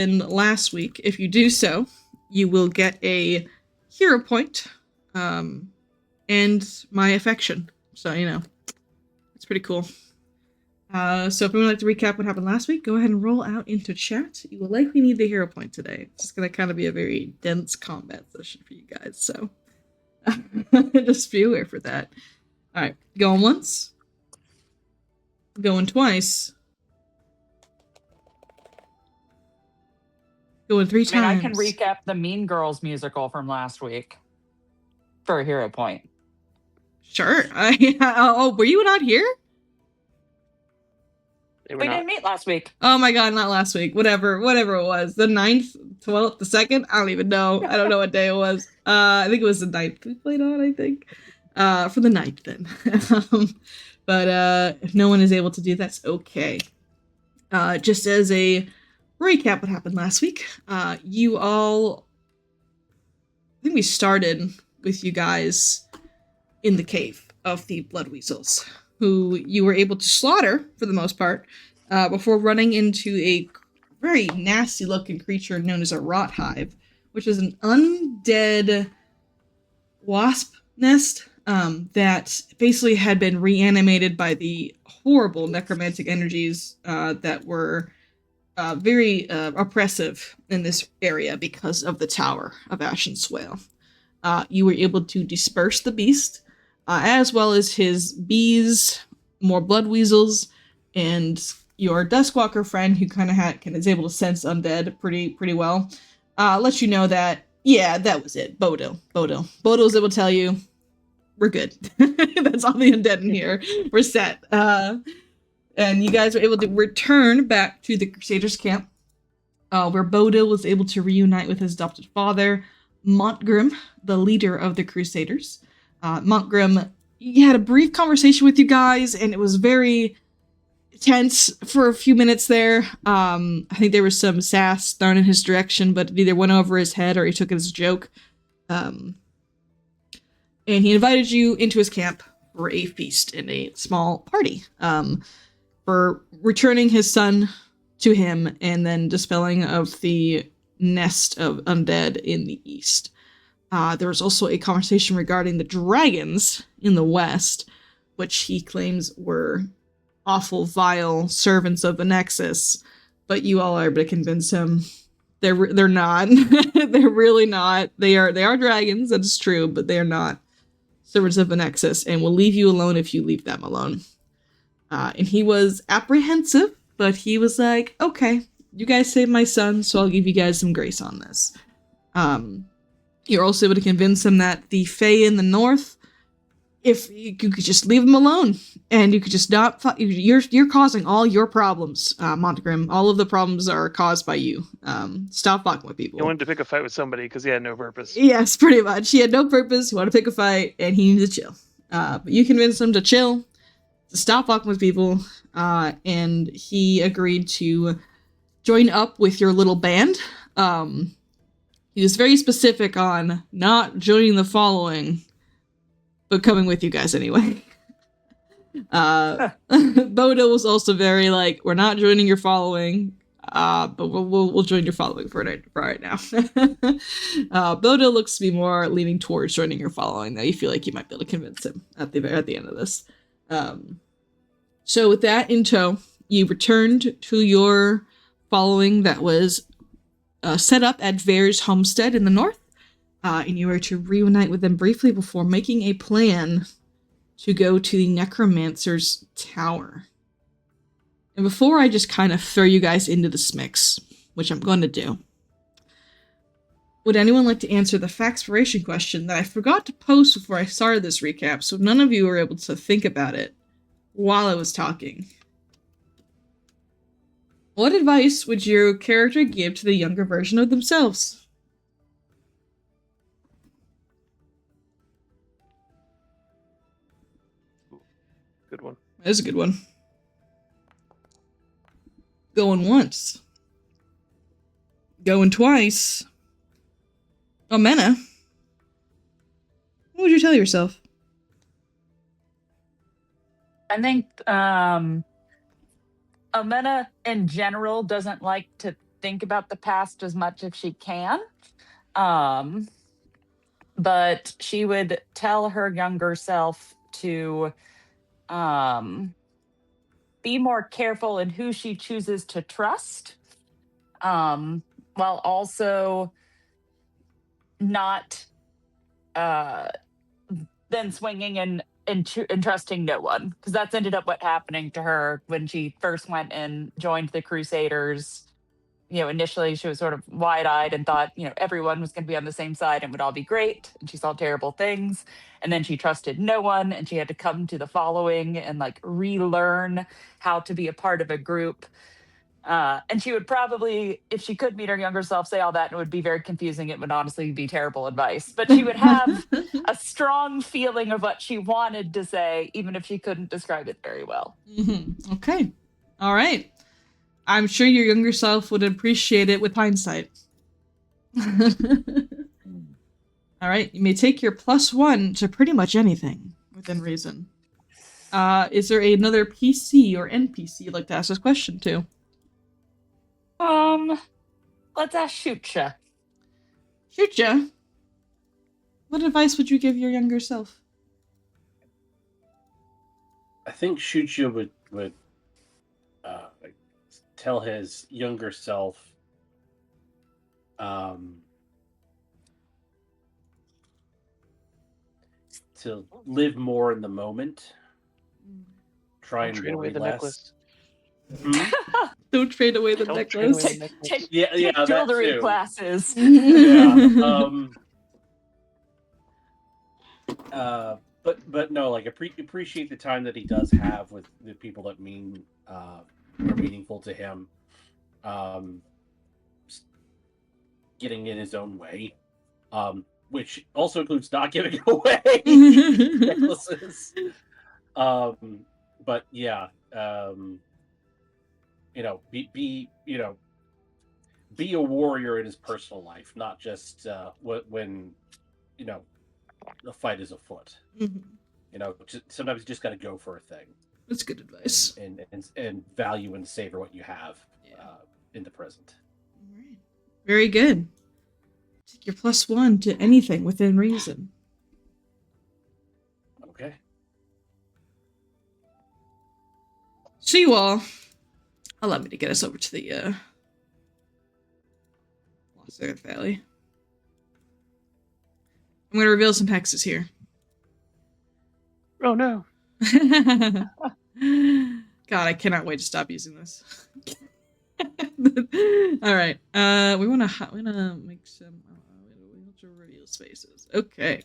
last week. If you do so, you will get a hero point, and my affection. So, it's pretty cool. So if we would like to recap what happened last week, go ahead and roll out into chat. You will likely need the hero point today. It's just going to kind of be a very dense combat session for you guys, so just be aware for that. Alright, going once. Going twice. Going 3 times. I can recap the Mean Girls musical from last week for a hero point. Sure. Oh, were you not here? We didn't meet last week. Oh my god, not last week. Whatever it was. The 9th, 12th, the 2nd? I don't even know. I don't know what day it was. I think it was the 9th we played on, I think. For the 9th then. But if no one is able to do that, that's okay. Just as a recap what happened last week, you all... I think we started with you guys in the cave of the blood weasels, who you were able to slaughter, for the most part, before running into a very nasty-looking creature known as a rot hive, which is an undead wasp nest that basically had been reanimated by the horrible necromantic energies that were very oppressive in this area because of the Tower of Ashen Swale. You were able to disperse the beast, as well as his bees, more blood weasels, and your Duskwalker friend, who kind of is able to sense undead pretty well, let you know that, yeah, that was it. Bodo was able to tell you, we're good. That's all the undead in here. We're set. And you guys were able to return back to the Crusaders' camp, where Bodo was able to reunite with his adopted father, Montgrim, the leader of the Crusaders. Montgrim, he had a brief conversation with you guys, and it was very tense for a few minutes there. I think there was some sass thrown in his direction, but it either went over his head or he took it as a joke. And he invited you into his camp for a feast and a small party, for returning his son to him and then dispelling of the nest of undead in the east. There was also a conversation regarding the dragons in the west, which he claims were awful, vile servants of the Nexus, but you all are able to convince him they're not. They're really not. They are dragons, that's true, but they are not servants of the Nexus, and will leave you alone if you leave them alone. And he was apprehensive, but he was like, okay, you guys saved my son, so I'll give you guys some grace on this. You're also able to convince him that the Fae in the north, if you could just leave them alone, and you could just not, you're causing all your problems, Montgrim. All of the problems are caused by you. Stop fucking with people. He wanted to pick a fight with somebody because he had no purpose. Yes, pretty much. He had no purpose, he wanted to pick a fight, and he needed to chill. But you convinced him to chill, to stop fucking with people, and he agreed to join up with your little band. He was very specific on not joining the following, but coming with you guys anyway. Bodo was also very like, we're not joining your following, but we'll join your following for right now. Bodo looks to be more leaning towards joining your following, though. You feel like you might be able to convince him at the end of this. So with that in tow, you returned to your following that was set up at Vare's homestead in the north, and you were to reunite with them briefly before making a plan to go to the Necromancer's Tower. And before I just kind of throw you guys into this mix, which I'm going to do, would anyone like to answer the factspiration question that I forgot to post before I started this recap, so none of you were able to think about it while I was talking? What advice would your character give to the younger version of themselves? Good one. That is a good one. Going once. Going twice. Oh, Mena. What would you tell yourself? I think Amena in general doesn't like to think about the past as much as she can. But she would tell her younger self to be more careful in who she chooses to trust, while also not then swinging and trusting no one, because that's ended up what happening to her when she first went and joined the Crusaders. Initially she was sort of wide-eyed and thought, everyone was going to be on the same side and would all be great. And she saw terrible things. And then she trusted no one, and she had to come to the following and like relearn how to be a part of a group. And she would probably, if she could meet her younger self, say all that, and it would be very confusing. It would honestly be terrible advice. But she would have a strong feeling of what she wanted to say, even if she couldn't describe it very well. Mm-hmm. Okay. All right. I'm sure your younger self would appreciate it with hindsight. All right, you may take your +1 to pretty much anything within reason. Is there another PC or NPC you'd like to ask this question to? Let's ask Shootcha. Shootcha? What advice would you give your younger self? I think Shootcha would tell his younger self to live more in the moment. Try and trade away worry the less. necklace. Don't trade away the Don't trade away necklace. the necklace. Take Yeah, jewelry that too. classes. Yeah. But no, like appreciate the time that he does have with the people that are meaningful to him. Getting in his own way, which also includes not giving away necklaces. But yeah, be a warrior in his personal life, not just when the fight is afoot. Mm-hmm. Sometimes you just got to go for a thing. That's good advice. And value and savor what you have in the present. All right. Very good. Take your +1 to anything within reason. Okay. So you all, allow me to get us over to the Lost Mammoth Valley. I'm going to reveal some hexes here. Oh no. God, I cannot wait to stop using this. All right. We want to make some reveal spaces. Okay.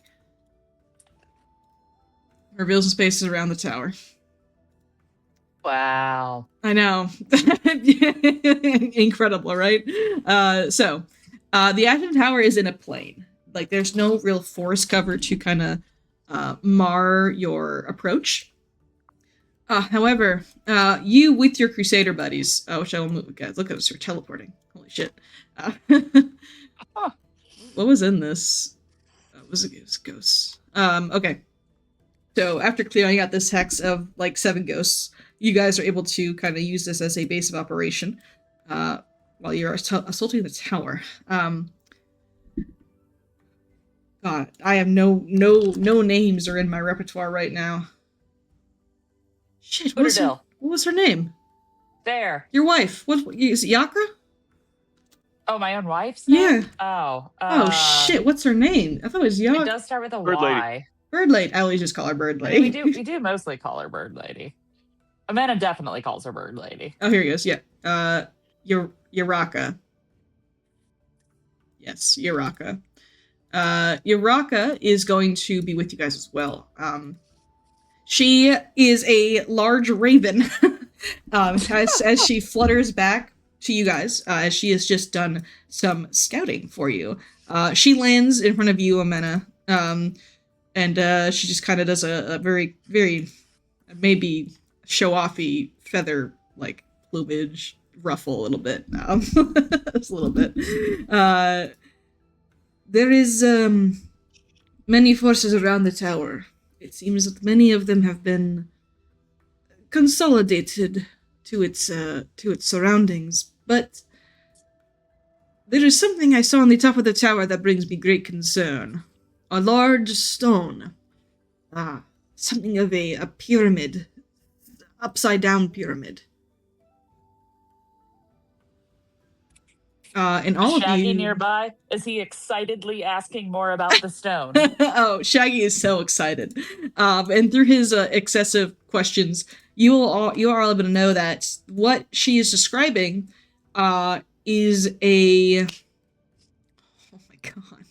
Reveal some spaces around the tower. Wow. I know. Incredible, right? So the active tower is in a plain. Like, there's no real forest cover to kind of mar your approach. However, you with your Crusader buddies, which I will move, guys, look at us, we're teleporting. Holy shit. What was in this? It was ghosts. Okay. So after clearing out this hex of like 7 ghosts, you guys are able to kind of use this as a base of operation while you're assaulting the tower. God, I have no names are in my repertoire right now. Shit, what was her name? There. Your wife. What is it, Yakra? Oh, my own wife's name? Yeah. Oh. Shit, what's her name? I thought it was Yakra. It does start with a Bird Y. Lady. Bird Lady. I always just call her Bird I Lady. mean, we do mostly call her Bird Lady. Amanda definitely calls her Bird Lady. Oh, here he goes. Yeah. Uraka. Yes, Uraka. Uraka is going to be with you guys as well. She is a large raven as she flutters back to you guys, as she has just done some scouting for you. She lands in front of you, Amena, and she just kind of does a very, very, maybe show-offy feather, like, plumage ruffle a little bit. Just a little bit. There is many forces around the tower. It seems that many of them have been consolidated to its surroundings, but There is something I saw on the top of the tower that brings me great concern. A large stone. Something of a pyramid. Upside-down pyramid. And all Is of Shaggy you... nearby? Is he excitedly asking more about the stone? Oh, Shaggy is so excited. And through his excessive questions, you are all able to know that what she is describing is a... Oh my god.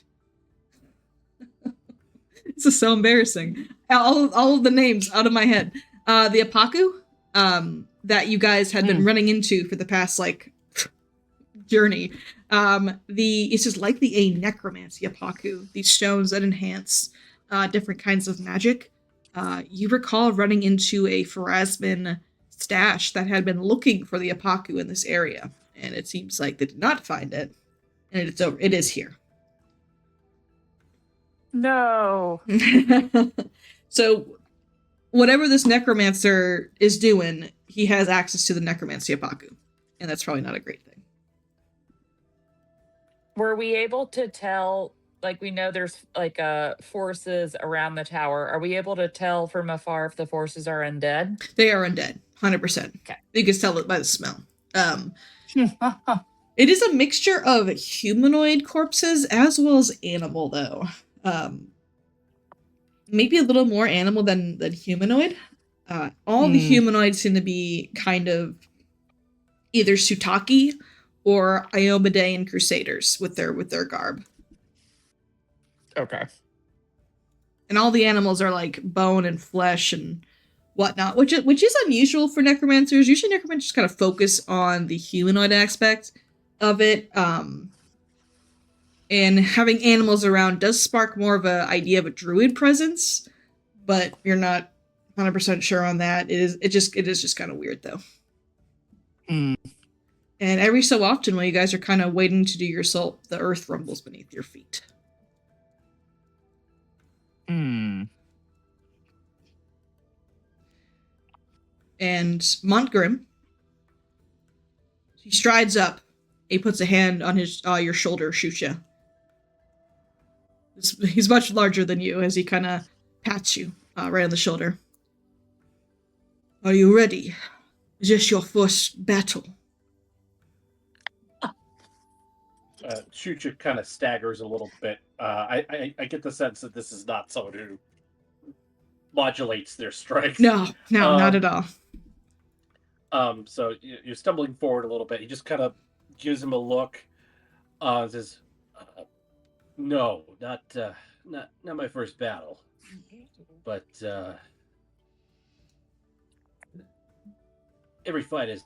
This is so embarrassing. All of the names out of my head. The Apaku that you guys had been running into for the past, like, journey. It's just likely a necromancy Apaku. These stones that enhance different kinds of magic. You recall running into a Pharasman stash that had been looking for the Apaku in this area, and it seems like they did not find it, and it is here. No. So, whatever this necromancer is doing, he has access to the necromancy Apaku, and that's probably not a great thing. Were we able to tell, like, we know there's, like, forces around the tower. Are we able to tell from afar if the forces are undead? They are undead, 100%. Okay. You can tell it by the smell. It is a mixture of humanoid corpses as well as animal, though. Maybe a little more animal than humanoid. All the humanoids seem to be kind of either Sutaki or Iomedaean Crusaders with their garb. Okay. And all the animals are like bone and flesh and whatnot, which is unusual for necromancers. Usually necromancers kind of focus on the humanoid aspect of it. And having animals around does spark more of an idea of a druid presence, but you're not 100% sure on that. It is just kind of weird though. And every so often, when you guys are kind of waiting to do your assault, the earth rumbles beneath your feet. And Montgrim, he strides up. He puts a hand on your shoulder, Shusha. He's much larger than you as he kind of pats you right on the shoulder. Are you ready? Is this your first battle? Chucha kind of staggers a little bit. I get the sense that this is not someone who modulates their strength. No, not at all. So you're stumbling forward a little bit. He just kind of gives him a look. Says, "No, not my first battle, but every fight is,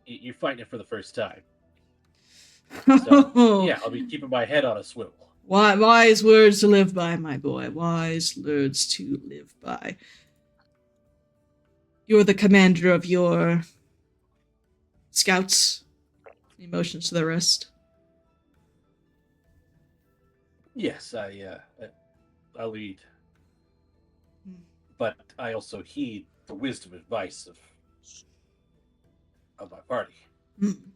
you're fighting it for the first time. So, yeah, I'll be keeping my head on a swivel." Wise words to live by, my boy. Wise words to live by. You're the commander of your scouts. He motions to the rest. Yes, I lead, but I also heed the wisdom and advice of my party.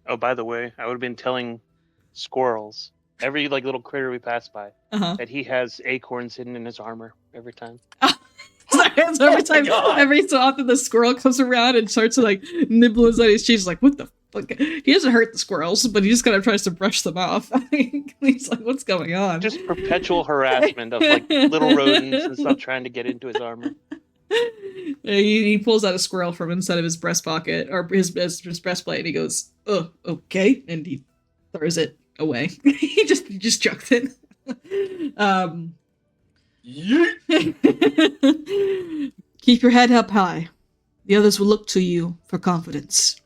Oh, by the way, I would have been telling squirrels, every little critter we pass by, that he has acorns hidden in his armor every time. So every so often the squirrel comes around and starts to nibble inside his cheese. Like, what the fuck? He doesn't hurt the squirrels, but he just kind of tries to brush them off. He's like, what's going on? Just perpetual harassment of little rodents and stuff trying to get into his armor. He pulls out a squirrel from inside of his breast pocket or his breastplate, and he goes, "Oh, okay," and he throws it away. he just chucked it. Keep your head up high. The others will look to you for confidence.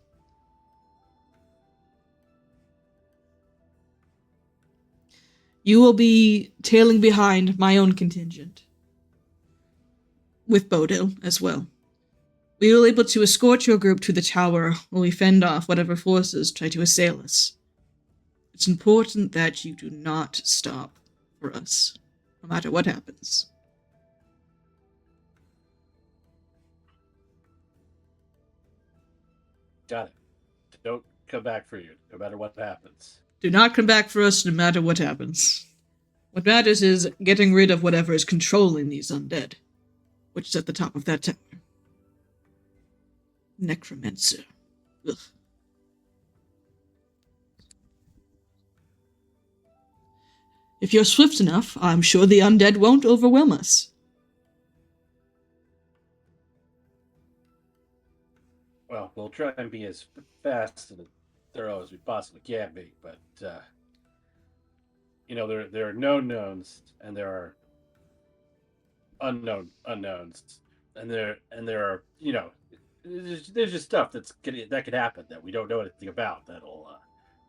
You will be tailing behind my own contingent. With Bodil as well. We will be able to escort your group to the tower while we fend off whatever forces try to assail us. It's important that you do not stop for us, no matter what happens. Got it. Don't come back for you, no matter what happens. Do not come back for us no matter what happens. What matters is getting rid of whatever is controlling these undead, which is at the top of that tower. Necromancer. Ugh. If you're swift enough, I'm sure the undead won't overwhelm us. Well, we'll try and be as fast and thorough as we possibly can be, but there are known knowns and there are unknown unknowns, and there are there's just stuff that could happen that we don't know anything about that'll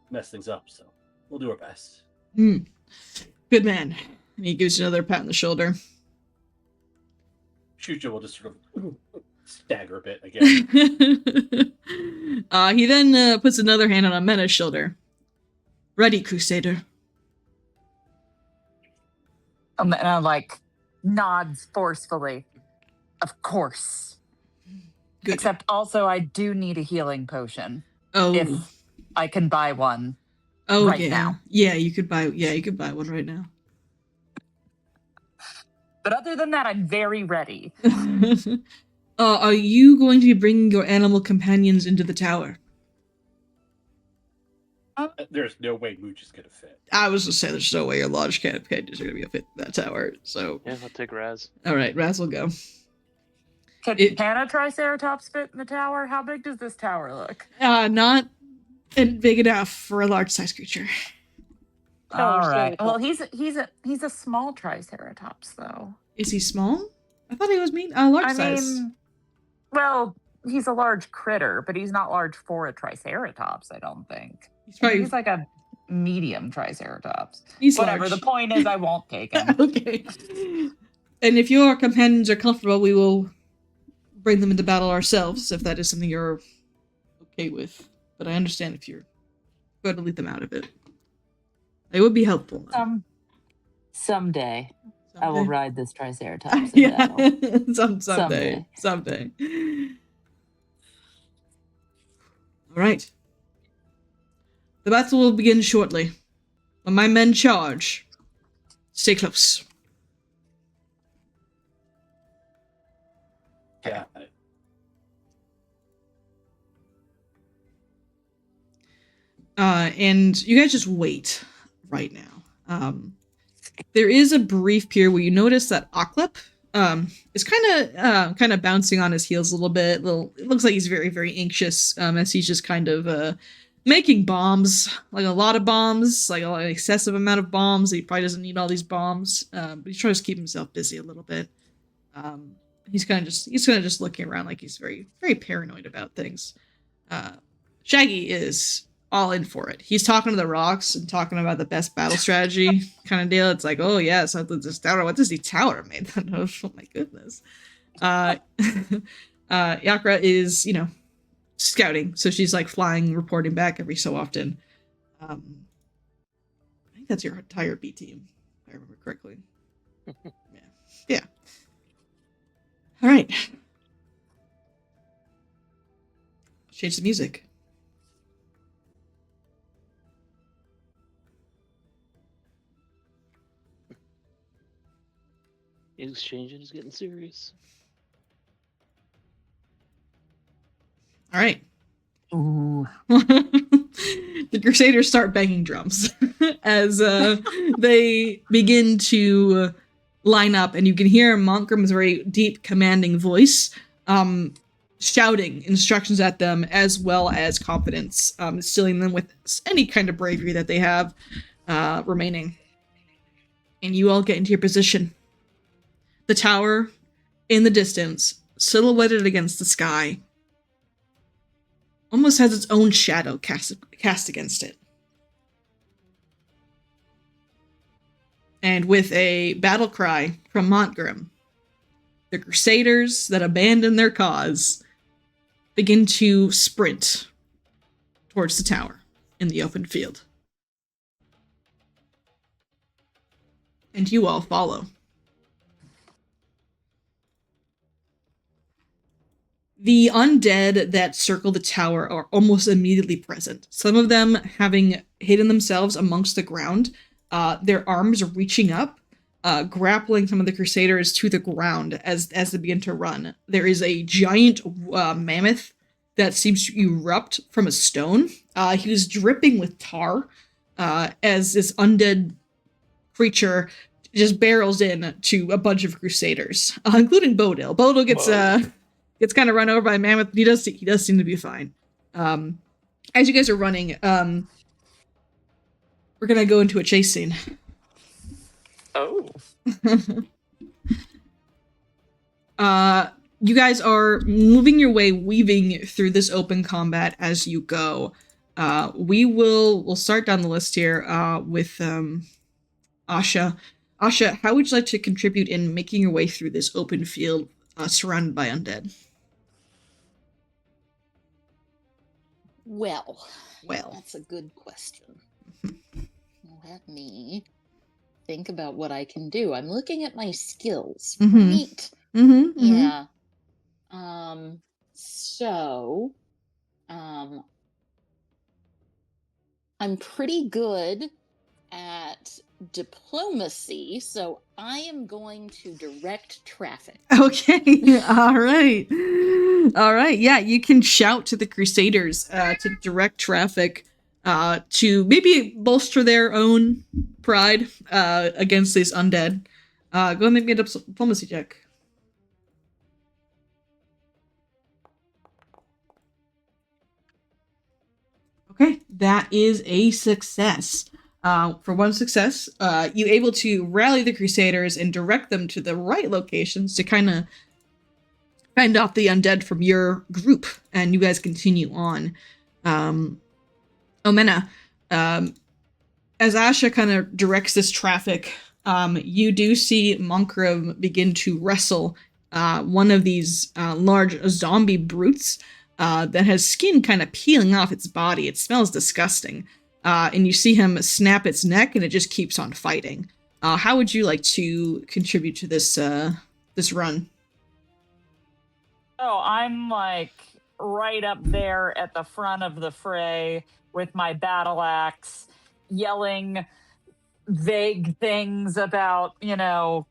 mess things up. So we'll do our best. Good man. And he gives you another pat on the shoulder. Shuja will just sort of stagger a bit again. He then puts another hand on Amena's shoulder. Ready, Crusader. And nods forcefully. Of course. Good. Except also I do need a healing potion. Oh. If I can buy one. Oh, right yeah. Now. Yeah, you could buy one right now. But other than that, I'm very ready. Are you going to be bringing your animal companions into the tower? There's no way Mooch is going to fit. I was just saying there's no way your large companions are going to be a fit in that tower, so... Yeah, I'll take Raz. Alright, Raz will go. Can a Triceratops fit in the tower? How big does this tower look? Not big enough for a large-sized creature. All right. Well, he's a small Triceratops, though. Is he small? I thought he was large size. Well, he's a large critter, but he's not large for a Triceratops, I don't think. He's like a medium Triceratops. He's whatever. Large. The point is, I won't take him. Okay. And if your companions are comfortable, we will bring them into battle ourselves, if that is something you're okay with. But I understand if you're going to leave them out of it. It would be helpful. Someday I will ride this Triceratops. Yeah, someday. All right. The battle will begin shortly. When my men charge, stay close. Yeah. And you guys just wait right now. There is a brief period where you notice that Oklep is kind of bouncing on his heels a little bit. It looks like he's very, very anxious as he's just kind of making bombs, like a lot of bombs, like an excessive amount of bombs. He probably doesn't need all these bombs, but he's trying to keep himself busy a little bit. He's kind of just looking around like he's very, very paranoid about things. Shaggy is all in for it. He's talking to the rocks and talking about the best battle strategy kind of deal. It's like, oh yeah, so this tower, what does the tower made? Oh my goodness. Yakra is, scouting, so she's like flying, reporting back every so often. I think that's your entire B team, if I remember correctly. Yeah. All right. Change the music. Exchange is getting serious. All right. Ooh. The Crusaders start banging drums as they begin to line up, and you can hear Montgrim's very deep, commanding voice shouting instructions at them, as well as confidence, instilling them with any kind of bravery that they have remaining. And you all get into your position. The tower, in the distance, silhouetted against the sky, almost has its own shadow cast against it. And with a battle cry from Montgrim, the Crusaders that abandon their cause begin to sprint towards the tower in the open field. And you all follow. The undead that circle the tower are almost immediately present. Some of them having hidden themselves amongst the ground, their arms reaching up, grappling some of the Crusaders to the ground as they begin to run. There is a giant mammoth that seems to erupt from a stone. He was dripping with tar as this undead creature just barrels in to a bunch of Crusaders, including Bodil. Bodil gets kind of run over by a mammoth. He does seem to be fine. As you guys are running, we're gonna go into a chase scene. Oh. You guys are moving your way, weaving through this open combat as you go. We'll start down the list here with Asha. Asha, how would you like to contribute in making your way through this open field surrounded by undead? Well, that's a good question. Let me think about what I can do. I'm looking at my skills, right? Yeah. So, I'm pretty good at diplomacy, so I am going to direct traffic. Okay, all right. Yeah, you can shout to the Crusaders to direct traffic to maybe bolster their own pride against these undead. Go and make me a diplomacy check. Okay, that is a success. For one success, you able to rally the Crusaders and direct them to the right locations to kind of fend off the undead from your group, and you guys continue on. Omena, as Asha kind of directs this traffic, you do see Monkram begin to wrestle one of these large zombie brutes that has skin kind of peeling off its body. It smells disgusting. And you see him snap its neck, and it just keeps on fighting. How would you like to contribute to this run? Oh, I'm like right up there at the front of the fray with my battle axe, yelling vague things about,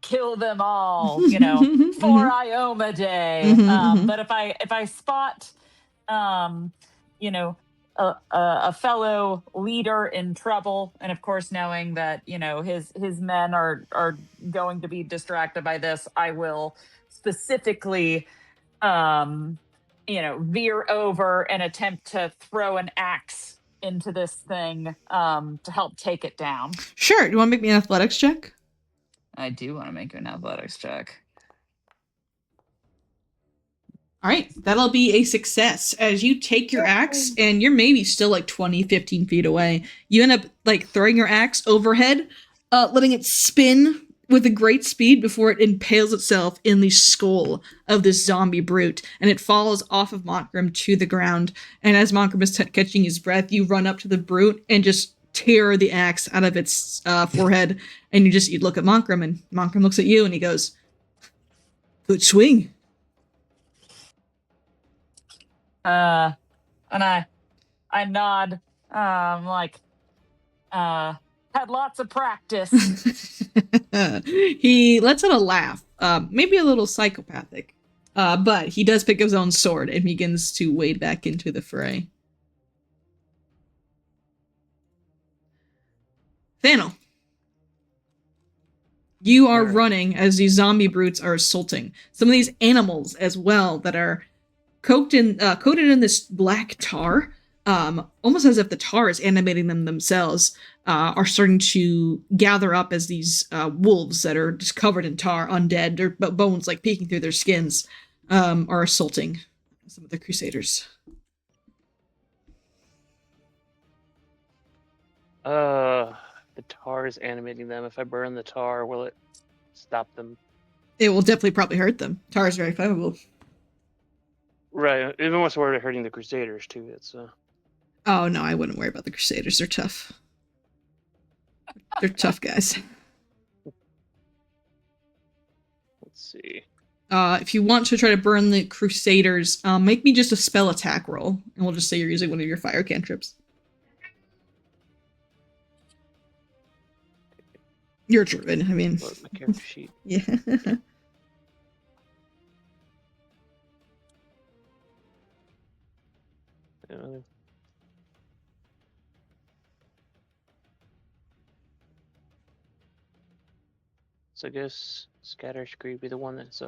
kill them all, for Ioma Day. But if I spot, a fellow leader in trouble, and of course knowing that his men are going to be distracted by this, I will specifically veer over and attempt to throw an axe into this thing to help take it down. Sure. Do you want to make me an athletics check? I do want to make an athletics check. All right, that'll be a success. As you take your axe, and you're maybe still like 20, 15 feet away, you end up like throwing your axe overhead, letting it spin with a great speed before it impales itself in the skull of this zombie brute, and it falls off of Monkram to the ground. And as Monkram is catching his breath, you run up to the brute and just tear the axe out of its forehead, and you look at Monkram, and Monkram looks at you, and he goes, "Good swing." And I nod, had lots of practice. He lets out a laugh, maybe a little psychopathic, but he does pick his own sword and begins to wade back into the fray. Thano, you are running as these zombie brutes are assaulting. Some of these animals as well that are coated in this black tar, almost as if the tar is animating them themselves, are starting to gather up as these wolves that are just covered in tar, undead, their bones like peeking through their skins, are assaulting some of the Crusaders. The tar is animating them. If I burn the tar, will it stop them? It will definitely probably hurt them. Tar is very flammable. Right. Even once we're hurting the Crusaders too. It's Oh no, I wouldn't worry about the Crusaders. They're tough. They're tough guys. Let's see. if you want to try to burn the Crusaders, make me just a spell attack roll, and we'll just say you're using one of your fire cantrips. You're Druid, I mean. Look, my character sheet. Yeah. So I guess Scatter Scree be the one that's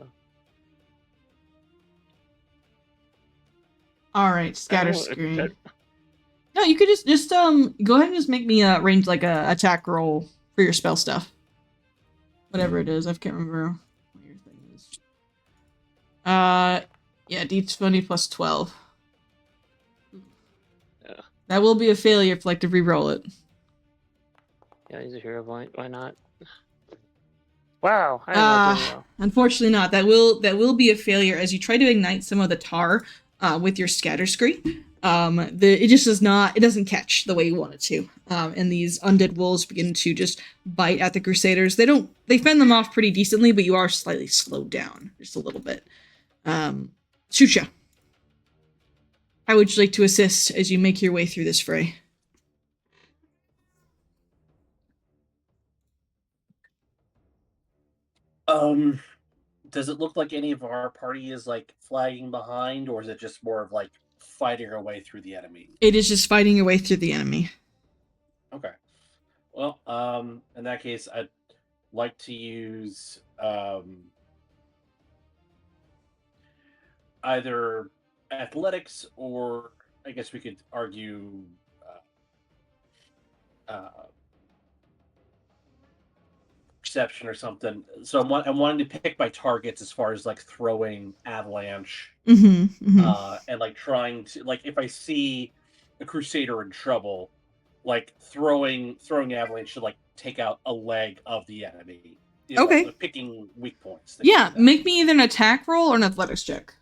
Alright, Scatter Scree. No, you could just go ahead and just make me range like a attack roll for your spell stuff. Whatever it is, I can't remember what your thing is. Yeah, D20 plus 12. Yeah. That will be a failure if I'd like to re-roll it. Yeah, he's a hero. Why not? Wow. I am not doing well. Unfortunately not. That will be a failure as you try to ignite some of the tar with your scatter screen. It just doesn't catch the way you want it to. And these undead wolves begin to just bite at the Crusaders. They fend them off pretty decently, but you are slightly slowed down just a little bit. Shusha, how would you like to assist as you make your way through this fray? Does it look like any of our party is like flagging behind, or is it just more of like fighting our way through the enemy? It is just fighting your way through the enemy. Okay. Well, in that case, I'd like to use either athletics, or I guess we could argue perception or something. So I'm wanting to pick my targets as far as like throwing avalanche, and like trying to, like, if I see a Crusader in trouble, like throwing avalanche should like take out a leg of the enemy. Okay. Like picking weak points. Yeah, make me either an attack roll or an athletics check.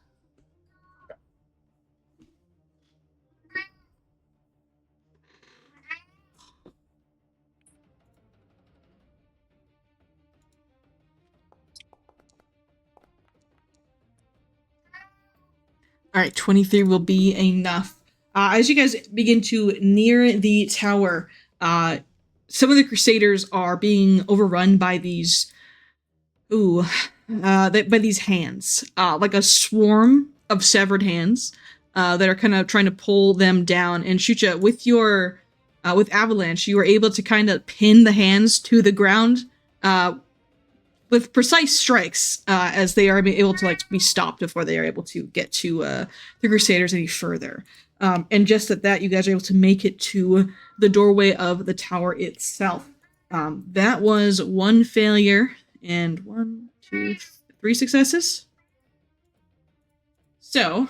All right, 23 will be enough. As you guys begin to near the tower, some of the Crusaders are being overrun by these, by these hands, like a swarm of severed hands that are kind of trying to pull them down. And Shucha, with your, with Avalanche, you were able to kind of pin the hands to the ground with precise strikes, as they are able to like be stopped before they are able to get to the Crusaders any further. And just at that, you guys are able to make it to the doorway of the tower itself. That was one failure and 1, 2, 3 successes. So,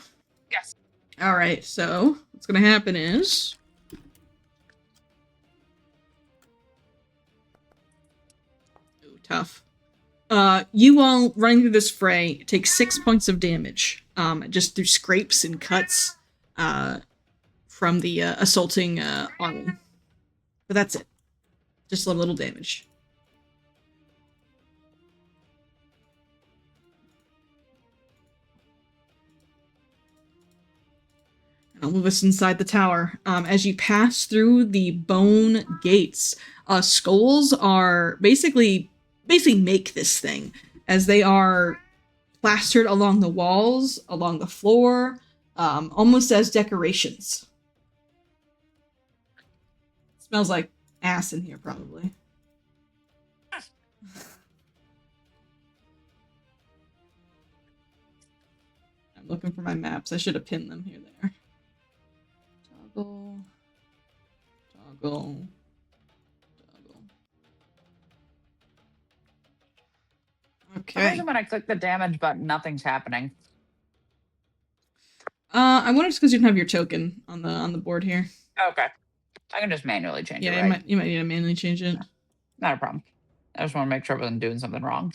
yes. All right. So what's going to happen is. Ooh, tough. You all running through this fray take 6 points of damage, just through scrapes and cuts, from the assaulting army. But that's it. Just a little damage. And I'll move us inside the tower. As you pass through the bone gates, skulls are basically make this thing, as they are plastered along the walls, along the floor, almost as decorations. Smells like ass in here, probably. I'm looking for my maps. I should have pinned them here. There. Toggle. Toggle. Okay. When I click the damage button, nothing's happening. I wonder just because you don't have your token on the board here. Okay. I can just manually change it. Yeah, right? you might need to manually change it. Not a problem. I just want to make sure I wasn't doing something wrong.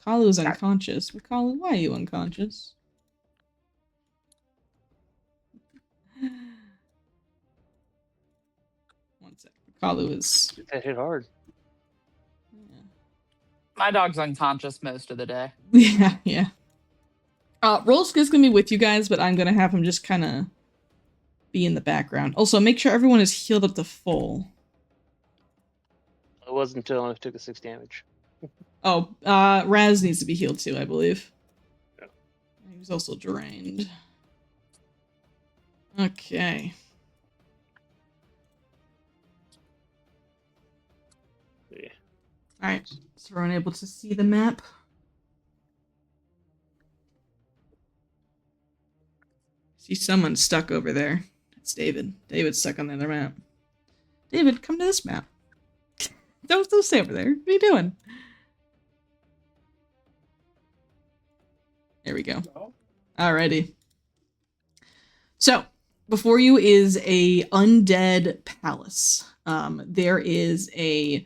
Kalu's unconscious. Kalu, why are you unconscious? One sec. Kalu is. That hit hard. My dog's unconscious most of the day. Yeah. Rolska's gonna be with you guys, but I'm gonna have him just kind of be in the background. Also, make sure everyone is healed up to full. It wasn't until I took the 6 damage. Oh, Raz needs to be healed too, I believe. Yeah. He was also drained. Okay. Yeah. Alright, so we're unable to see the map. See someone stuck over there. It's David. David's stuck on the other map. David, come to this map. Don't stay over there. What are you doing? There we go. Alrighty. So, before you is a undead palace. There is a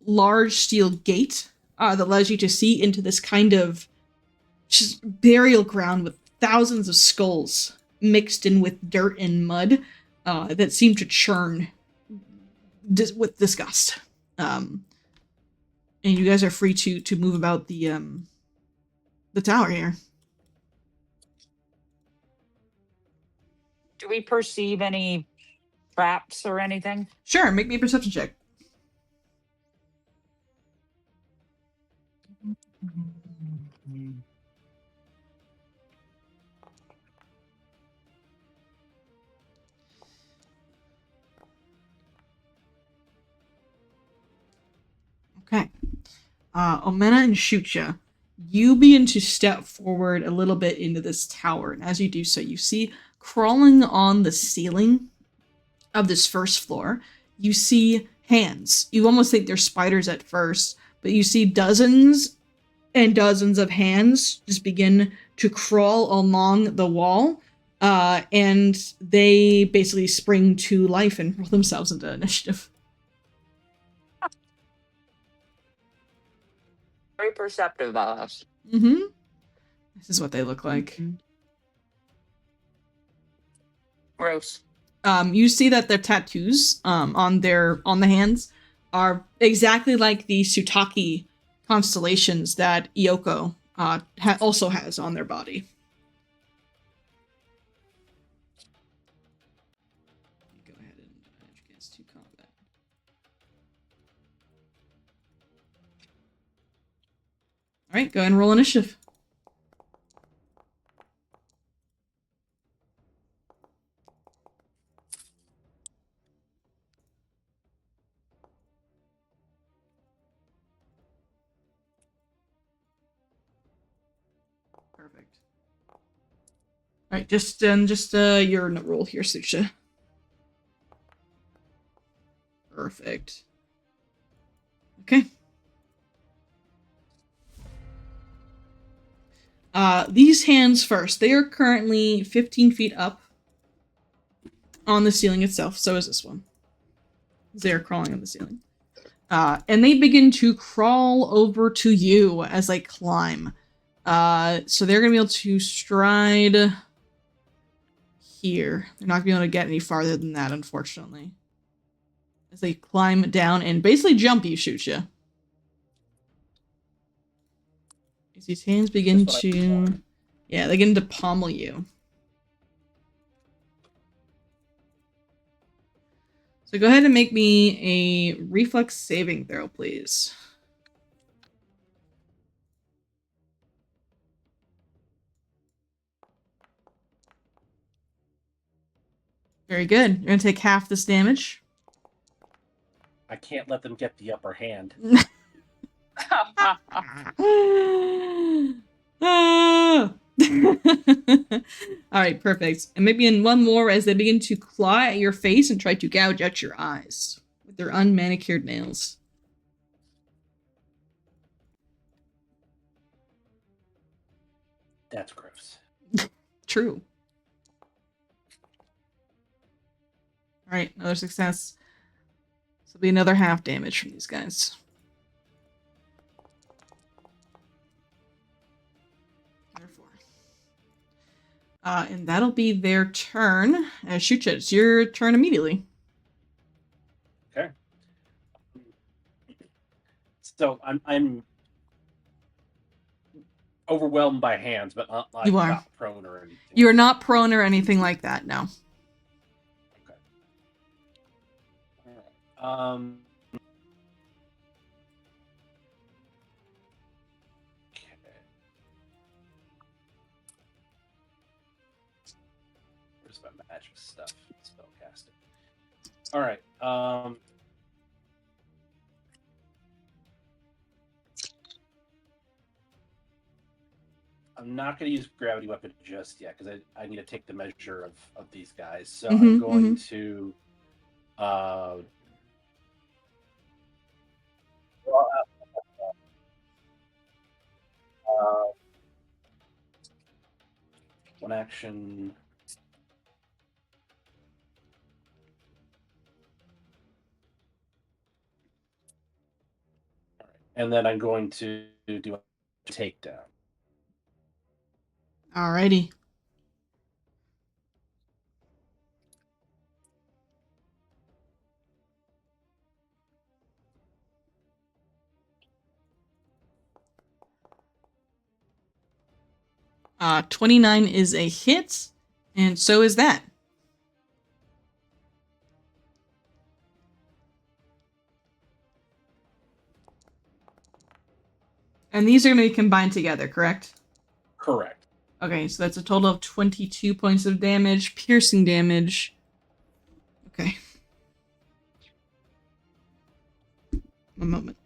large steel gate that allows you to see into this kind of just burial ground with thousands of skulls mixed in with dirt and mud that seem to churn with disgust. And you guys are free to move about the tower here. Do we perceive any traps or anything? Sure, make me a perception check. Okay. Omena and Shucha, you begin to step forward a little bit into this tower, and as you do so, you see crawling on the ceiling of this first floor, you see hands. You almost think they're spiders at first, but you see dozens and dozens of hands just begin to crawl along the wall, and they basically spring to life and roll themselves into initiative. Very perceptive of us. Mm-hmm. This is what they look like. Gross. You see that their tattoos on the hands are exactly like the Sutaki constellations that Ioko also has on their body. Go ahead and edge against 2 combat. All right, go ahead and roll initiative. Perfect. All right, just your roll here, Susha. Perfect. Okay. These hands first. They are currently 15 feet up on the ceiling itself. So is this one. They are crawling on the ceiling. And they begin to crawl over to you as they climb. So they're going to be able to stride here. They're not going to be able to get any farther than that, unfortunately. As they climb down and basically jump you, shoot you. As these hands begin to... Yeah, they begin to pommel you. So go ahead and make me a reflex saving throw, please. Very good. You're going to take half this damage. I can't let them get the upper hand. Alright, perfect. And maybe in one more as they begin to claw at your face and try to gouge out your eyes with their unmanicured nails. That's gross. True. Alright, another success. This will be another half damage from these guys. And that'll be their turn. Shoot, it's your turn immediately. Okay. So I'm overwhelmed by hands, but not like You are. not prone or anything. You are not prone or anything like that, no. Okay. All right. Okay. Where's my magic stuff? Spellcasting. All right. I'm not going to use gravity weapon just yet because I need to take the measure of these guys. So I'm going to one action. All right. And then I'm going to do a takedown. Alrighty. Uh, 29 is a hit, and so is that. And these are going to be combined together, correct? Correct. Okay, so that's a total of 22 points of damage, piercing damage. Okay. A moment.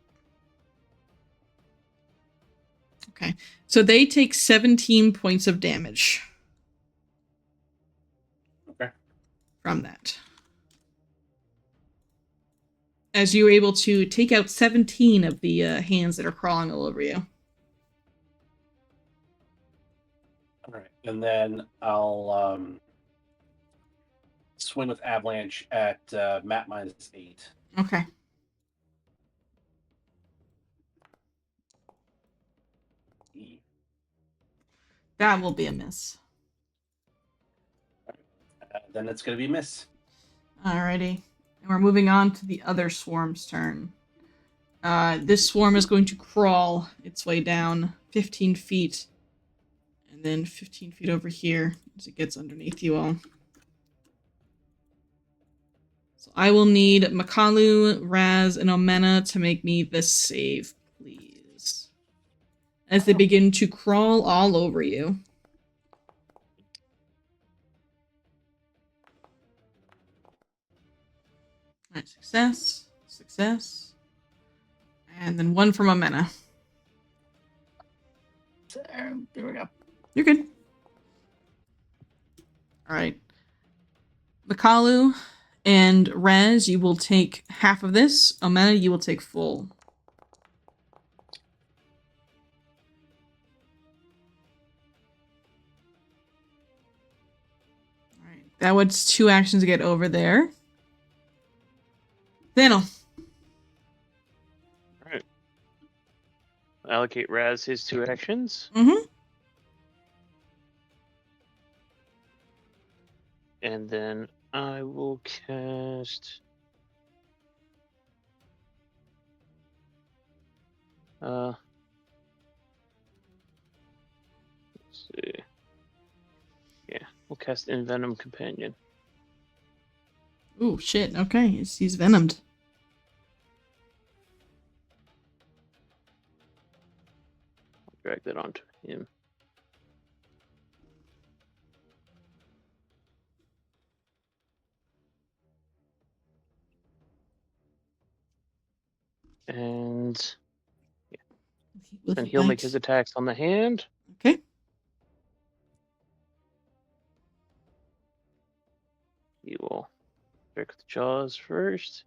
Okay, so they take 17 points of damage. Okay. From that. As you're able to take out 17 of the hands that are crawling all over you. All right, and then I'll swing with avalanche at Matt -8. Okay. That will be a miss. Then it's going to be a miss. Alrighty. And we're moving on to the other swarm's turn. This swarm is going to crawl its way down 15 feet. And then 15 feet over here as it gets underneath you all. So I will need Makalu, Raz, and Omena to make me this save, please. As they begin to crawl all over you. Alright, success, success. And then one from Omena. There we go. You're good. Alright. Makalu and Rez, you will take half of this. Omena, you will take full. Alright. That was 2 actions to get over there. Daniel. Alright. Allocate Raz his 2 actions. Mm-hmm. And then I will cast let's see. Yeah, we'll cast Envenom Companion. Ooh, shit. Okay, he's venomed. I'll drag that onto him. And then he'll make his attacks on the hand. Okay. He will check the jaws first.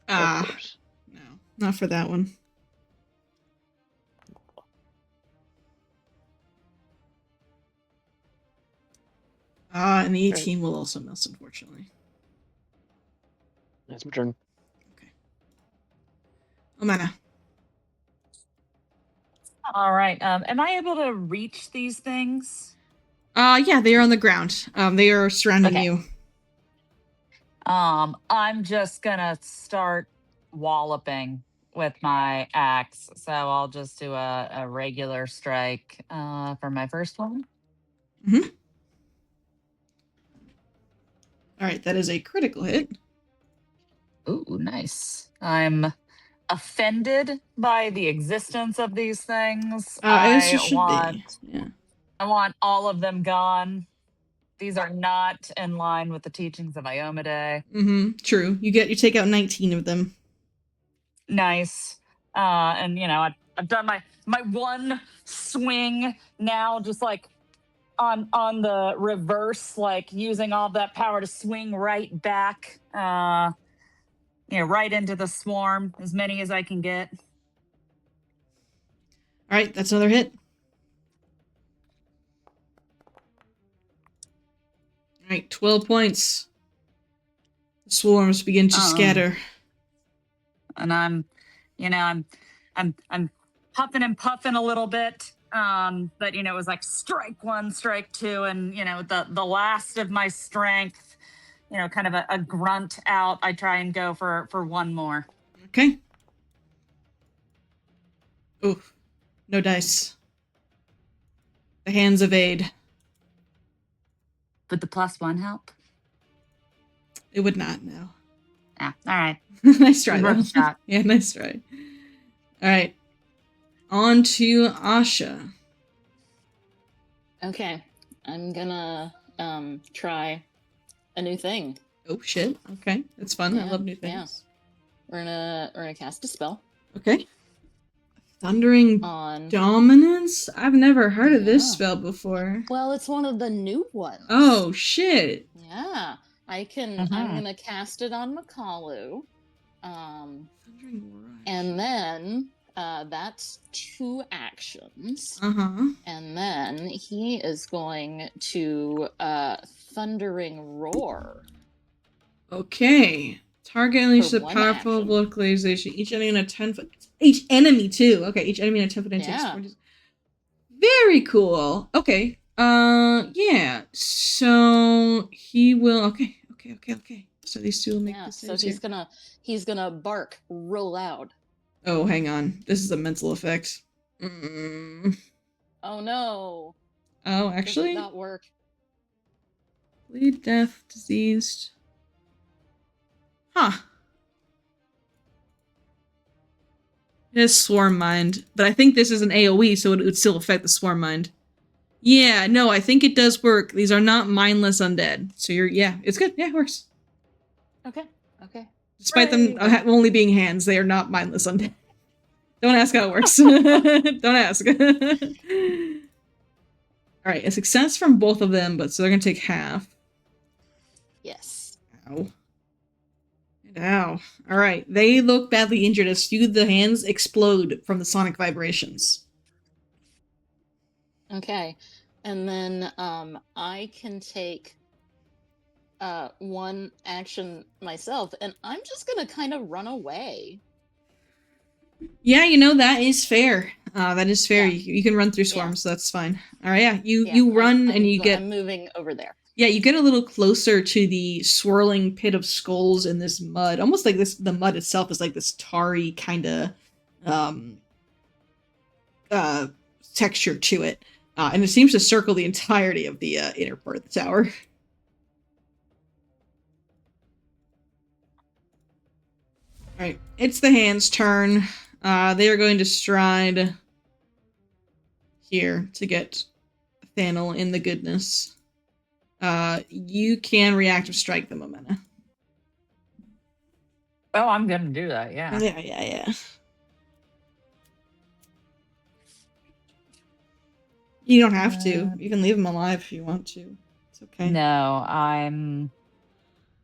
Of course. No, not for that one. And the 18 will also miss, unfortunately. That's my turn. Okay. Omena. All right. Am I able to reach these things? Yeah, they are on the ground. They are surrounding you. I'm just gonna start walloping with my axe, so I'll just do a regular strike for my first one. Mm-hmm. All right, that is a critical hit. Ooh, nice. I'm offended by the existence of these things. As you should be. Yeah. I want all of them gone. These are not in line with the teachings of Iomade. Mm-hmm. True. You take out 19 of them. Nice. And I've done my one swing now, just like on the reverse, like using all that power to swing right back. Right into the swarm, as many as I can get. All right, that's another hit. All right, 12 points. The swarms begin to scatter. And I'm huffing and puffing a little bit. But it was like strike one, strike two, and the last of my strength, kind of a grunt out. I try and go for one more. Okay. Oof. No dice. The hands evade. Would the +1 help? It would not, no. Ah, all right. Nice try, though. Shot. Yeah, nice try. All right. On to Asha. Okay. I'm gonna try a new thing. Oh, shit. Okay. That's fun. I Yeah, love new things. We're gonna cast a spell Okay. Thundering on Dominance? I've never heard of this spell before. Well, it's one of the new ones. Oh, shit. Yeah. I'm gonna cast it on Makalu. And then that's 2 actions. And then he is going to Thundering Roar. Okay. Target unleashes a powerful vocalization. Each enemy in a 10-foot. Each enemy too. Okay, each enemy in a 10-foot takes 40. Very cool. Okay. Yeah. So he will. Okay. So these two will make the so he's gonna bark real loud. Oh, hang on. This is a mental effect. Oh no. Oh, actually? Does not work. Bleed, death, diseased. Huh. It has Swarm Mind, but I think this is an AoE, so it would still affect the Swarm Mind. Yeah, no, I think it does work. These are not mindless undead. So it's good. Yeah, it works. Okay. Despite them only being hands, they are not mindless undead. Don't ask how it works. Don't ask. Alright, a success from both of them, but so they're gonna take half. Yes. Ow. Alright, they look badly injured as the hands explode from the sonic vibrations. Okay. And then I can take 1 action myself, and I'm just gonna kind of run away. Yeah, that is fair. That is fair. Yeah. You can run through swarms, so that's fine. Alright, yeah. You run and you get... I'm moving over there. Yeah, you get a little closer to the swirling pit of skulls in this mud. Almost like the mud itself is like this tarry kind of texture to it. And it seems to circle the entirety of the inner part of the tower. Alright, it's the hand's turn. They are going to stride here to get Thanel in the goodness. You can reactive strike the Momenta. Oh, I'm gonna do that, yeah. Yeah. You don't have to. You can leave him alive if you want to. It's okay. No, I'm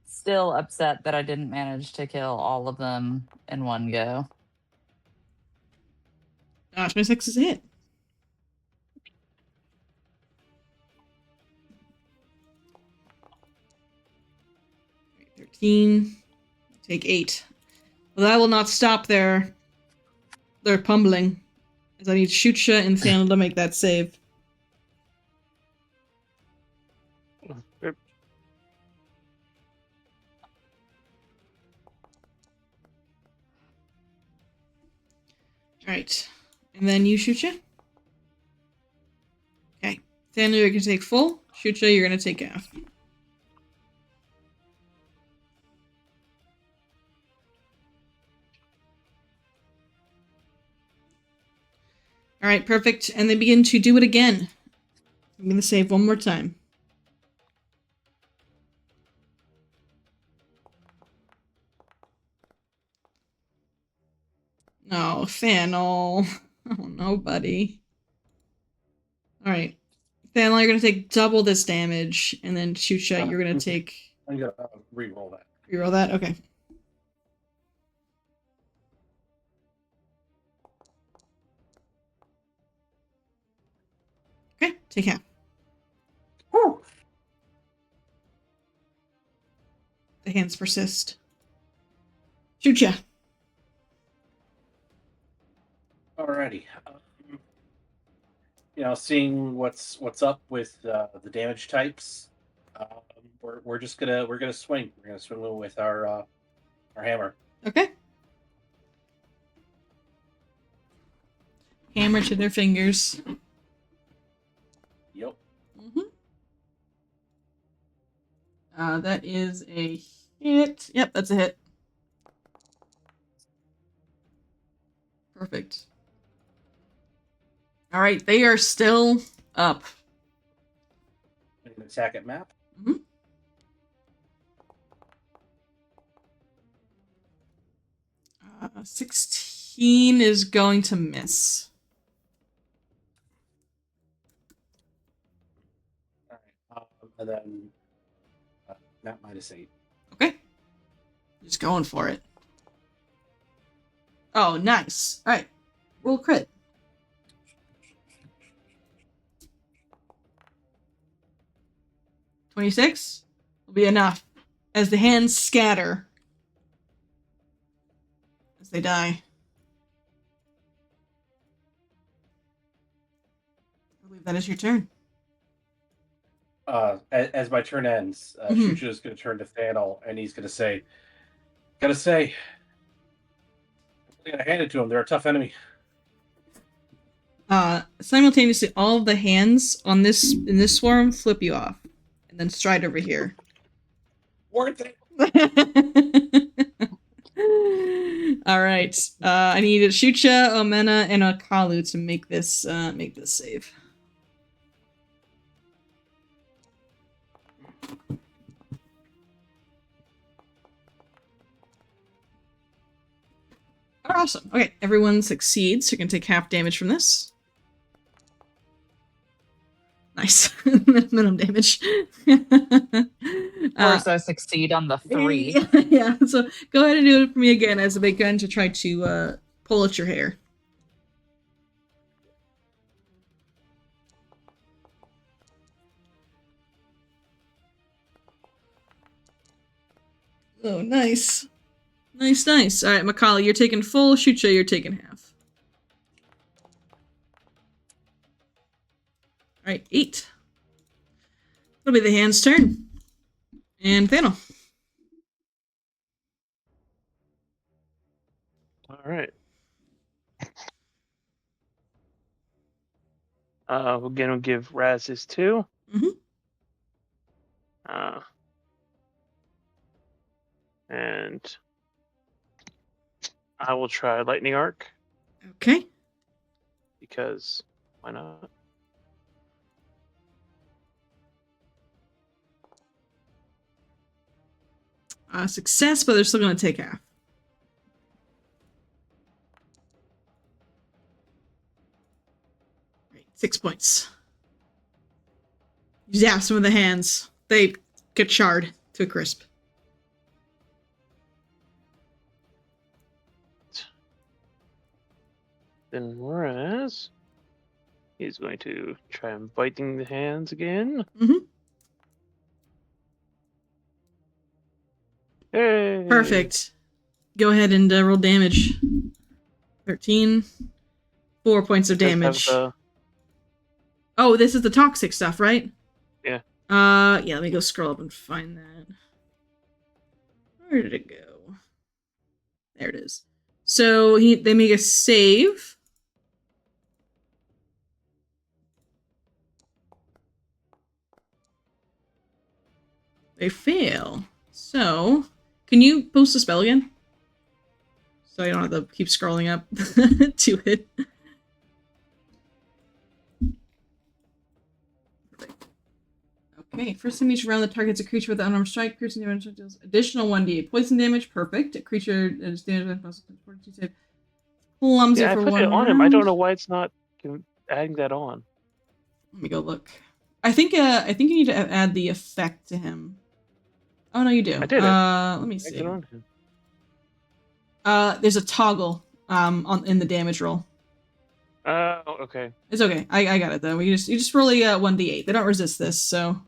still upset that I didn't manage to kill all of them in one go. Gosh, my 6 is a hit. Take 8. Well, that will not stop their pummeling, as I need Shucha and Thanel to make that save. Alright. And then you shoot ya. Okay. Daniel, you're gonna take full. Shoot ya, you're gonna take half. Alright, perfect. And they begin to do it again. I'm gonna save one more time. No, Thanel. Oh, no, buddy. Alright. Thanel, you're gonna take double this damage, and then Chucha, you're gonna take... I'm gonna re-roll that. Reroll that? Okay. Okay, take half. Woo! The hands persist. Chucha. Alrighty. Seeing what's up with the damage types, we're gonna swing. We're gonna swing with our hammer. Okay. Hammer to their fingers. Yep. That is a hit. Yep, that's a hit. Perfect. All right, they are still up. An attack at map. 16 is going to miss. All right. And then map -8. Okay. Just going for it. Oh, nice. All right. Roll crit. $26 will be enough as the hands scatter as they die. I believe that is your turn. As my turn ends, Shuja is going to turn to Thanel, and he's going to say, "Gotta say, I gotta hand it to him. They're a tough enemy." Simultaneously, all of the hands in this swarm flip you off, and then stride over here. Worth it. All right. I need a Shucha, Omena, and a Kalu to make this save. Awesome. Okay, everyone succeeds. You can take half damage from this. Nice. Minimum damage. Of course, I succeed on the 3. Yeah, so go ahead and do it for me again as they begin to try to pull at your hair. Oh, nice. Nice. Alright, Macaulay, you're taking full. Shucha, you're taking half. Alright, 8. It'll be the hand's turn. And Thanel. Alright. Again, we'll give Raz his 2. And I will try Lightning Arc. Okay. Because why not? Success, but they're still going to take half. Right, 6 points. You zap some of the hands. They get charred to a crisp. Then Raz, he's going to try and biting the hands again. Hey! Perfect. Go ahead and roll damage. 13. 4 points of damage. Oh, this is the toxic stuff, right? Yeah. Yeah, let me go scroll up and find that. Where did it go? There it is. So they make a save. They fail. So, can you post the spell again? So I don't have to keep scrolling up to it. Okay, first time each round, the target's a creature with an unarmed strike. Creature damage deals additional 1d8 poison damage. Perfect. A creature is damaged by +42 save. Clumsy Yeah, I for put 1 it on round. him. I don't know why it's not adding that on. Let me go look. I think you need to add the effect to him. Oh no, you do. I did it. Let me I see. did it on him. There's a toggle in the damage roll. Oh, okay. It's okay. I got it though. You just roll a 1d8. They don't resist this, so.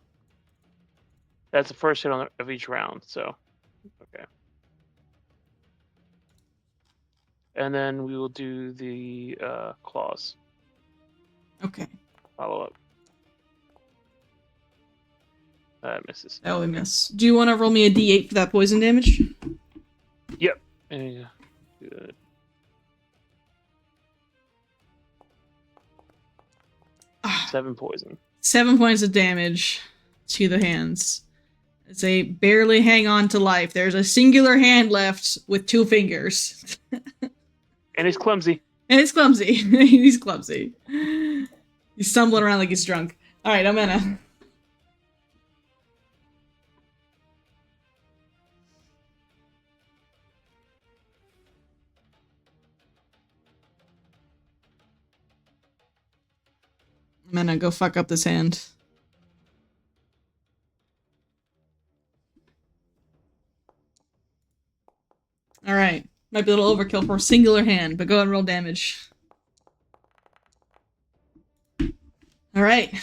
That's the first hit of each round, so okay. And then we will do the claws. Okay. Follow up. Misses. That would miss. Do you want to roll me a d8 for that poison damage? Yep. Yeah. Good. Ah, 7 poison. 7 points of damage to the hands. As they barely hang on to life. There's a singular hand left with 2 fingers. And he's clumsy. And it's clumsy. He's clumsy. He's stumbling around like he's drunk. Alright, I'm gonna. I'm gonna go fuck up this hand. Alright. Might be a little overkill for a singular hand, but go ahead and roll damage. Alright.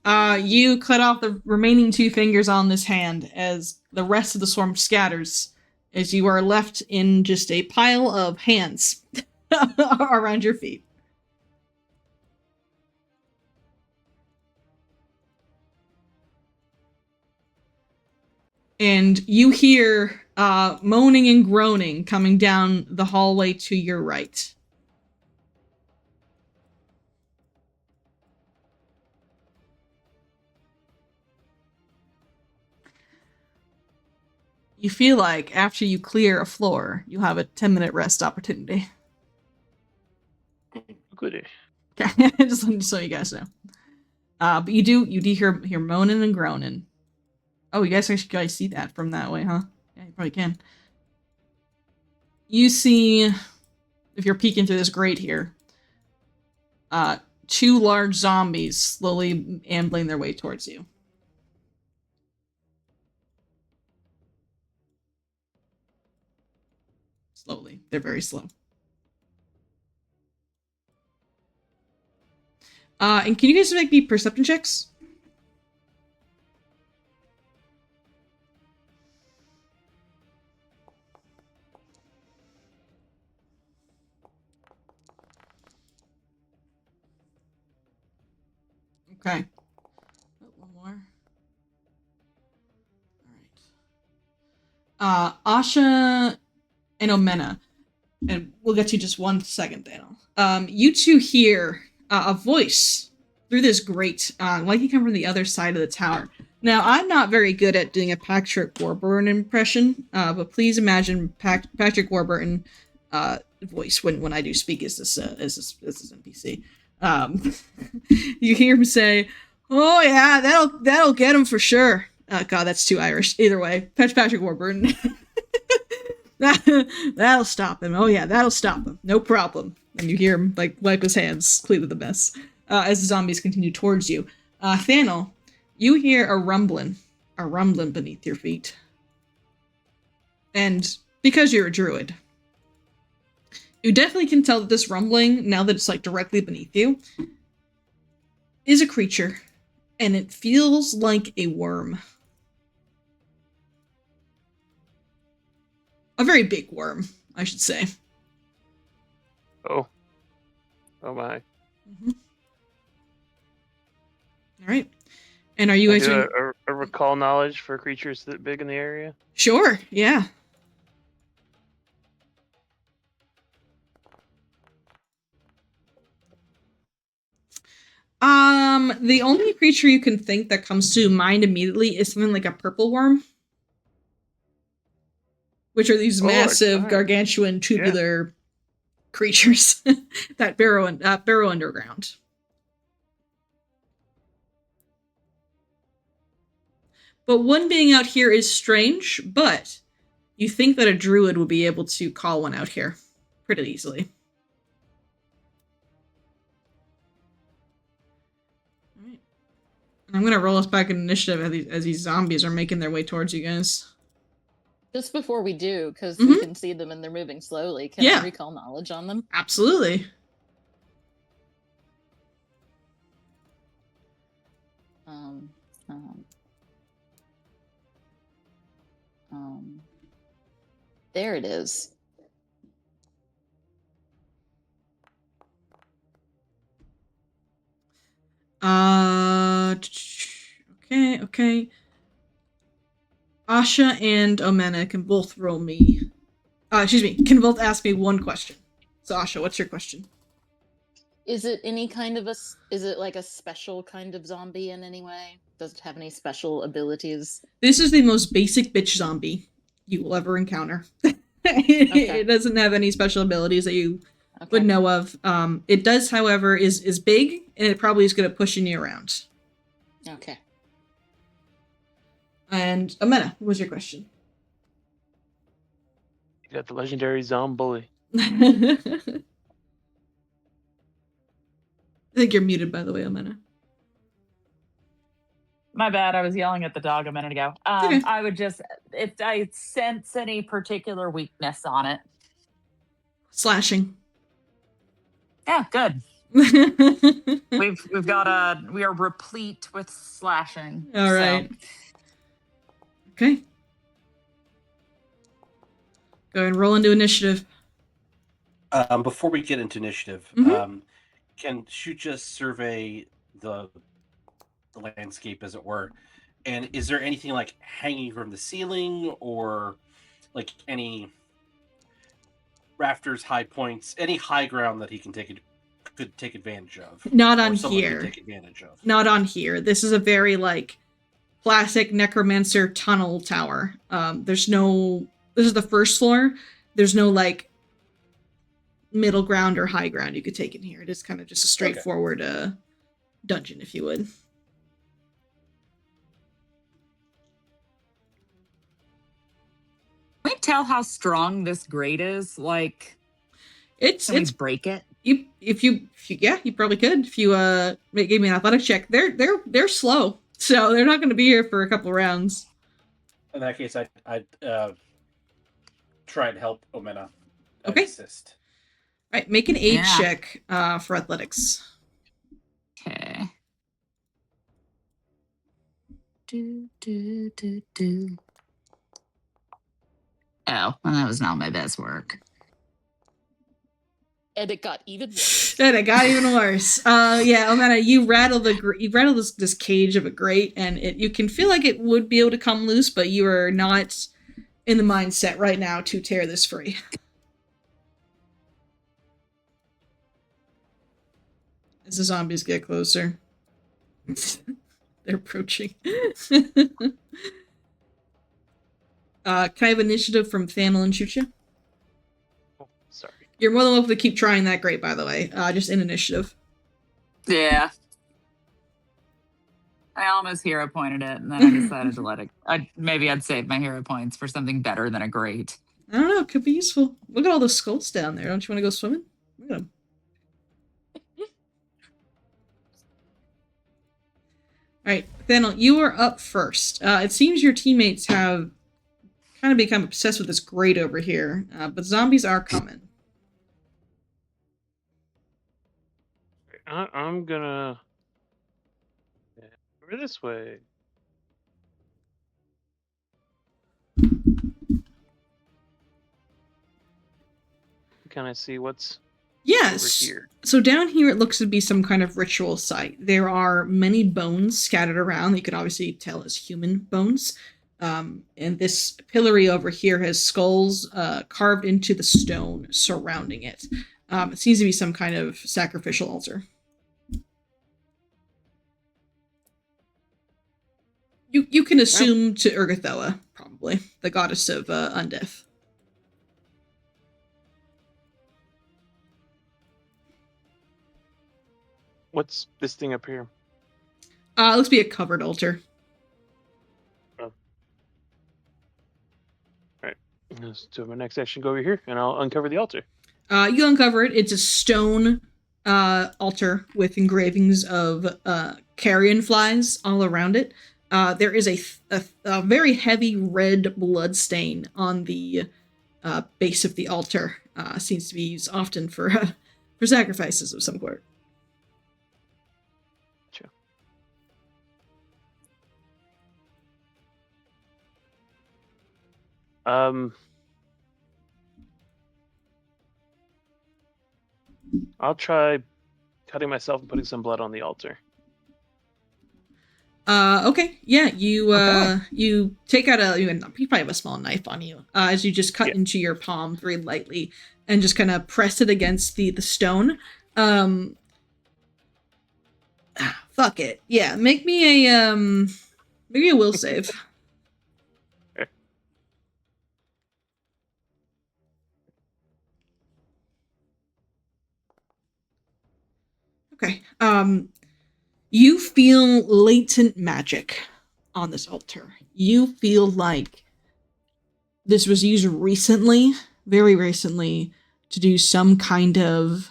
You cut off the remaining 2 fingers on this hand as the rest of the swarm scatters, as you are left in just a pile of hands around your feet. And you hear moaning and groaning coming down the hallway to your right. You feel like after you clear a floor, you have a 10-minute rest opportunity. Goody. Okay, just so you guys know. But you do hear moaning and groaning. Oh, you guys actually see that from that way, huh? Yeah, you probably can. You see, if you're peeking through this grate here, 2 large zombies slowly ambling their way towards you. Slowly. They're very slow. And can you guys make me perception checks? Okay. Oh, one more. Alright. Asha and Omena. And we'll get to just 1 second, Daniel. You 2 hear a voice through this grate, like you come from the other side of the tower. Now, I'm not very good at doing a Patrick Warburton impression, but please imagine Patrick Warburton voice when I do speak as this NPC. You hear him say, "Oh yeah, that'll get him for sure." God, that's too Irish. Either way, Patrick Warburton. That'll stop him. Oh yeah, that'll stop him. No problem. And you hear him like wipe his hands, clean the mess, as the zombies continue towards you. Thanel, you hear a rumbling beneath your feet. And because you're a druid, you definitely can tell that this rumbling, now that it's like directly beneath you, is a creature, and it feels like a worm. A very big worm, I should say. Oh. Oh my. Mm-hmm. All right. And are you guys do a recall knowledge for creatures that big in the area? Sure, yeah. The only creature you can think that comes to mind immediately is something like a purple worm, which are these massive, gargantuan, tubular creatures that burrow underground. But one being out here is strange, but you think that a druid would be able to call one out here pretty easily. All right. I'm going to roll us back in initiative as these zombies are making their way towards you guys. Just before we do, because we can see them and they're moving slowly, can I recall knowledge on them? Absolutely. There it is. Okay. Asha and Omena can both roll me. Can both ask me one question. So Asha, what's your question? Is it any kind of is it like a special kind of zombie in any way? Does it have any special abilities? This is the most basic bitch zombie you will ever encounter. It doesn't have any special abilities that you would know of. It does, however, is big, and it probably is good at pushing you around. Okay. And Omena, what was your question? You got the legendary zombie. I think you're muted, by the way, Omena. My bad. I was yelling at the dog a minute ago. Okay. I would just, if I sense any particular weakness on it. Slashing. Yeah, good. we are replete with slashing. All right. So. Okay. Go ahead and roll into initiative. Before we get into initiative, can Shoot just survey the landscape, as it were? And is there anything like hanging from the ceiling, or like any rafters, high points, any high ground that he could take advantage of? Not on here. Could take advantage of. Not on here. This is a very classic necromancer tunnel tower. This is the first floor. There's no middle ground or high ground you could take in here. It is kind of just a straightforward dungeon, if you would. Can we tell how strong this grate is? It's break it. You probably could if you gave me an athletic check. They're slow, so they're not going to be here for a couple rounds. In that case, I'd try and help Omena. Okay. Assist. All right, make an aid check for athletics. Okay. Oh, well, that was not my best work. And it got even worse. Omena, you rattle this cage of a grate, and you can feel like it would be able to come loose, but you are not in the mindset right now to tear this free. As the zombies get closer, they're approaching. Can I have initiative from Thamel and Chucha? Oh, sorry. You're more than welcome to keep trying that grate, by the way. Just in initiative. Yeah. I almost hero pointed it, and then I decided to let it. Maybe I'd save my hero points for something better than a grate. I don't know. It could be useful. Look at all the skulls down there. Don't you want to go swimming? Look at them. All right, Thanel, you are up first. It seems your teammates have kind of become obsessed with this grate over here, but zombies are coming. I'm gonna over this way. Can I see what's Yes. over here? So down here it looks to be some kind of ritual site. There are many bones scattered around that you can obviously tell as human bones. And this pillory over here has skulls carved into the stone surrounding it. It seems to be some kind of sacrificial altar. You can assume to Urgathella, probably the goddess of undeath. What's this thing up here? It looks to be a covered altar. Oh. Alright. So my next action, go over here, and I'll uncover the altar. You uncover it. It's a stone altar with engravings of carrion flies all around it. There is a very heavy red blood stain on the base of the altar. Seems to be used often for sacrifices of some sort. I'll try cutting myself and putting some blood on the altar. Okay. Yeah, you take out you probably have a small knife on you, as you just cut into your palm very lightly and just kind of press it against the stone. Fuck it. Yeah, make me a will save. Okay. You feel latent magic on this altar. You feel like this was used recently, very recently, to do some kind of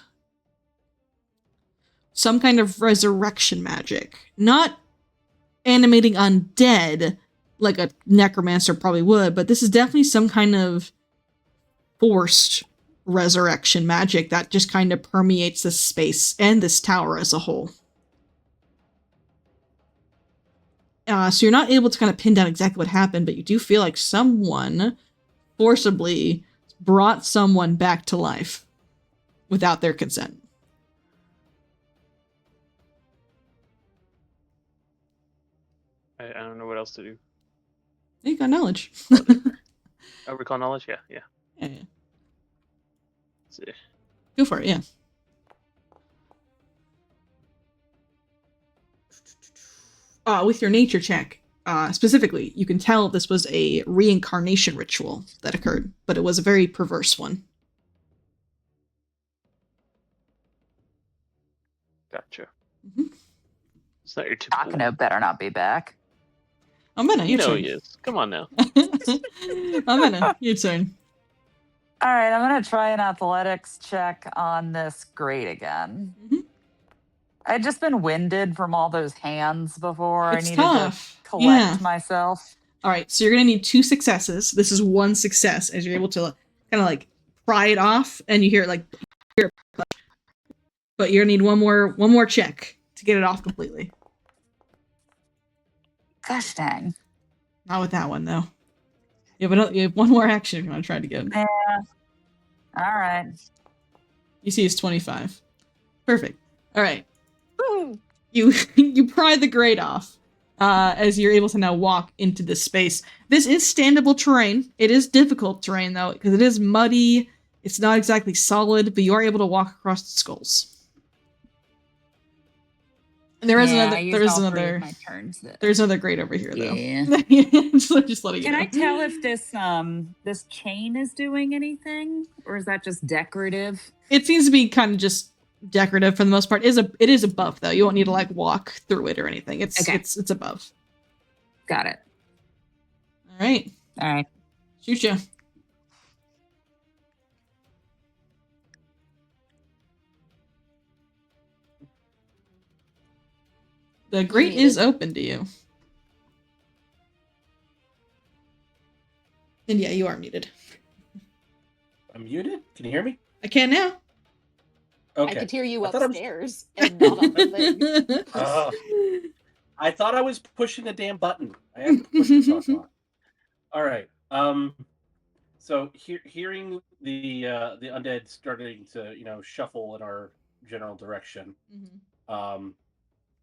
resurrection magic. Not animating undead like a necromancer probably would, but this is definitely some kind of forced resurrection magic that just kind of permeates this space and this tower as a whole. So you're not able to kind of pin down exactly what happened, but you do feel like someone forcibly brought someone back to life without their consent. I don't know what else to do. You got knowledge. Oh, recall knowledge? Yeah. Yeah. Let's see. Go for it, yeah. With your nature check, specifically, you can tell this was a reincarnation ritual that occurred, but it was a very perverse one. Gotcha. Mm-hmm. It's not your typical... Takano better not be back. Amena, your turn. He is. Come on now. Amena, your turn. All right, I'm going to try an athletics check on this grate again. Mm-hmm. I'd just been winded from all those hands before. It's I needed tough. to collect myself. All right, so you're going to need 2 successes. This is 1 success as you're able to kind of like pry it off, and you hear it like, but you're going to need one more check to get it off completely. Gosh dang. Not with that one, though. You have one more action if you want to try to get it. Yeah. All right. You see it's 25. Perfect. All right. Woo. You pry the grate off as you're able to now walk into this space. This is standable terrain. It is difficult terrain, though, because it is muddy. It's not exactly solid, but you are able to walk across the skulls. And there's another grate over here, though. Yeah. So just letting Can you know. I tell if this chain is doing anything, or is that just decorative? It seems to be kind of just decorative for the most part. It is above, though. You won't need to like walk through it or anything. It's above. Got it. All right. Shoot ya. The grate is open to you. And yeah, you are muted. I'm muted? Can you hear me? I can now. Okay. I could hear you upstairs and not on my leg. I thought I was pushing the damn button. I have to push the talk on. All right. So hearing the undead starting to shuffle in our general direction, I'm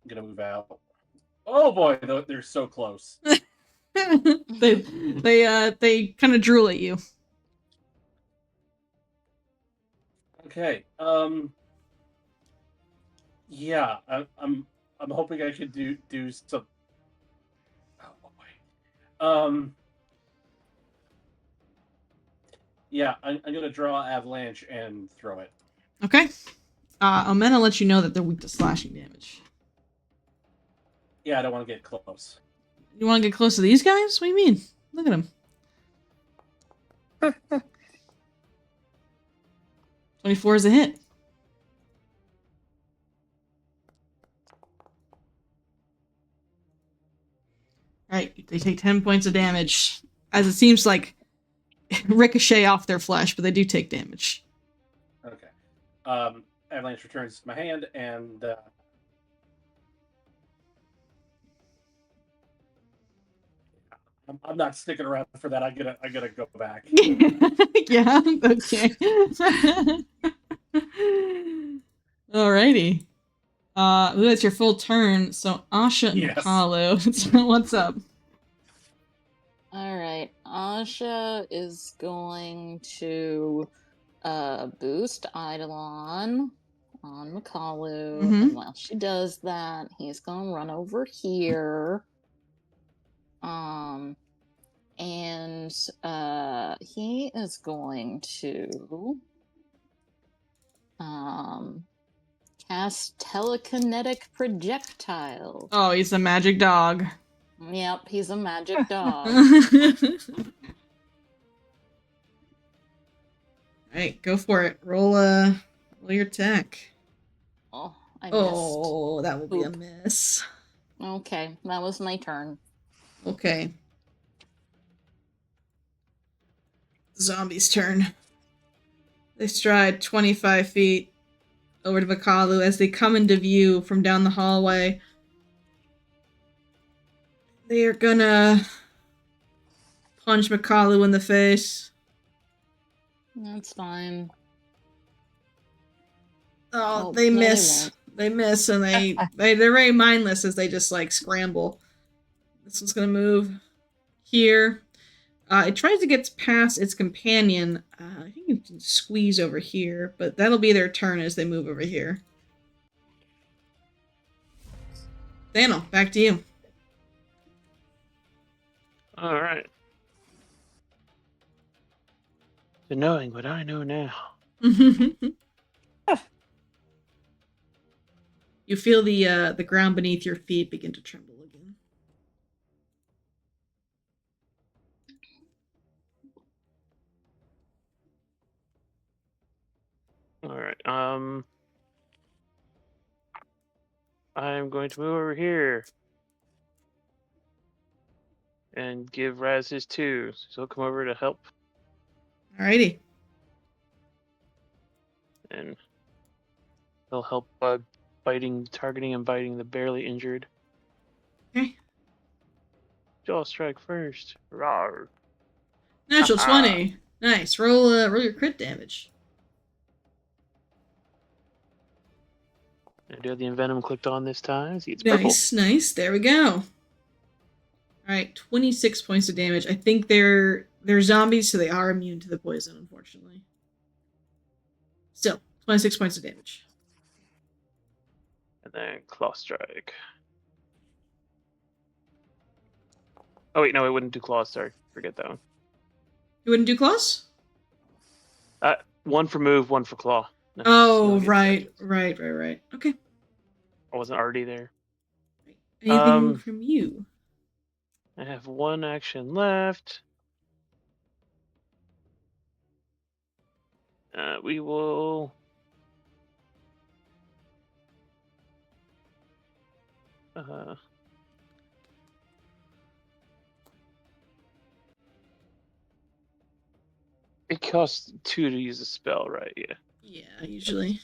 gonna move out. Oh boy, they're so close. they kind of drool at you. Okay. Yeah, I'm hoping I could do some. Yeah, I'm gonna draw Avalanche and throw it. Okay. I'm gonna let you know that they're weak to slashing damage. Yeah, I don't want to get close. You want to get close to these guys? What do you mean? Look at them. 24 is a hit. Alright, they take 10 points of damage. As it seems like ricochet off their flesh, but they do take damage. Okay. Avalanche returns my hand, and I'm not sticking around for that. I gotta go back. Yeah. Okay. Alrighty. That's your full turn. So Asha and Kahlo. So what's up? All right, Asha is going to boost Eidolon on Makalu, and while she does that, he's gonna run over here. And he is going to cast telekinetic projectile. Oh, he's a magic dog. Yep, he's a magic dog. Alright, go for it. Roll your attack. Oh, I missed. Oh, that will be a miss. Okay, that was my turn. Okay. Zombie's turn. They stride 25 feet over to Makalu as they come into view from down the hallway. They are gonna punch Makalu in the face. That's fine. Oh, they miss. They miss, and they're very mindless as they just like scramble. This one's gonna move here. It tries to get past its companion. I think it can squeeze over here, but that'll be their turn as they move over here. Daniel, back to you. All right. So knowing what I know now. You feel the ground beneath your feet begin to tremble again. All right. I'm going to move over here and give Raz his 2, so he'll come over to help. Alrighty. And he'll help targeting and biting the barely injured. Okay. Jaw strike first. Rawr. Natural 20. Nice. Roll your crit damage. I do have the envenom clicked on this time. See, it's purple. Nice. There we go. Alright, 26 points of damage. I think they're zombies, so they are immune to the poison, unfortunately. Still, 26 points of damage. And then claw strike. Oh wait, no, it wouldn't do claws. Sorry, forget that one. You wouldn't do claws? 1 for move, 1 for claw. No, oh, right. Okay. I wasn't already there. Anything from you? I have 1 action left. We will. It costs 2 to use a spell, right? Yeah. Yeah, usually.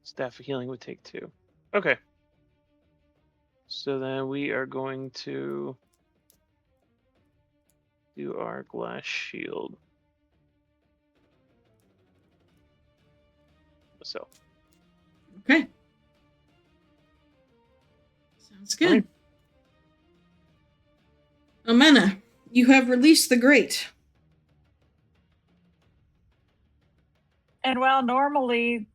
Staff of healing would take 2. Okay. So then we are going to do our glass shield. So. Okay. Sounds good. Right. Omena, you have released the grate. And while normally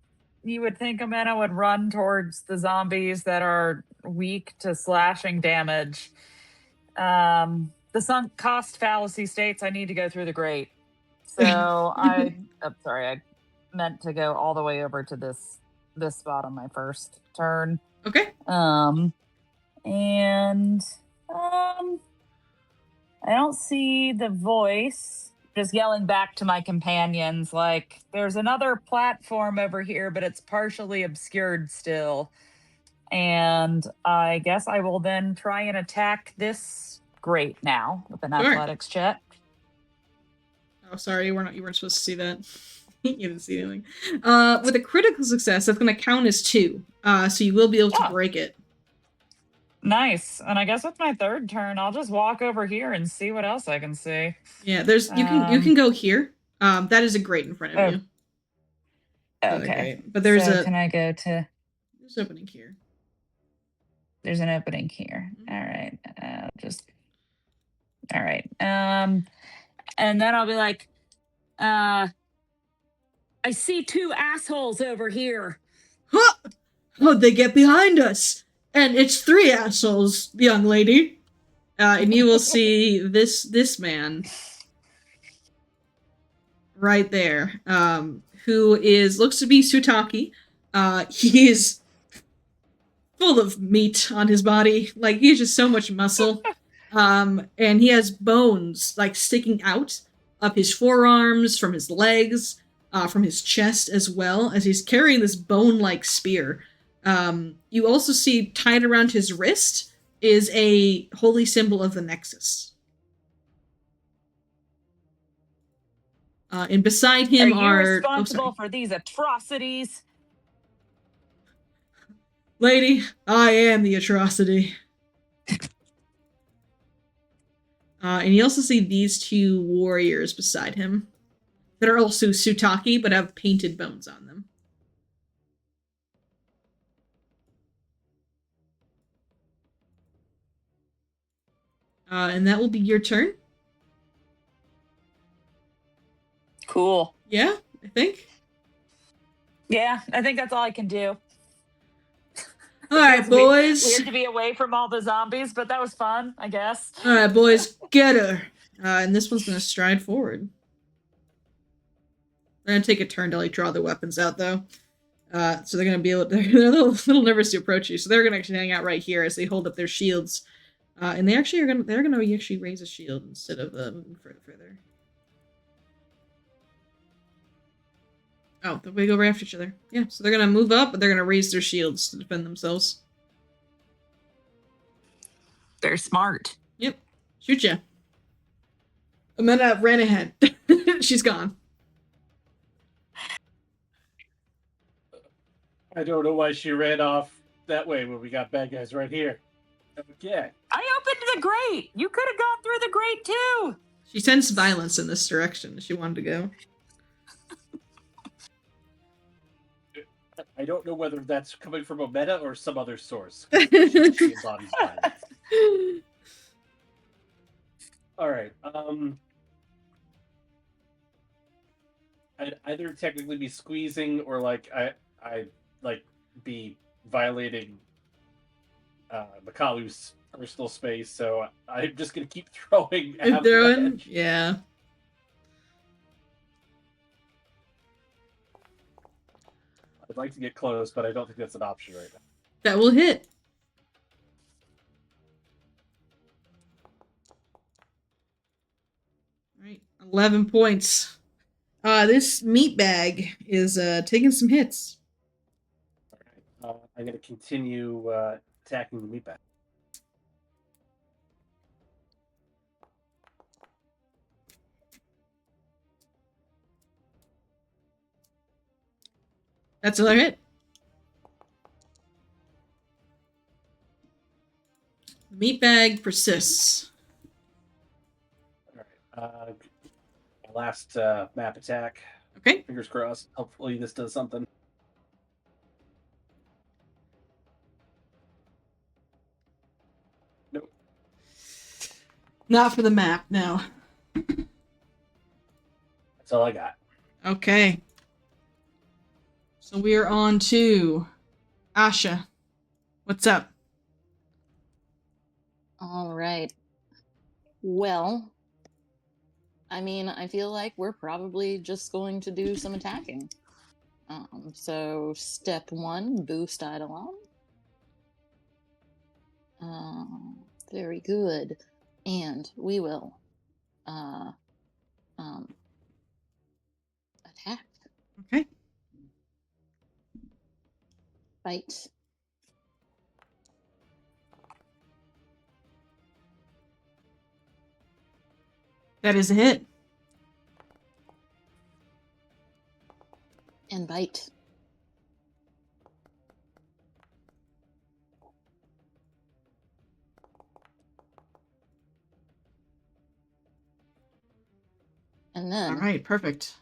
you would think Amena would run towards the zombies that are weak to slashing damage. The sunk cost fallacy states I need to go through the grate. So I meant to go all the way over to this spot on my first turn. Okay. And I don't see the voice. Just yelling back to my companions, like, there's another platform over here, but it's partially obscured still. And I guess I will then try and attack this grate now with an athletics check. Oh, sorry, you weren't supposed to see that. You didn't see anything. With a critical success, that's going to count as 2. So you will be able to break it. Nice. And I guess with my third turn, I'll just walk over here and see what else I can see. Yeah, you can go here. That is a grate in front of you. Okay. But there's can I go to... There's an opening here. There's an opening here. Mm-hmm. All right. All right. And then I'll be like, I see 2 assholes over here. Huh! How'd they get behind us? And it's 3 assholes, young lady. And you will see this man right there, who looks to be Sutaki. He is full of meat on his body. Like, he's just so much muscle. And he has bones, like, sticking out of his forearms, from his legs, from his chest as well, as he's carrying this bone-like spear. You also see tied around his wrist is a holy symbol of the Nexus. And beside him are you responsible for these atrocities? Lady, I am the atrocity. And you also see these 2 warriors beside him that are also Sutaki, but have painted bones on them. And that will be your turn. Cool. Yeah, I think. Yeah, I think that's all I can do. All right, boys. Weird to be away from all the zombies, but that was fun, I guess. All right, boys, get her. And this one's gonna stride forward. They're gonna take a turn to like draw their weapons out, though. So they're gonna be able. They're a little nervous to approach you, so they're gonna actually hang out right here as they hold up their shields. And they actually they're gonna actually raise a shield instead of moving further. Oh, they go right after each other. Yeah, so they're gonna move up, but they're gonna raise their shields to defend themselves. They're smart. Yep. Shoot ya. Amanda ran ahead. She's gone. I don't know why she ran off that way when we got bad guys right here. Okay. I opened the grate. You could have gone through the grate too. She sensed violence in this direction. She wanted to go. I don't know whether that's coming from a meta or some other source. All right. I'd either technically be squeezing or like I like be violating Makalu's personal space. So I'm just gonna keep throwing. Yeah. I'd like to get close, but I don't think that's an option right now. That will hit. All right, 11 points. This meat bag is taking some hits. All right. I'm going to continue attacking the meat bag. That's another hit. The meat bag persists. All right. Last map attack. Okay. Fingers crossed. Hopefully this does something. Nope. Not for the map, no. That's all I got. Okay. So we're on to Asha. What's up? All right. Well, I mean, I feel like we're probably just going to do some attacking. So step 1, boost Eidolon. Very good. And we will attack. Okay. Bite. That is a hit. And bite. And then All right, perfect.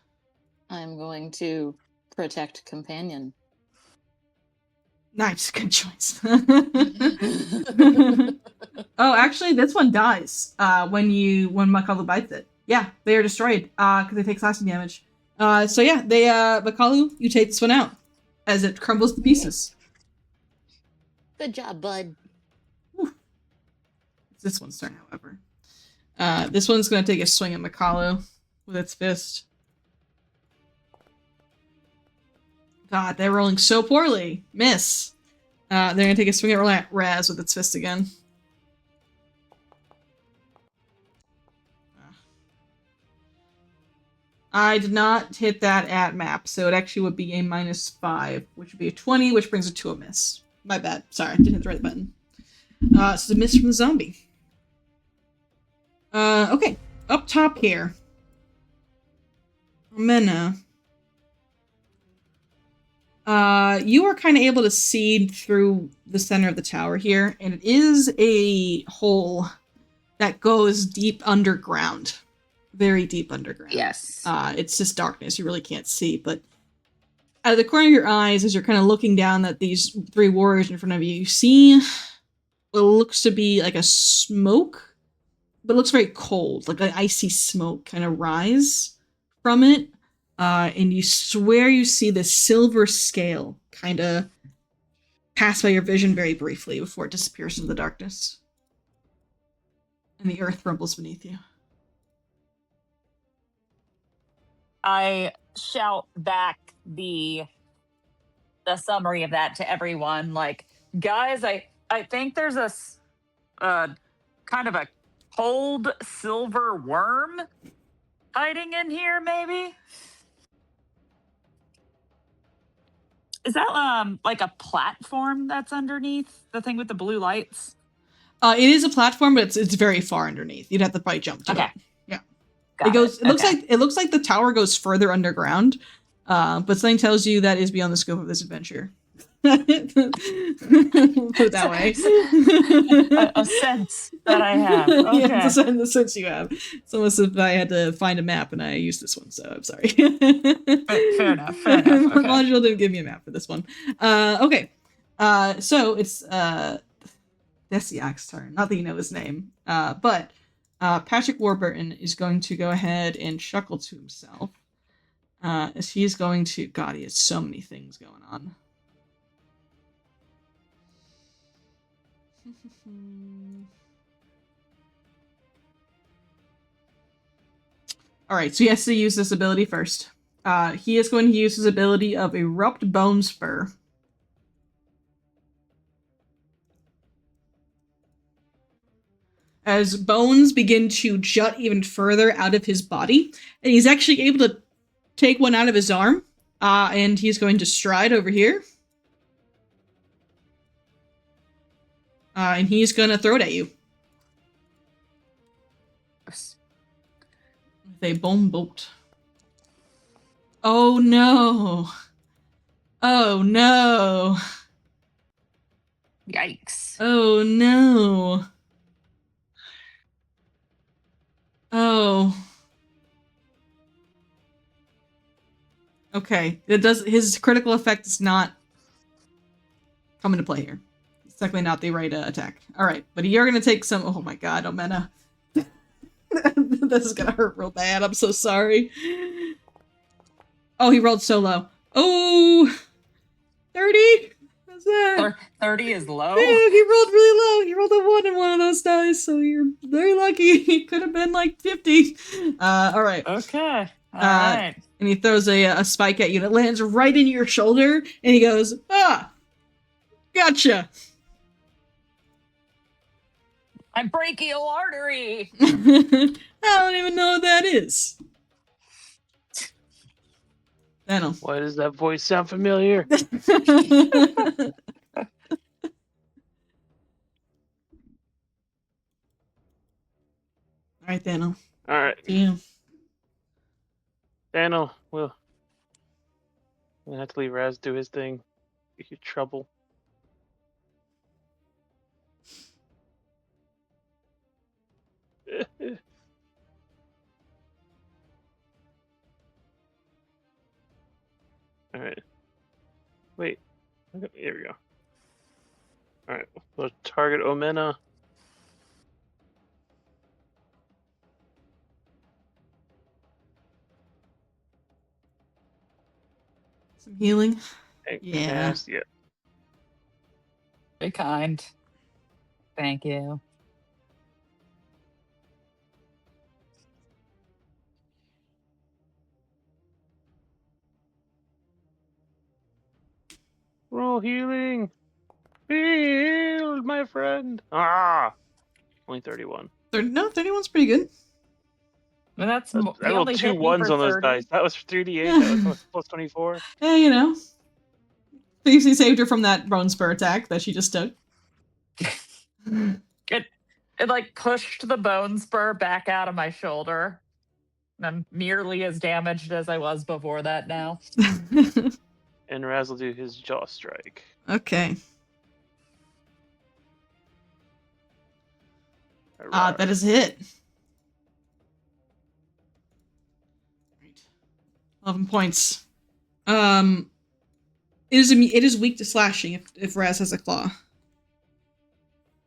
I'm going to protect companion. Nice, good choice. Oh, actually, this one dies when Makalu bites it. Yeah, they are destroyed because they take slashing damage. So yeah, Makalu, you take this one out as it crumbles to pieces. Good job, bud. Whew. It's this one's turn, however. This one's going to take a swing at Makalu with its fist. God, they're rolling so poorly. Miss. They're going to take a swing at Raz with its fist again. I did not hit that at map, so it actually would be a -5, which would be a 20, which brings it to a miss. My bad. Sorry, I didn't hit the right button. So it's a miss from the zombie. Okay. Up top here. Mena. You are kind of able to see through the center of the tower here, and it is a hole that goes deep underground. Very deep underground. Yes. It's just darkness. You really can't see, but out of the corner of your eyes, as you're kind of looking down at these 3 warriors in front of you, you see what looks to be like a smoke, but it looks very cold, like an icy smoke kind of rise from it. And you swear you see this silver scale kind of pass by your vision very briefly before it disappears into the darkness. And the earth rumbles beneath you. I shout back the summary of that to everyone, like, guys, I think there's a kind of a cold silver worm hiding in here, maybe? Is that like a platform that's underneath the thing with the blue lights? It is a platform, but it's very far underneath. You'd have to probably jump to it. Yeah. Got it looks like the tower goes further underground, but something tells you that is beyond the scope of this adventure. Put it that way. a sense that I have. Okay. Yeah, the sense you have. It's almost if I had to find a map and I used this one, so I'm sorry. Fair enough. Okay. My module didn't give me a map for this one. Okay. So it's Desiak's turn. Not that you know his name. But Patrick Warburton is going to go ahead and chuckle to himself. As he's going to... God, he has so many things going on. Alright, so he has to use this ability first. He is going to use his ability of Erupt Bone Spur. As bones begin to jut even further out of his body, and he's actually able to take one out of his arm, and he's going to stride over here. And he's going to throw it at you. With a bone bolt. Oh no. Oh no. Yikes. Oh no. Oh. Okay. His critical effect does not come into play here. It's technically not the right attack. Alright, but you're gonna take some... Oh my god, Omena. This is gonna hurt real bad. I'm so sorry. Oh, he rolled so low. Oh! 30? How's that? 30 is low. Yeah, he rolled really low. He rolled a 1 in one of those dice, so you're very lucky. He could have been like 50. All right. Okay. All right. And he throws a spike at you, and it lands right in your shoulder, and he goes, gotcha. I'm brachial artery. I don't even know what that is. I know. Why does that voice sound familiar? All right, Daniel. All right. Damn. Daniel, I'm gonna have to leave Raz do his thing. Get you trouble. All right. Wait. Here we go. All right. We'll target Omena. Some healing. Yeah. Very kind. Thank you. Roll healing. Heal, my friend. Only 31. 31's pretty good. Well, that's I rolled 2 1s on those dice. That was 3d8. That was plus 24. Yeah, you know. Basically saved her from that bone spur attack that she just took. It like pushed the bone spur back out of my shoulder. I'm nearly as damaged as I was before that now. And Raz will do his jaw strike. Okay. That is a hit. 11 points. It is weak to slashing if Raz has a claw.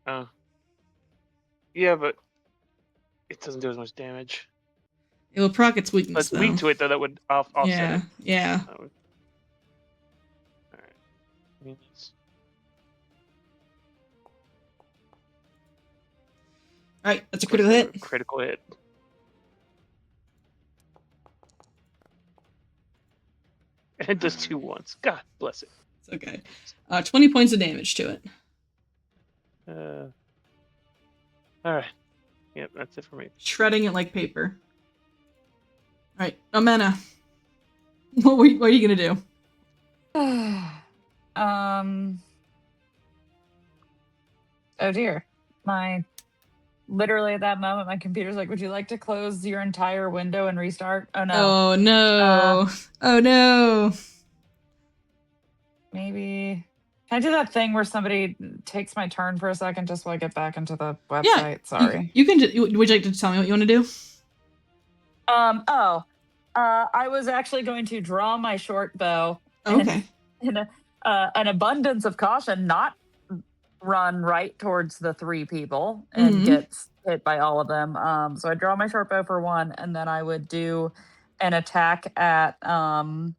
Oh. Yeah, but it doesn't do as much damage. It will proc its weakness, But it's though. weak to it, though. That would offset it. Yeah. Alright. Alright, that's a critical hit. Critical hit. And it does 2 once. God bless it. It's okay. 20 points of damage to it. Alright. Yep, that's it for me. Shredding it like paper. Alright, Omena. What are you gonna do? Oh dear. Literally at that moment, my computer's like, would you like to close your entire window and restart? Oh no. Oh no. Oh no. Maybe. Can I do that thing where somebody takes my turn for a second just while I get back into the website? Yeah, Sorry. You can. Would you like to tell me what you want to do? I was actually going to draw my short bow. Okay. In an abundance of caution, not run right towards the 3 people and get hit by all of them. So I draw my short bow for 1, and then I would do an attack at Bone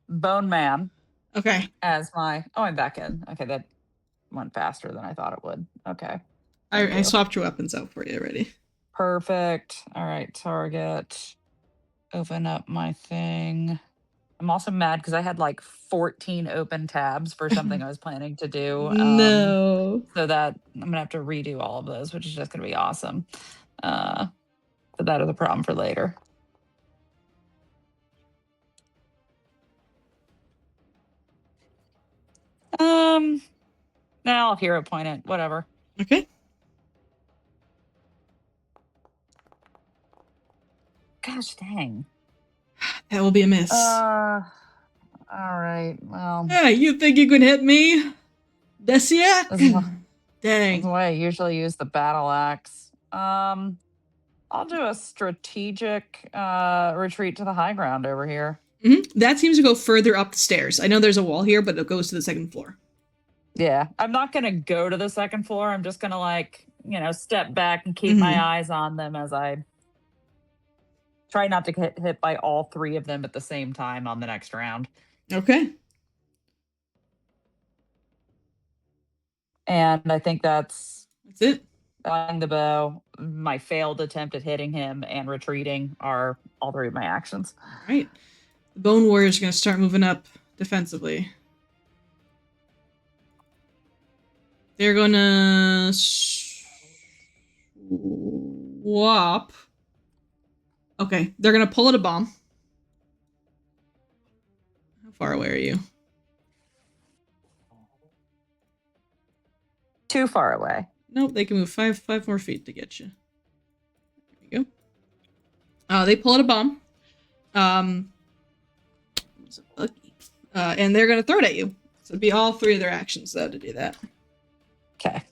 Man. Okay. As my I'm back in. Okay, that went faster than I thought it would. Okay. I swapped your weapons out for you already. Perfect. All right, target. Open up my thing. I'm also mad because I had like 14 open tabs for something I was planning to do. No. So that I'm gonna have to redo all of those, which is just gonna be awesome. But that is a problem for later. Now I'll hero point it. Whatever. Okay. Gosh dang. That will be a miss. All right. Well. Yeah, you think you can hit me? Desia? Dang. That's the way I usually use the battle axe. I'll do a strategic retreat to the high ground over here. That seems to go further up the stairs. I know there's a wall here, but it goes to the 2nd floor. Yeah, I'm not gonna go to the 2nd floor. I'm just gonna step back and keep my eyes on them as I try not to get hit by all 3 of them at the same time on the next round. Okay. And I think that's it. Buying the bow, my failed attempt at hitting him, and retreating are all 3 of my actions. All right. The Bone Warriors are going to start moving up defensively. They're going to swap. Okay, they're going to pull out a bomb. How far away are you? Too far away. Nope, they can move five more feet to get you. There you go. They pull out a bomb. And they're going to throw it at you. So it'd be all 3 of their actions, though, to do that. Okay.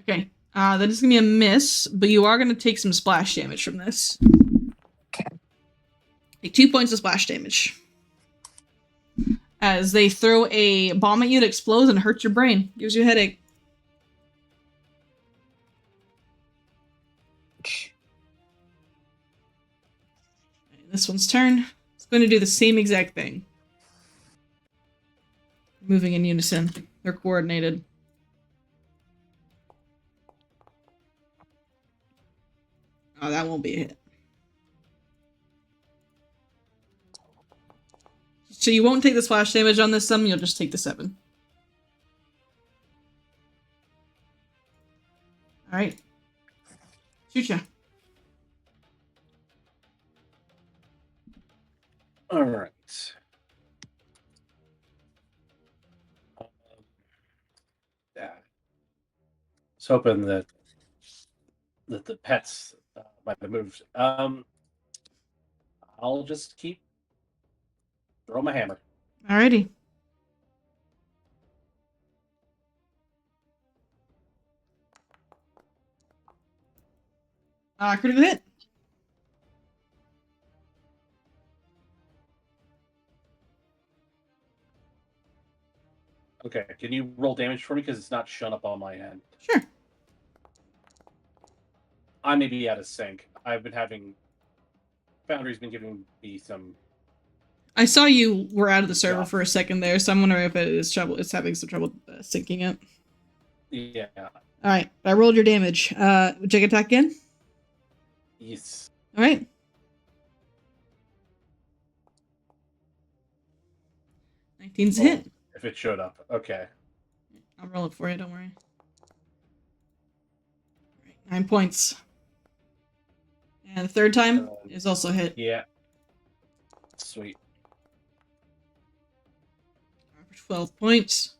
Okay. That is going to be a miss, but you are going to take some splash damage from this. Okay. Take 2 points of splash damage. As they throw a bomb at you that explodes and hurts your brain. Gives you a headache. This one's turn. It's going to do the same exact thing. Moving in unison. They're coordinated. Oh, that won't be a hit. So you won't take the splash damage on this summon, you'll just take the 7. Alright. Shoot ya. Alright. Yeah. I was hoping that the pets might have moved. I'll just keep throw my hammer. Alrighty. Critical hit. Okay, can you roll damage for me because it's not shown up on my end? Sure. I may be out of sync. I've been having Foundry's been giving me some. I saw you were out of the server for a second there, so I'm wondering if it's having some trouble syncing it. Yeah. Alright, I rolled your damage. Would you attack again? Yes. Alright. Nineteen's a hit. If it showed up. Okay. I'll roll it for you, don't worry. Right, 9 points. And the 3rd time is also hit. Yeah. Sweet. 12 points.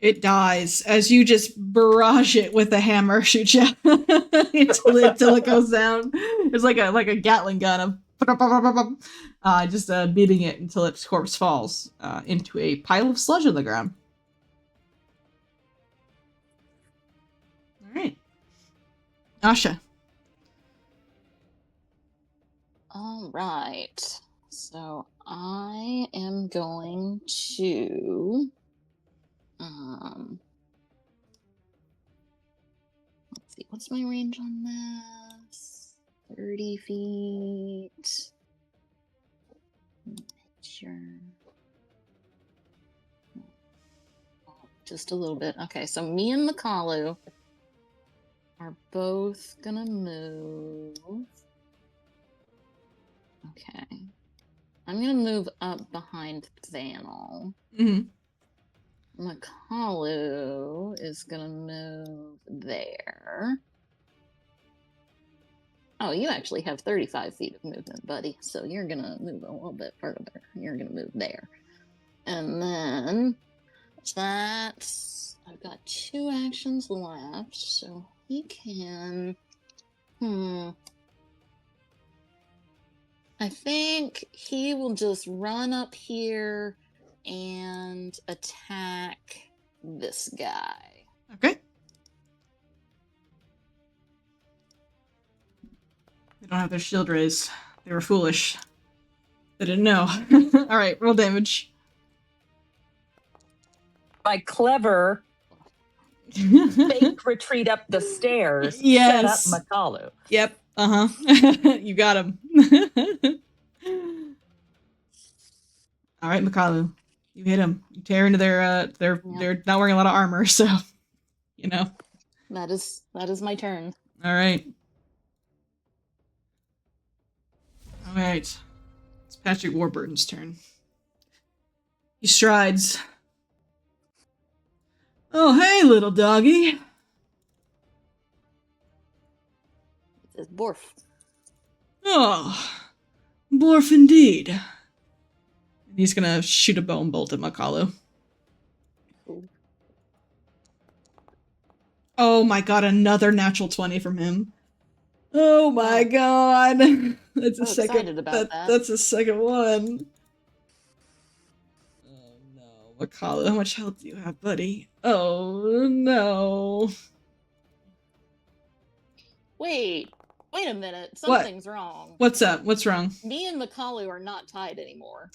It dies as you just barrage it with a hammer, shoot ya until it goes down. It's like a Gatling gun of just beating it until its corpse falls into a pile of sludge on the ground. All right, Asha. All right. So I am going to let's see, what's my range on this? 30 feet. Sure. Just a little bit. Okay, so me and Makalu are both gonna move. Okay. I'm gonna move up behind Thanel. Mm-hmm. Makalu is gonna move there. Oh, you actually have 35 feet of movement, buddy. So you're gonna move a little bit further. You're gonna move there. And then I've got 2 actions left, so he can I think he will just run up here and attack this guy. Okay. They don't have their shield raised. They were foolish. They didn't know. Alright, roll damage. My clever fake retreat up the stairs Yes. set up Makalu. Yep. You got him. All right, Makalu. You hit him. You tear into their they're not wearing a lot of armor, so you know. That is my turn. All right. All right. It's Patrick Warburton's turn. He strides. Oh, hey, little doggy. It's Borf. Oh, Borf indeed. And he's gonna shoot a bone bolt at Makalu. Ooh. Oh my god, another natural 20 from him. Oh my god. That's a second. Excited about that. That's a second one. Oh no. Makalu, how much health do you have, buddy? Oh no. Wait a minute. Something's wrong. What's up? What's wrong? Me and Makalu are not tied anymore.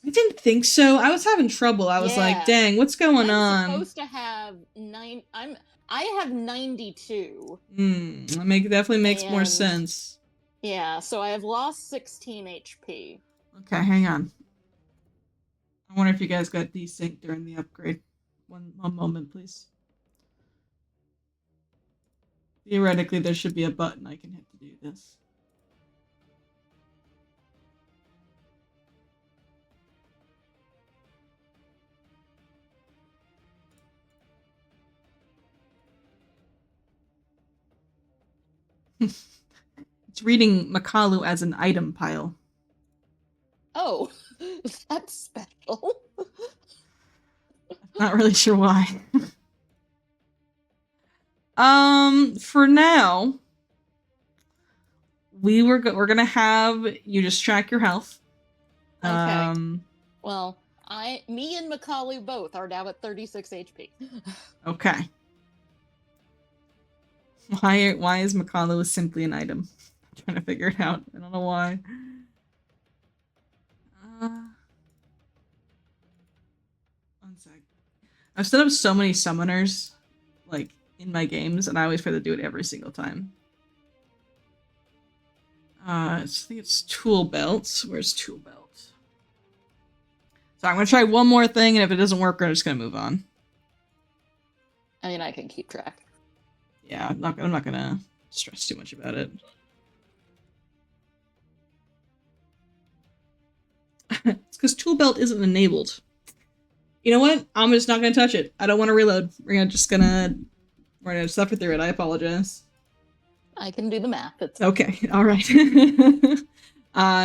I didn't think so. I was having trouble. I was like, dang, what's going on? I'm supposed to have I have 92. Definitely makes more sense. Yeah, so I have lost 16 HP. Okay, hang on. I wonder if you guys got desynced during the upgrade. One moment, please. Theoretically, there should be a button I can hit to do this. It's reading Makalu as an item pile. Oh, that's special. Not really sure why. For now, we're gonna have you just track your health. Okay. Well, me and Makalu both are now at 36 HP. Okay. Why is Makalu simply an item? I'm trying to figure it out. I don't know why. One sec. I've set up so many summoners, like, in my games, and I always try to do it every single time. I think it's tool belts. Where's tool belt? So I'm gonna try one more thing, and if it doesn't work, we're just gonna move on. I mean, I can keep track. Yeah, I'm not gonna stress too much about it. It's because tool belt isn't enabled. You know what? I'm just not gonna touch it. I don't want to reload. We're gonna suffer through it. I apologize. I can do the math. It's okay. All right.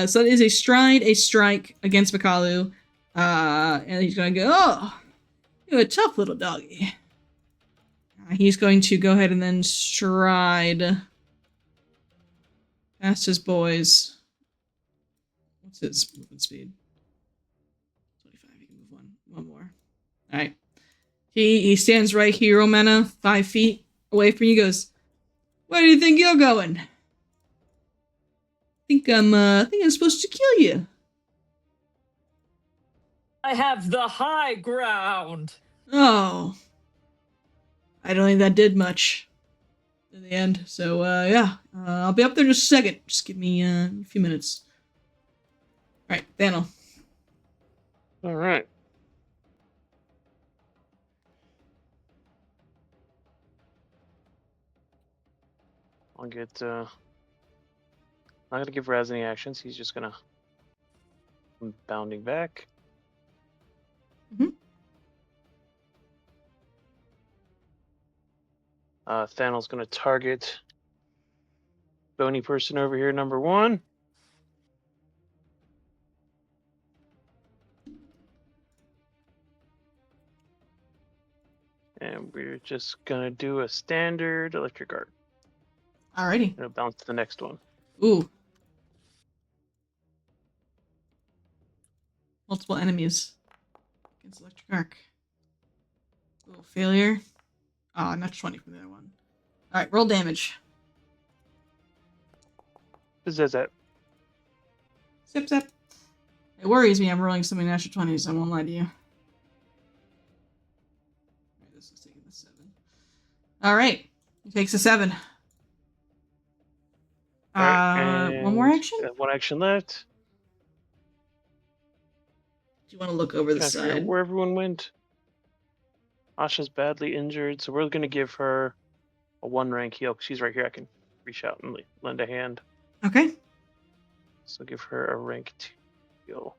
So it is a stride, a strike against Makalu, and he's gonna go. Oh, you're a tough little doggy. He's going to go ahead and then stride past his boys. What's his movement speed? 25. He can move one more. All right. He stands right here, Romana, 5 feet away from you. Goes, where do you think you're going? I think I'm supposed to kill you. I have the high ground. Oh. I don't think that did much in the end. So, yeah. I'll be up there in just a second. Just give me a few minutes. Alright, Daniel. Alright. I'll get, not gonna give Raz any actions. He's just gonna come bounding back. Thanel's gonna target bony person over here, number 1. And we're just gonna do a standard electric arc. Alrighty. It'll bounce to the next one. Ooh. Multiple enemies against electric arc. Little failure. Ah, not 20 from the other one. Alright, roll damage. This is that. Zip zip. It worries me I'm rolling so many natural 20s, I won't lie to you. Alright, this is taking the 7. Alright. He takes a 7. Right, one more action? One action left. Do you want to look over the Trying to figure out side? where everyone went. Asha's badly injured, so we're gonna give her a 1 rank heal. She's right here. I can reach out and lend a hand. Okay. So give her a rank 2 heal.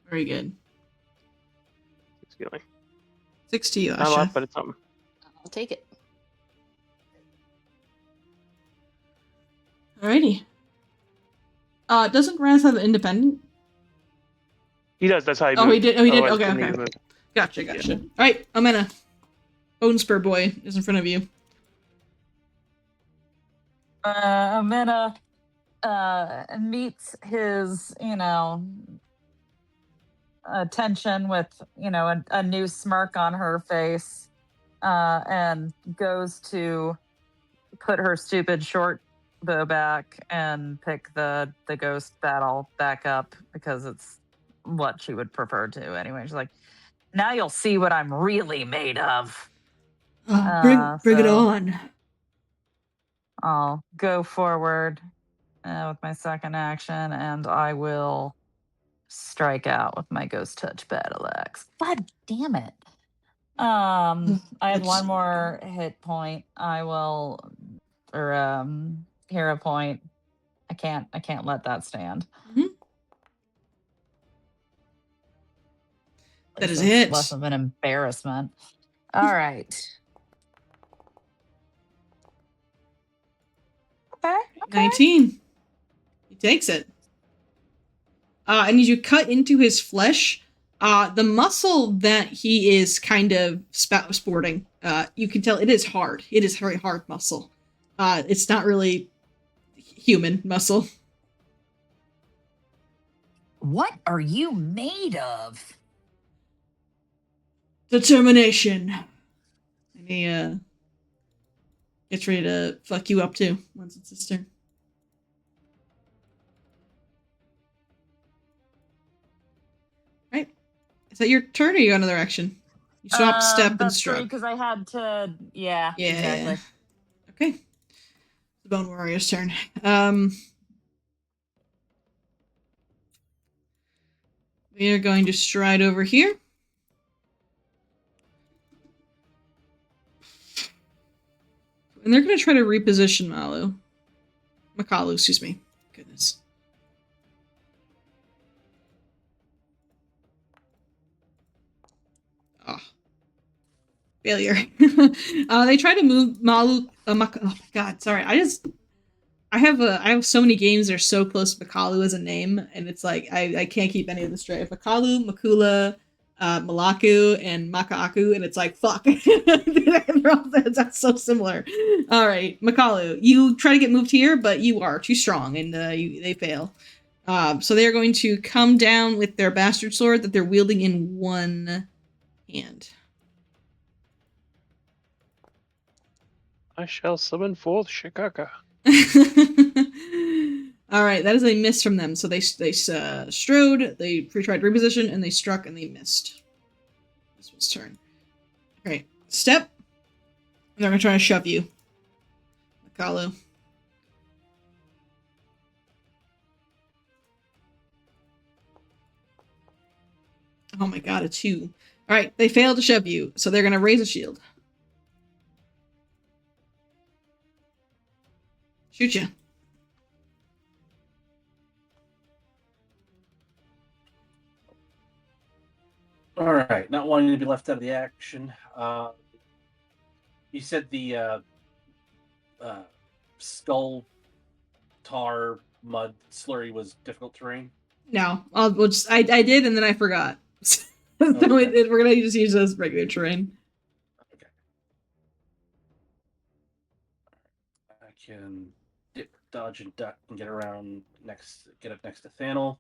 Very good. 6 healing. 6 to you, Not a lot, Asha. but it's something. I'll take it. Alrighty. Doesn't Raz have independent? He does. That's how he moved. Oh, he did. Oh, he did. Otherwise, Okay, couldn't okay. even move. Gotcha. All right, Amena. Bone Spur Boy is in front of you. Amina meets his, attention with, a new smirk on her face, and goes to put her stupid short bow back and pick the ghost battle back up because it's what she would prefer to anyway. She's like, now you'll see what I'm really made of. Bring it on. I'll go forward with my second action, and I will strike out with my Ghost Touch Battle Axe. God damn it. I have one more hit point. I will, or hero point. I can't let that stand. Mm-hmm. That is It's it. less of an embarrassment. All right. Okay. 19. He takes it. And as you cut into his flesh, the muscle that he is kind of sporting, you can tell it is hard. It is very hard muscle. It's not really human muscle. What are you made of? Determination. And he gets ready to fuck you up too once it's his turn. Right? Is that your turn, or you got another action? You swap, step, and That's struck. because I had to. Yeah, exactly. Okay. The Bone Warrior's turn. We are going to stride over here. And they're going to try to reposition Makalu, excuse me. Goodness. Oh. Failure. They try to move oh my god, sorry. I have so many games that are so close to Makalu as a name, and it's like I can't keep any of this straight. Makalu, Makula, Malaku, and Makaaku, and it's like fuck. That's so similar. All right, Makalu, you try to get moved here, but you are too strong, and they fail. So they are going to come down with their bastard sword that they're wielding in one hand. I shall summon forth Shikaka. All right, that is a miss from them. So they strode, they tried reposition, and they struck, and they missed. This was turn. Okay, step. And they're gonna try to shove you, Makalu. Oh my god, a 2. All right, they failed to shove you, so they're gonna raise a shield. Shoot you. All right, not wanting to be left out of the action. You said the skull tar mud slurry was difficult terrain? No, I did, and then I forgot. So Okay. we're gonna just use this regular terrain. Okay. I can dip, dodge, and duck and get up next to Thanel.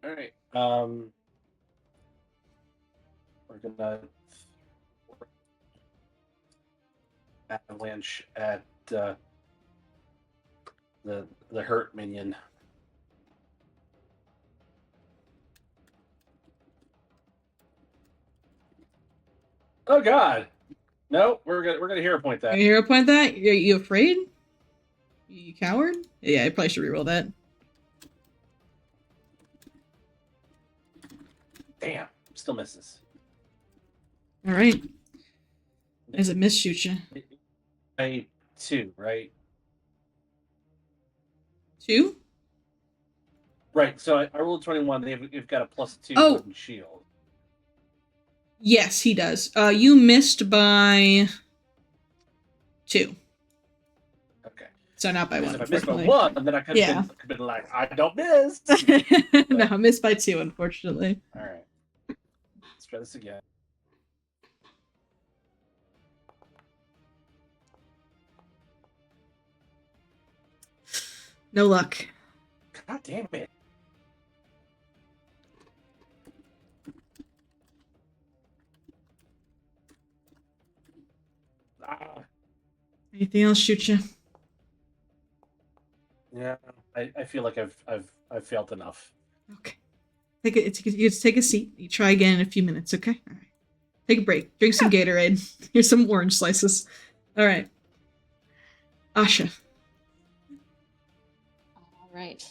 All right. We're gonna. avalanche at the hurt minion. Oh God! No, we're gonna hero point that. You hero point that? Are you afraid? You coward? Yeah, I probably should reroll that. Damn, still misses. All right. As it miss shoot you. 2, right? 2? Right. So I rolled 21. They've got a +2 wooden shield. Yes, he does. You missed by 2. Okay. So not by 1. If I missed by 1, then I could have been like, I don't miss. No, I missed by 2, unfortunately. All right. Let's try this again. No luck. God damn it. Anything else shoot you? Yeah, I feel like I've failed enough. Okay. You take a seat. You try again in a few minutes, okay? All right. Take a break. Drink some Gatorade. Here's some orange slices. All right. Asha. All right.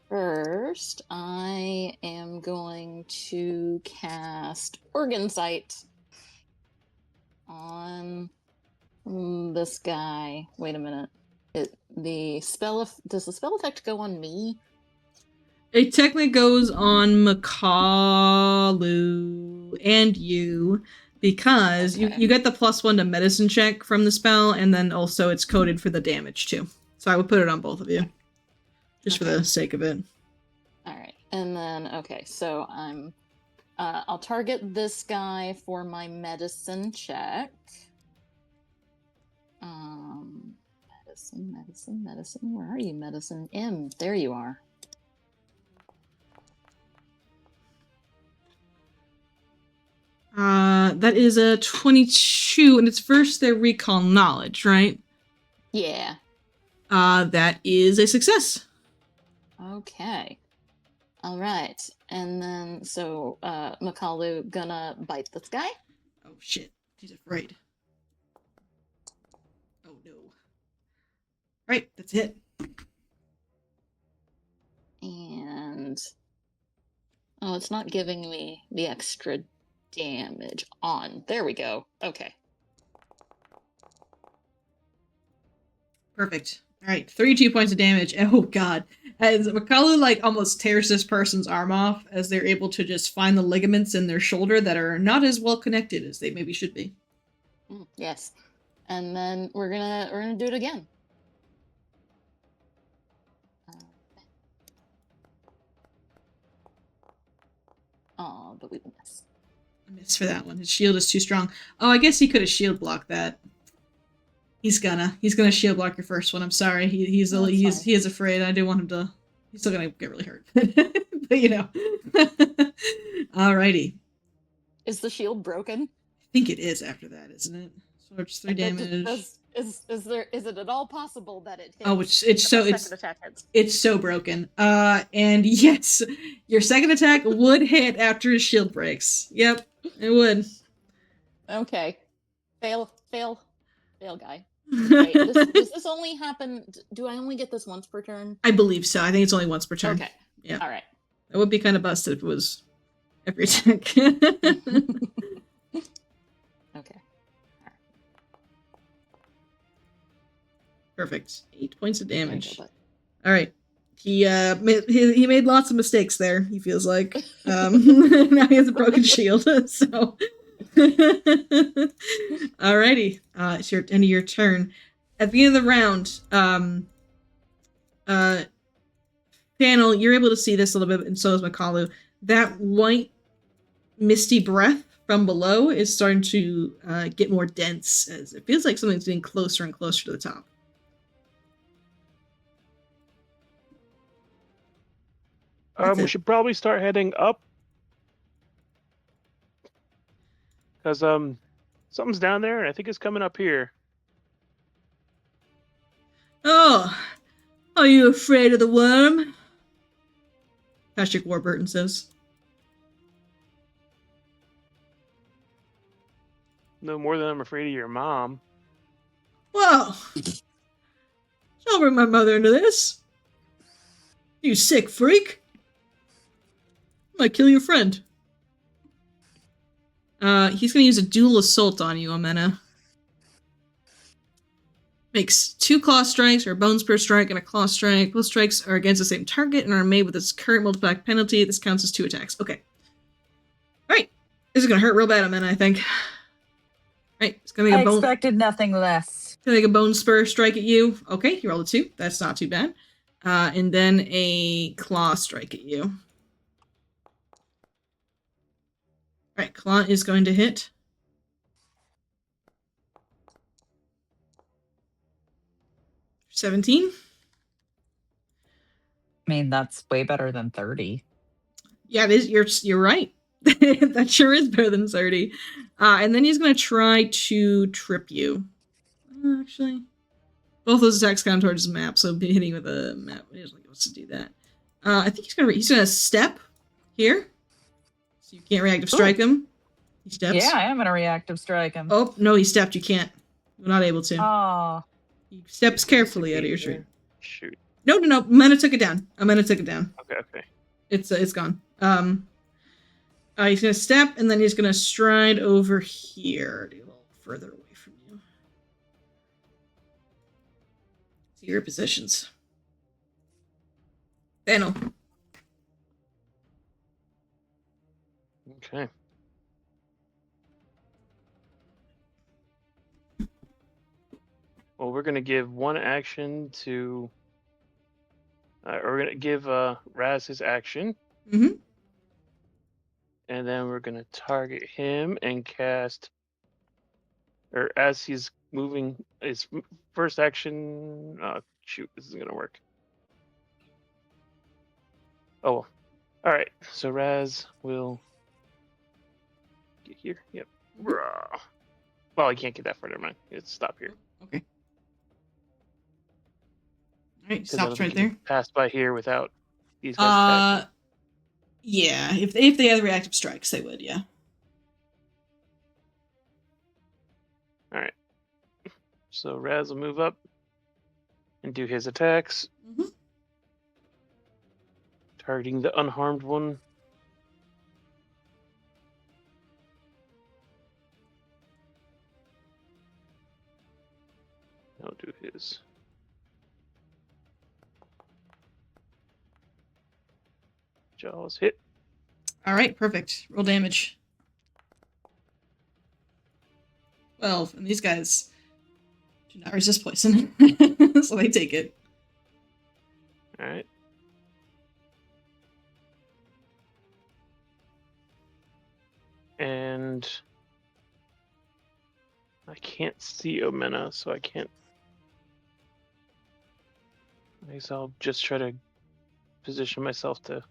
First, I am going to cast Organ Sight on this guy. Wait a minute. Does the spell effect go on me? It technically goes on Makalu and you because you get the +1 to medicine check from the spell, and then also it's coded for the damage too. So I would put it on both of you. Just for the sake of it. All right. And then, so I'll target this guy for my medicine check. Medicine. Where are you, medicine? M. There you are. That is a 22, and it's first their recall knowledge, right? Yeah. That is a success. Okay. All right. And then, so, Makalu gonna bite this guy. Oh, shit. He's afraid. Oh, no. Right, that's it. And... oh, it's not giving me the extra damage on. There we go. Okay. Perfect. All right, 32 points of damage. Oh, God. As Makalu, almost tears this person's arm off as they're able to just find the ligaments in their shoulder that are not as well connected as they maybe should be. Yes. And then we're gonna do it again. Oh, but we miss. I miss for that one. His shield is too strong. Oh, I guess he could have shield blocked that. He's gonna shield block your first one. I'm sorry. He is afraid. I do want him to. He's still gonna get really hurt. But you know. Alrighty. Is the shield broken? I think it is after that, isn't it? So it's 3 damage. Is it at all possible that it hits? Oh, it's so broken. And yes, your second attack would hit after his shield breaks. Yep, it would. Okay. Fail guy. Okay, does this only happen? Do I only get this once per turn? I believe so. I think it's only once per turn. Okay. Yeah. All right. It would be kind of busted if it was every attack. Okay. Perfect. 8 points of damage. All right. He made lots of mistakes there. He feels like now he has a broken shield. So. Alrighty, it's your end of your turn. At the end of the round, Panel, you're able to see this a little bit, and so is Makalu. That white, misty breath from below is starting to get more dense, as it feels like something's getting closer and closer to the top. We should probably start heading up. Because Something's down there, and I think it's coming up here. Oh, are you afraid of the worm? Patrick Warburton says. No more than I'm afraid of your mom. Whoa! Don't bring my mother into this. You sick freak. I might kill your friend. He's gonna use a dual assault on you, Amena. Makes 2 claw strikes, or a bone spur strike, and a claw strike. Both strikes are against the same target and are made with its current multiplied penalty. This counts as 2 attacks. Okay. Alright. This is gonna hurt real bad, Amena, I think. Right, it's gonna make a bone. I expected nothing less. Gonna make a bone spur strike at you. Okay, you rolled a 2. That's not too bad. And then a claw strike at you. Alright, claw is going to hit. 17. I mean, that's way better than 30. Yeah, it is. You're right. That sure is better than 30. And then he's going to try to trip you. Actually, both those attacks count towards the map, so hitting with a map, he doesn't want to do that. I think he's gonna step here, so you can't reactive strike him. He steps. Yeah, I am gonna reactive strike him. Oh no, he stepped. You can't. You're not able to. Oh. He steps carefully out of your street. Shoot. No. Amena took it down. Okay. It's gone. He's gonna step, and then he's gonna stride over here, a little further away from you. See your positions. Daniel. Okay. Well, we're gonna give one action to. We're gonna give Raz his action. Mm-hmm. And then we're gonna target him and cast. Or as he's moving, his first action. Shoot, this isn't gonna work. Oh, well. All right. So Raz will get here. Yep. Well, I can't get that far. Never mind. It's stop here. Okay. All right, stops right there. Pass by here without these guys attacking. Yeah. If they had reactive strikes, they would. Yeah. All right. So Raz will move up and do his attacks. Mm-hmm. Targeting the unharmed one. I'll do his. Jaws hit. All right, perfect. Roll damage. 12, and these guys do not resist poison, so they take it. All right. And I can't see Omena, so I can't. I guess I'll just try to position myself to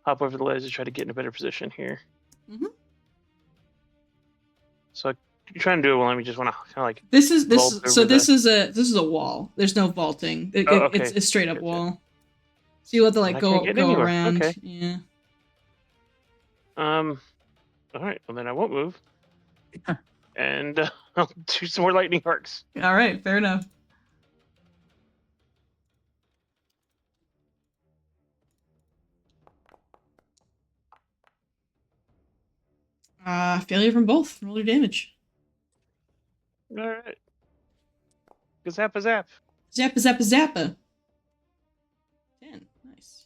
hop over the ledge to try to get in a better position here. Mm-hmm. So you're trying to do it well. I just want to kind of like. This is a wall. There's no vaulting. Okay. It's a straight up wall. So you have to like go around. Okay. Yeah. All right. Well, then I won't move. And I'll do some more lightning arcs. All right. Fair enough. Failure from both. Roll your damage. All right. Zappa zap. Zappa zappa zappa. 10. Nice.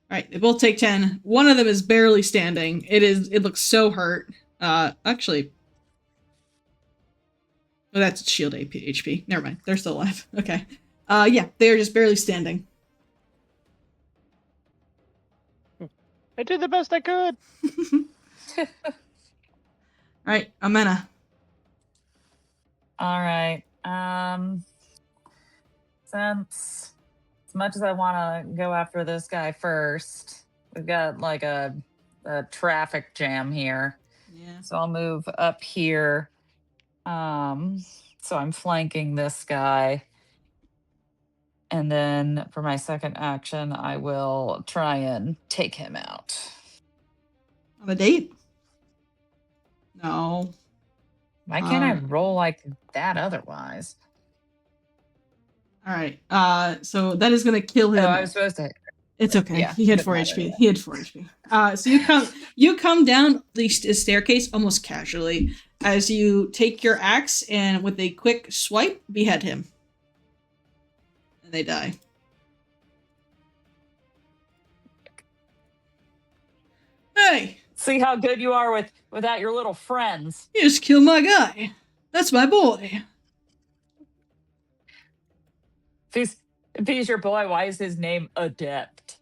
All right, they both take 10. One of them is barely standing. It looks so hurt. Actually. Oh, that's shield HP. Never mind. They're still alive. Okay. Yeah, they're just barely standing. I did the best I could. All right, Amena. All right. Since as much as I want to go after this guy first, we've got like a traffic jam here. Yeah. So I'll move up here. So I'm flanking this guy. And then for my second action, I will try and take him out. On a date? No. Why can't I roll like that otherwise? All right. So that is gonna kill him. Oh, I was supposed to. It's okay. Yeah, he had doesn't 4 matter HP. anyway. He had 4 HP. So you come down the staircase almost casually as you take your axe and with a quick swipe behead him, and they die. Hey, See how good you are without your little friends. you just killed my guy. That's my boy. If he's your boy, why is his name Adept?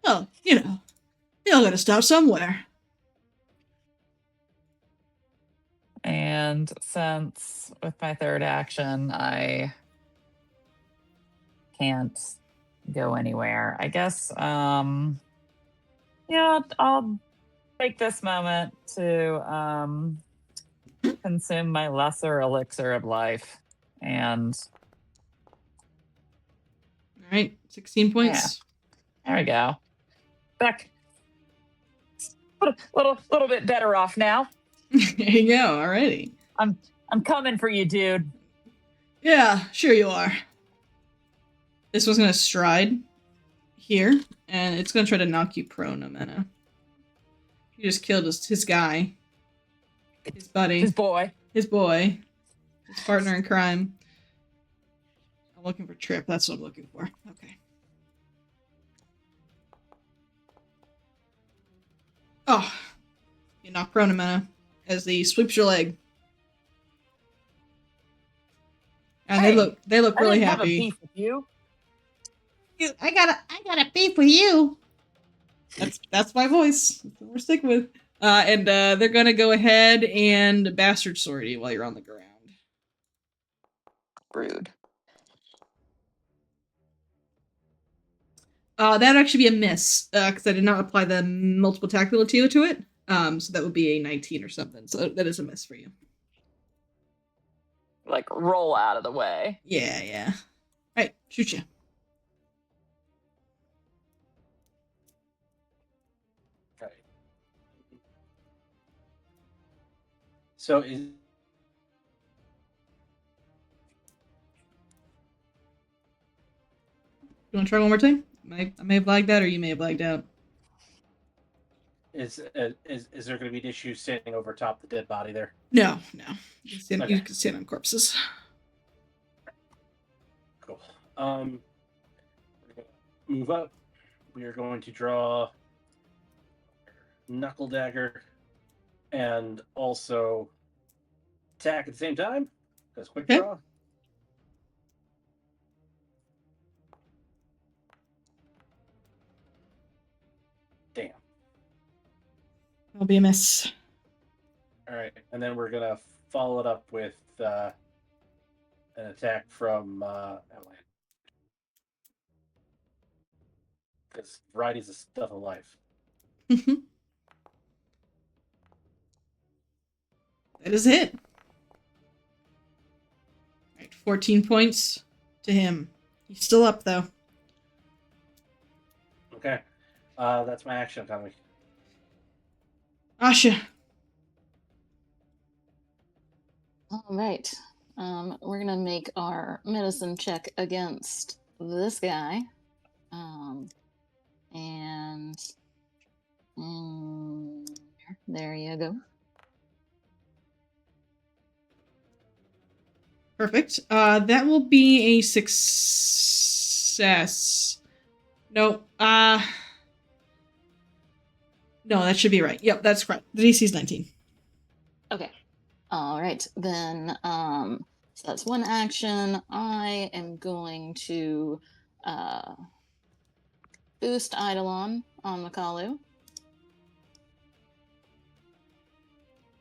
Well, you all gotta stop somewhere. And since with my third action, I can't go anywhere, I guess, yeah, I'll take this moment to consume my lesser elixir of life. And All right, 16 points. there we go. Back. Little bit better off now. There you go. Alrighty. I'm coming for you, dude. Yeah, sure you are. This one's gonna stride here, and it's gonna try to knock you prone, Amena. You just killed his guy. His buddy. His boy. His boy. His partner in crime. I'm looking for Trip. That's what I'm looking for. Okay. Oh. You knock prone, Amena, as he sweeps your leg. And Hey, they look I really didn't have a happy. beef with you. I got a beef with you. That's my voice. That's what we're sticking with. And they're gonna go ahead and bastard sword you while you're on the ground. Rude. That'd actually be a miss, because I did not apply the multiple attack ability to it. So that would be a 19 or something. So that is a miss for you. Like roll out of the way. Yeah. Right, shoot you. Okay. So is You want to try one more time? I may have lagged out, or you may have lagged out. is there going to be an issue standing over top the dead body there? No. You can Okay. stand on corpses. Cool. We're gonna move up. We are going to draw knuckle dagger and also attack at the same time. That's quick Okay. draw. Damn. That'll be a miss. All right, and then we're gonna follow it up with an attack from Outland. Because variety is the stuff of life. That is it. Right, 14 points to him. He's still up, though. Okay, that's my action, Tommy. Asha. All right. We're gonna make our medicine check against this guy. There you go. Perfect. That will be a success. No, no, that should be right. Yep, that's correct. The DC is 19. Okay. All right. Then, so that's one action. I am going to boost Eidolon on Makalu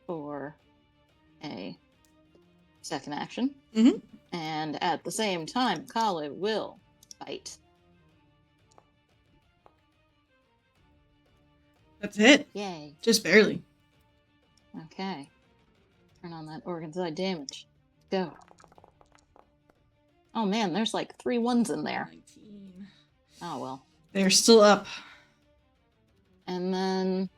for a second action. Mm-hmm. And at the same time, Makalu will bite. That's a hit. Yay. Just barely. Okay. Turn on that organ's eye damage. Go. Oh man, there's like 3 ones in there. 19. Oh well. They're still up. And then,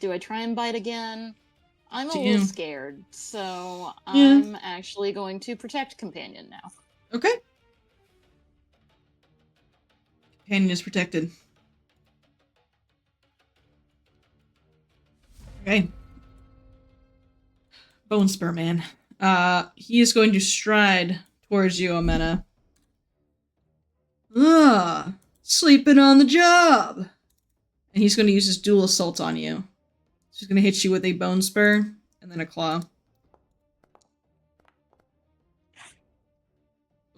do I try and bite again? I'm a Do little you? scared, so Yeah. I'm actually going to protect Companion now. Okay. Companion is protected. Okay. Bone Spur Man. He is going to stride towards you, Omena. Sleeping on the job. And he's going to use his dual assault on you. He's going to hit you with a Bone Spur and then a claw.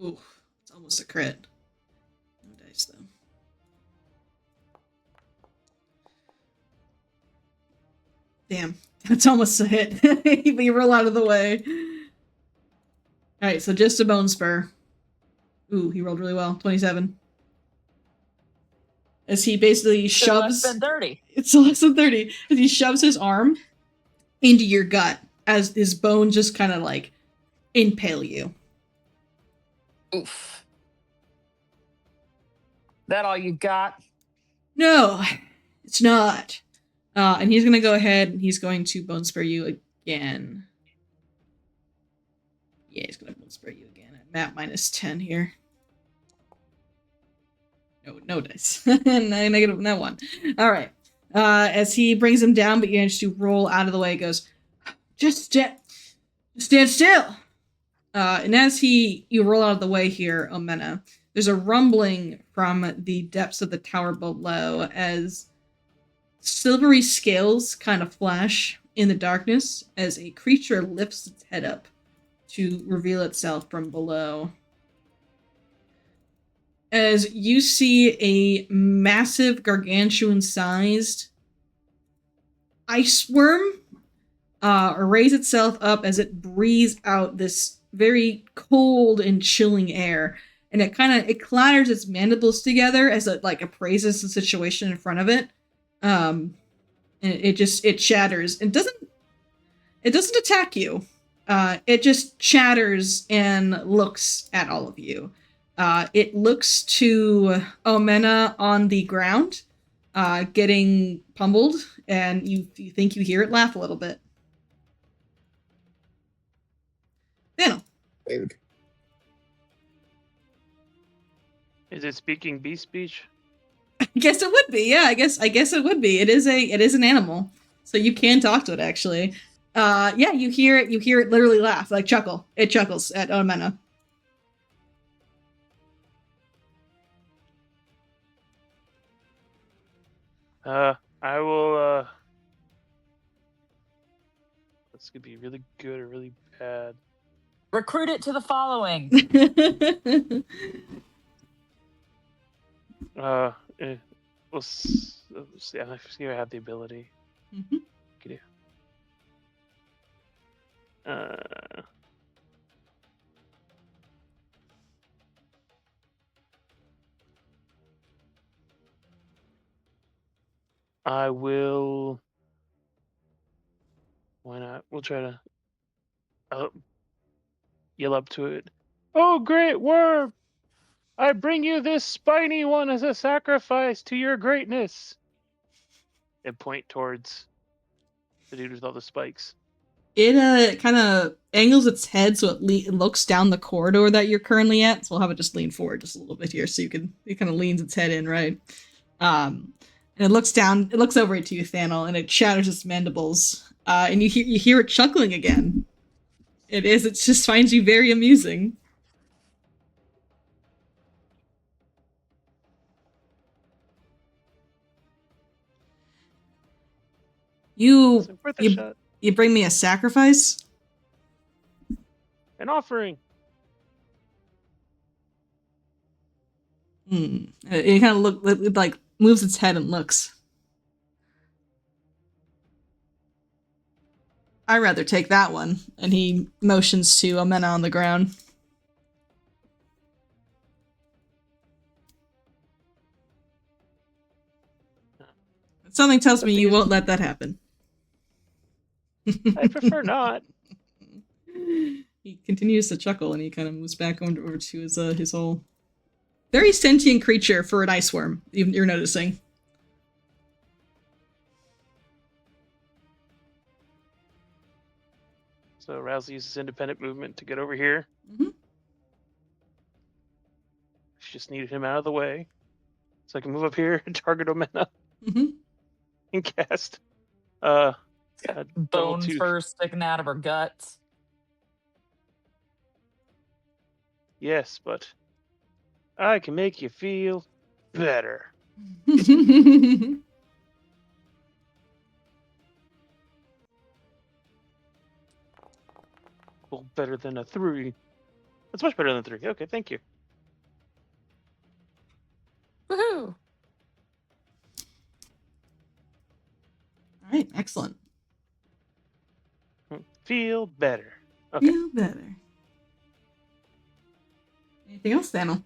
Ooh, it's almost a crit. No dice, though. Damn, that's almost a hit. But you roll out of the way. Alright, so just a Bone Spur. Ooh, he rolled really well. 27. As he basically So shoves... less than 30. It's less than 30. As he shoves his arm into your gut as his bone just kind of like impale you. Oof. That all you got? No, it's not. And he's going to go ahead and he's going to Bone Spur you again. Yeah, he's going to Bone Spur you again. I'm at minus 10 here. No dice. Negative, no one. All right. As he brings him down, but you manage to roll out of the way, he goes, just stand still. And as you roll out of the way here, Omena, there's a rumbling from the depths of the tower below as silvery scales kind of flash in the darkness as a creature lifts its head up to reveal itself from below. As you see a massive, gargantuan-sized ice worm raise itself up as it breathes out this very cold and chilling air, and it clatters its mandibles together as it like appraises the situation in front of it, and it shatters and it doesn't attack you. It just chatters and looks at all of you. It looks to Omena on the ground, getting pummeled, and you think you hear it laugh a little bit. Daniel. Is it speaking beast speech? I guess it would be. Yeah, I guess it would be. It is an animal, so you can talk to it actually. Yeah, you hear it literally laugh, like chuckle. It chuckles at Omena. I will, this could be really good or really bad. Recruit it to the following. We'll see. I see I have the ability. Mm-hmm. Okay. I will. Why not? We'll try to yell up to it. Oh, great worm! I bring you this spiny one as a sacrifice to your greatness. And point towards the dude with all the spikes. It kind of angles its head so it looks down the corridor that you're currently at. So we'll have it just lean forward just a little bit here, so it kind of leans its head in, right? And it looks down. It looks over at you, Thanel, and it shatters its mandibles. And you hear it chuckling again. It just finds you very amusing. You bring me a sacrifice? An offering. It kind of it like moves its head and looks. I'd rather take that one. And he motions to Omena on the ground. Something tells me you won't let that happen. I prefer not. He continues to chuckle and he kind of moves back over to his whole very sentient creature for an ice worm. You're noticing. So Rouse uses independent movement to get over here. Mm-hmm. Just needed him out of the way, so I can move up here and target Omena and cast. Bones two. first sticking out of her guts. Yes, but I can make you feel better. Well, better than a 3. That's much better than a 3. Okay, thank you. Woohoo! All right, excellent. Feel better. Okay. Feel better. Anything else, Daniel?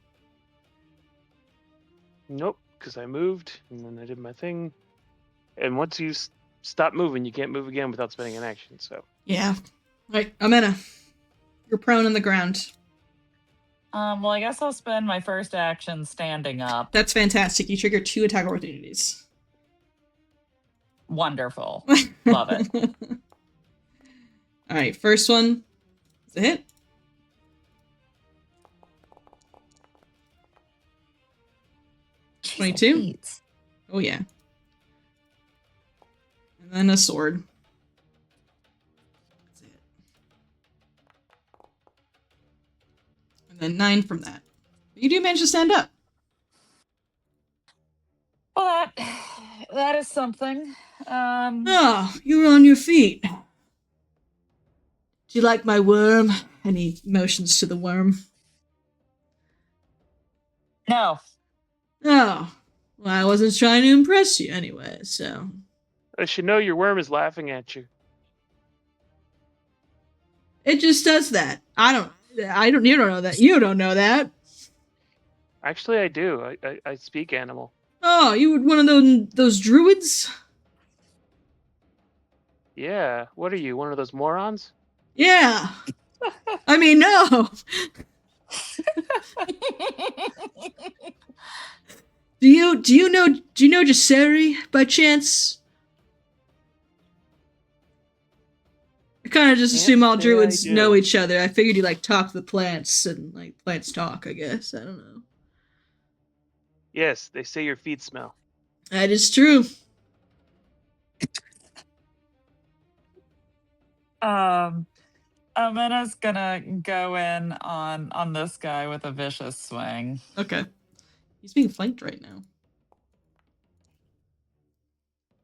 Nope, because I moved and then I did my thing. And once you stop moving, you can't move again without spending an action. So Yeah. All right, Amena. You're prone on the ground. Well, I guess I'll spend my first action standing up. That's fantastic. You trigger 2 attack opportunities. Wonderful. Love it. All right, first one is a hit. Jeez, 22? Pete. Oh, yeah. And then a sword. That's it. And then 9 from that. You do manage to stand up. Well, that is something. Oh, you were on your feet. Do you like my worm? And he motions to the worm. No. Oh, well, I wasn't trying to impress you anyway, so. I should know your worm is laughing at you. It just does that. You don't know that. You don't know that. Actually, I do. I speak animal. Oh, you were one of those druids? Yeah. What are you, one of those morons? Yeah. I mean, no. Do you know Jaseri by chance? I kind of just assume all Can't say I druids do. know each other. I figured you talk to the plants and plants talk, I guess. I don't know. Yes, they say your feet smell. That is true. Amena's gonna go in on this guy with a vicious swing. Okay. He's being flanked right now.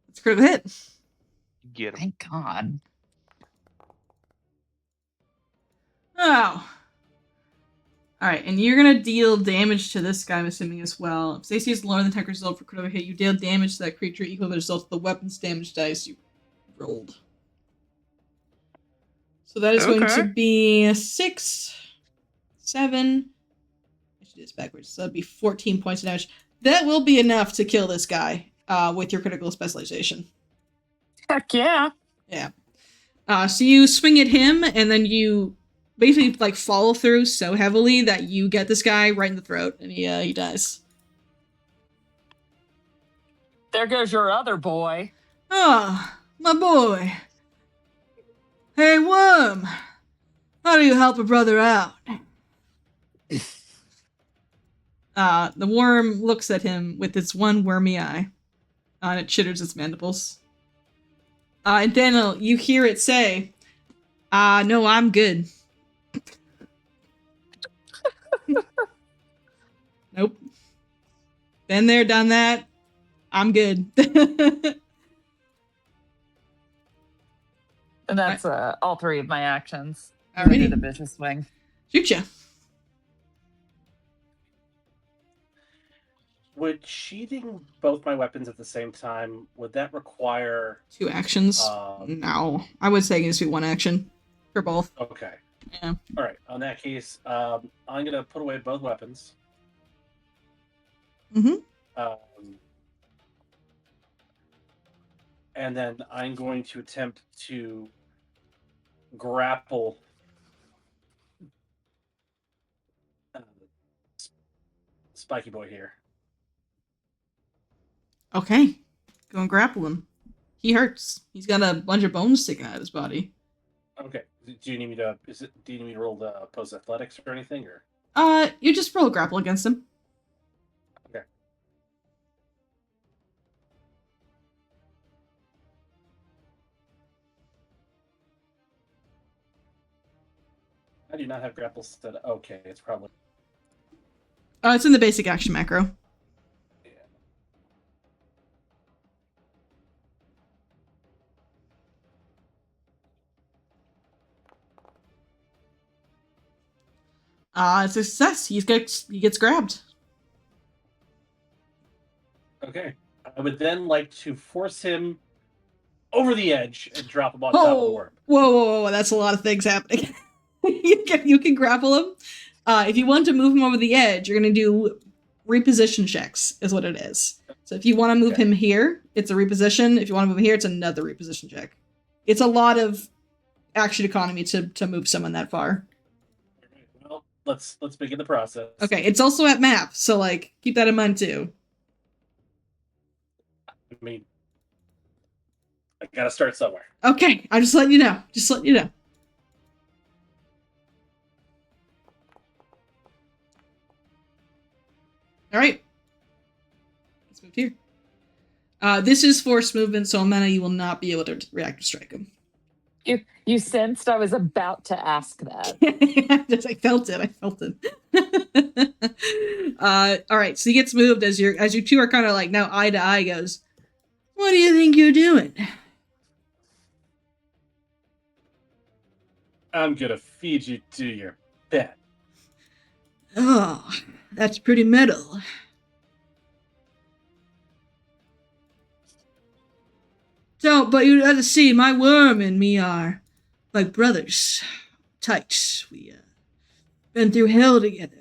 That's a critical hit. Get him. Thank God. Oh. Alright, and you're gonna deal damage to this guy, I'm assuming, as well. If AC is lower than 10 result for critical hit, you deal damage to that creature equal to the result of the weapon's damage dice you rolled. So that is going to be 6, 7. I should do this backwards. So that'd be 14 points of damage. That will be enough to kill this guy with your critical specialization. Heck yeah. Yeah. So you swing at him, and then you basically follow through so heavily that you get this guy right in the throat, and he dies. There goes your other boy. Ah, my boy. Hey, worm. How do you help a brother out? The worm looks at him with its one wormy eye, and it chitters its mandibles. And Daniel, you hear it say, no, I'm good. Nope. Been there, done that. I'm good. And that's all 3 of my actions. Alrighty. I did a vicious swing. Shoot ya. Would sheathing both my weapons at the same time, would that require 2 actions? No. I would say it needs to be 1 action for both. Okay. Yeah. All right. In that case, I'm gonna put away both weapons. Mm-hmm. And then I'm going to attempt to grapple Spiky Boy here. Okay. Go and grapple him. He hurts. He's got a bunch of bones sticking out of his body. Okay. Do you need me to? Do you need me to roll the post athletics or anything, or? You just roll a grapple against him. Okay. I do not have grapple set. Okay, it's probably. It's in the basic action macro. It's a success. He gets grabbed. Okay. I would then like to force him over the edge and drop him on top of the worm. Whoa. That's a lot of things happening. you can grapple him. If you want to move him over the edge, you're going to do reposition checks, is what it is. So if you want to move him here, it's a reposition. If you want to move him here, it's another reposition check. It's a lot of action economy to move someone that far. Well, let's begin the process. Okay, it's also at map, so like keep that in mind too. I mean, I gotta start somewhere. Okay, I'm just letting you know. All right. Let's move here. This is forced movement, so Amena, you will not be able to react to strike him. You sensed I was about to ask that. I felt it. All right, so he gets moved as you two are kind of like now eye to eye. Goes, what do you think you're doing? I'm gonna feed you to your pet. Oh, that's pretty metal. So, but you have to see, my worm and me are like brothers. Tight. We been through hell together.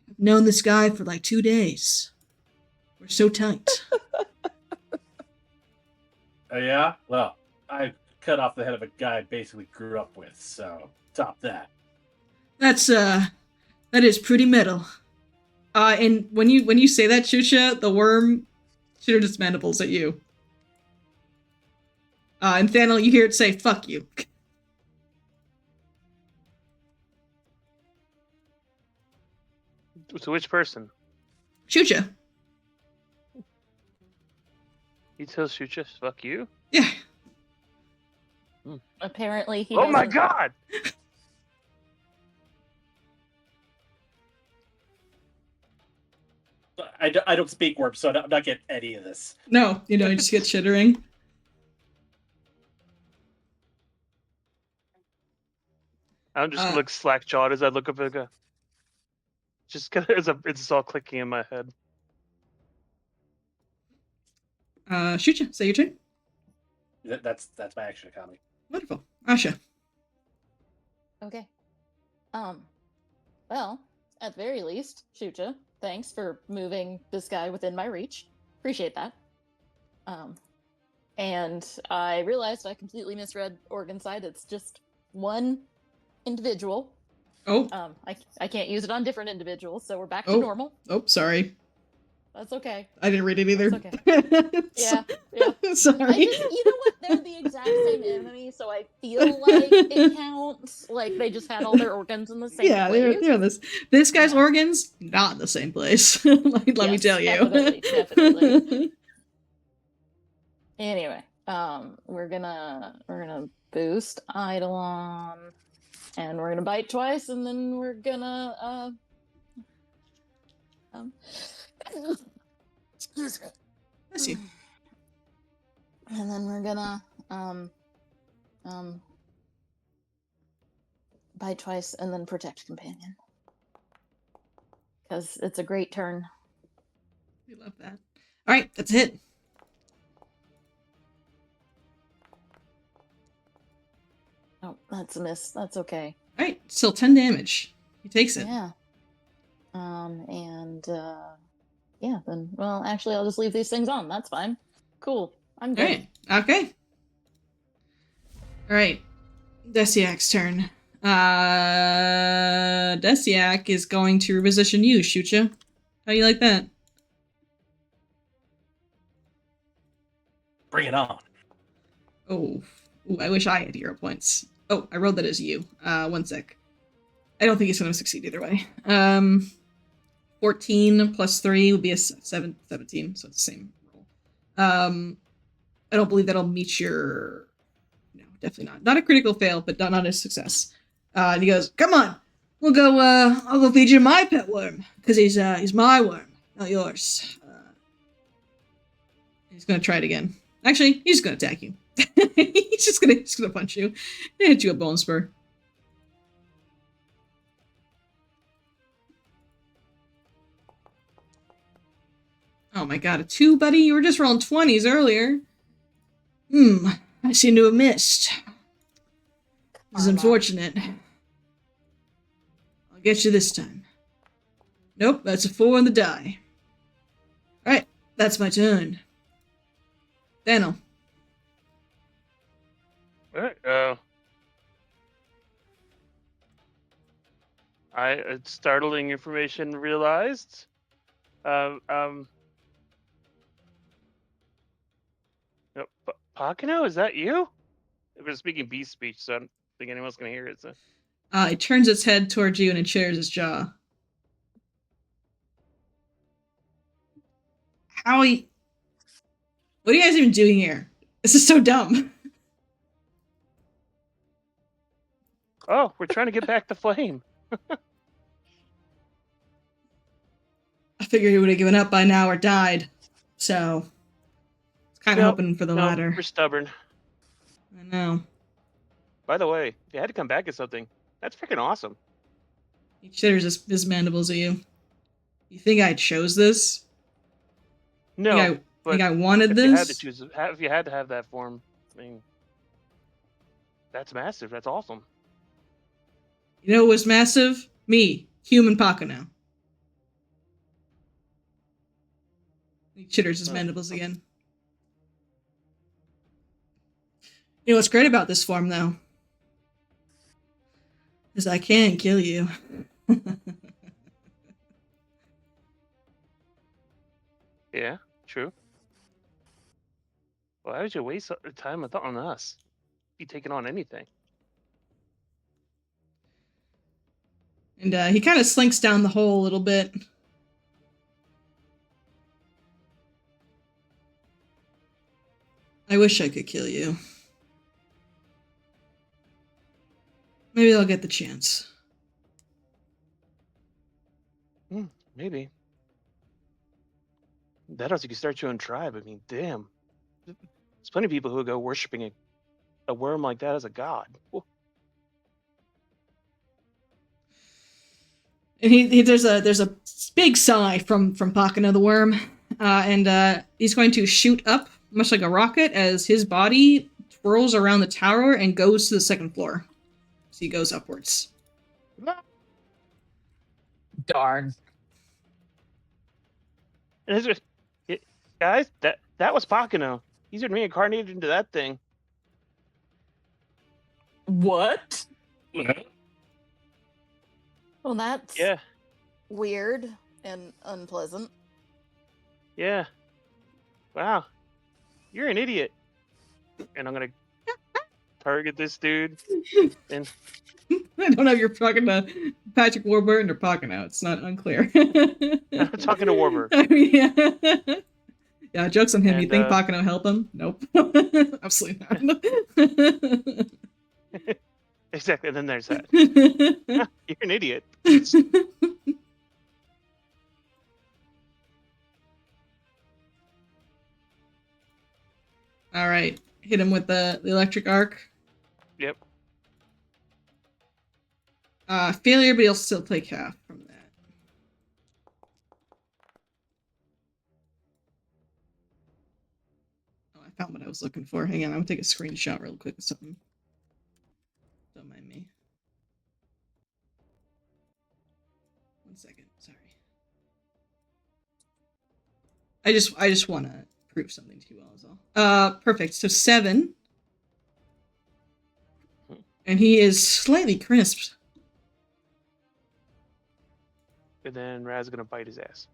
I've known this guy for like 2 days. We're so tight. Oh yeah? Well, I cut off the head of a guy I basically grew up with, so top that. That is pretty metal. And when you say that, Shusha, the worm shoots its mandibles at you. And Thanel, you hear it say, fuck you. To which person? Shusha. He tells Shucha, fuck you? Yeah. Apparently he Oh my doesn't- god! I don't speak worm, so I'm not getting any of this. No, you just get chittering. I'm just look slack jawed as I look up at the just it's all clicking in my head. Shusha, say your turn. That's my action economy. Wonderful. Asha. Okay. Well, at the very least, Shucha, thanks for moving this guy within my reach. Appreciate that. And I realized I completely misread Organ Side. It's just one individual. Oh. I can't use it on different individuals, so we're back to Oh. normal. Oh, sorry. That's okay. I didn't read it either. That's Yeah. Sorry. You know what? They're the exact same enemy, so I feel like it counts. Like they just had all their organs in the same Yeah, place. they're this. This guy's Yeah. organs not in the same place. Let me Yes, tell you. definitely. Anyway, we're gonna boost Eidolon, and we're gonna bite twice, and then we're gonna excuse me. Bless you. And then we're gonna bite twice and then protect companion. Because it's a great turn. We love that. All right, that's a hit. Oh, that's a miss. That's okay. All right, still 10 damage. He takes it. Yeah. Yeah, then, well, actually, I'll just leave these things on. That's fine. Cool. I'm All good. right. Okay. All right. Desiak's turn. Desiak is going to reposition you, shoot ya. How you like that? Bring it on. Oh. Ooh, I wish I had hero points. Oh, I rolled that as you. 1 sec. I don't think he's going to succeed either way. 14 plus 3 would be a 17, so it's the same roll. I don't believe that'll meet your... No, definitely not. Not a critical fail, but not a success. And he goes, come on, we'll go, I'll go feed you my pet worm, because he's my worm, not yours. He's going to try it again. Actually, he's going to attack you. he's just gonna punch you and hit you a bone spur. Oh my god, a 2, buddy? You were just rolling 20s earlier. I seem to have missed. This is unfortunate. I'll get you this time. Nope, that's a 4 on the die. Alright, that's my turn. Daniel. Alright, startling information realized. Pakino, is that you? We're speaking beast speech, so I don't think anyone's gonna hear it. So. It turns its head towards you and it shares its jaw. Howie, what are you guys even doing here? This is so dumb. Oh, we're trying to get back the flame. I figured he would have given up by now or died. So, kind of hoping for the latter. We're stubborn. I know. By the way, if you had to come back at something, that's freaking awesome. He chitters his mandibles at you. You think I chose this? No, think I wanted if this? You had to choose, if you had to have that form, I mean, that's massive. That's awesome. You know what was massive? Me, human Pakano. He chitters his mandibles again. You know what's great about this form, though? Is I can kill you. Yeah, true. Why would you waste time on us? Be taking on anything. And he kind of slinks down the hole a little bit. I wish I could kill you. Maybe I'll get the chance. Maybe. That else you could start your own tribe. I mean, damn. There's plenty of people who would go worshiping a worm like that as a god. Whoa. And there's a big sigh from Pakano the worm, and he's going to shoot up, much like a rocket, as his body twirls around the tower and goes to the 2nd floor. So he goes upwards. Darn. Guys, that was Pakano. He's been reincarnated into that thing. What? Well, that's weird and unpleasant. Yeah. Wow. You're an idiot. And I'm gonna target this dude. And I don't know if you're talking to Patrick Warburton or Pakano. It's not unclear. I'm talking to Warburg. I mean, yeah, joke's on him. And, You think Pakano help him? Nope. Absolutely not. Exactly, and then there's that. You're an idiot. All right, hit him with the electric arc. Yep. Failure, but he'll still take half from that. Oh, I found what I was looking for. Hang on, I'm gonna take a screenshot real quick of something. Don't mind me. 1 second, sorry. I just want to prove something to you all, is all. Perfect. So 7. And he is slightly crisped. And then Raz is gonna bite his ass.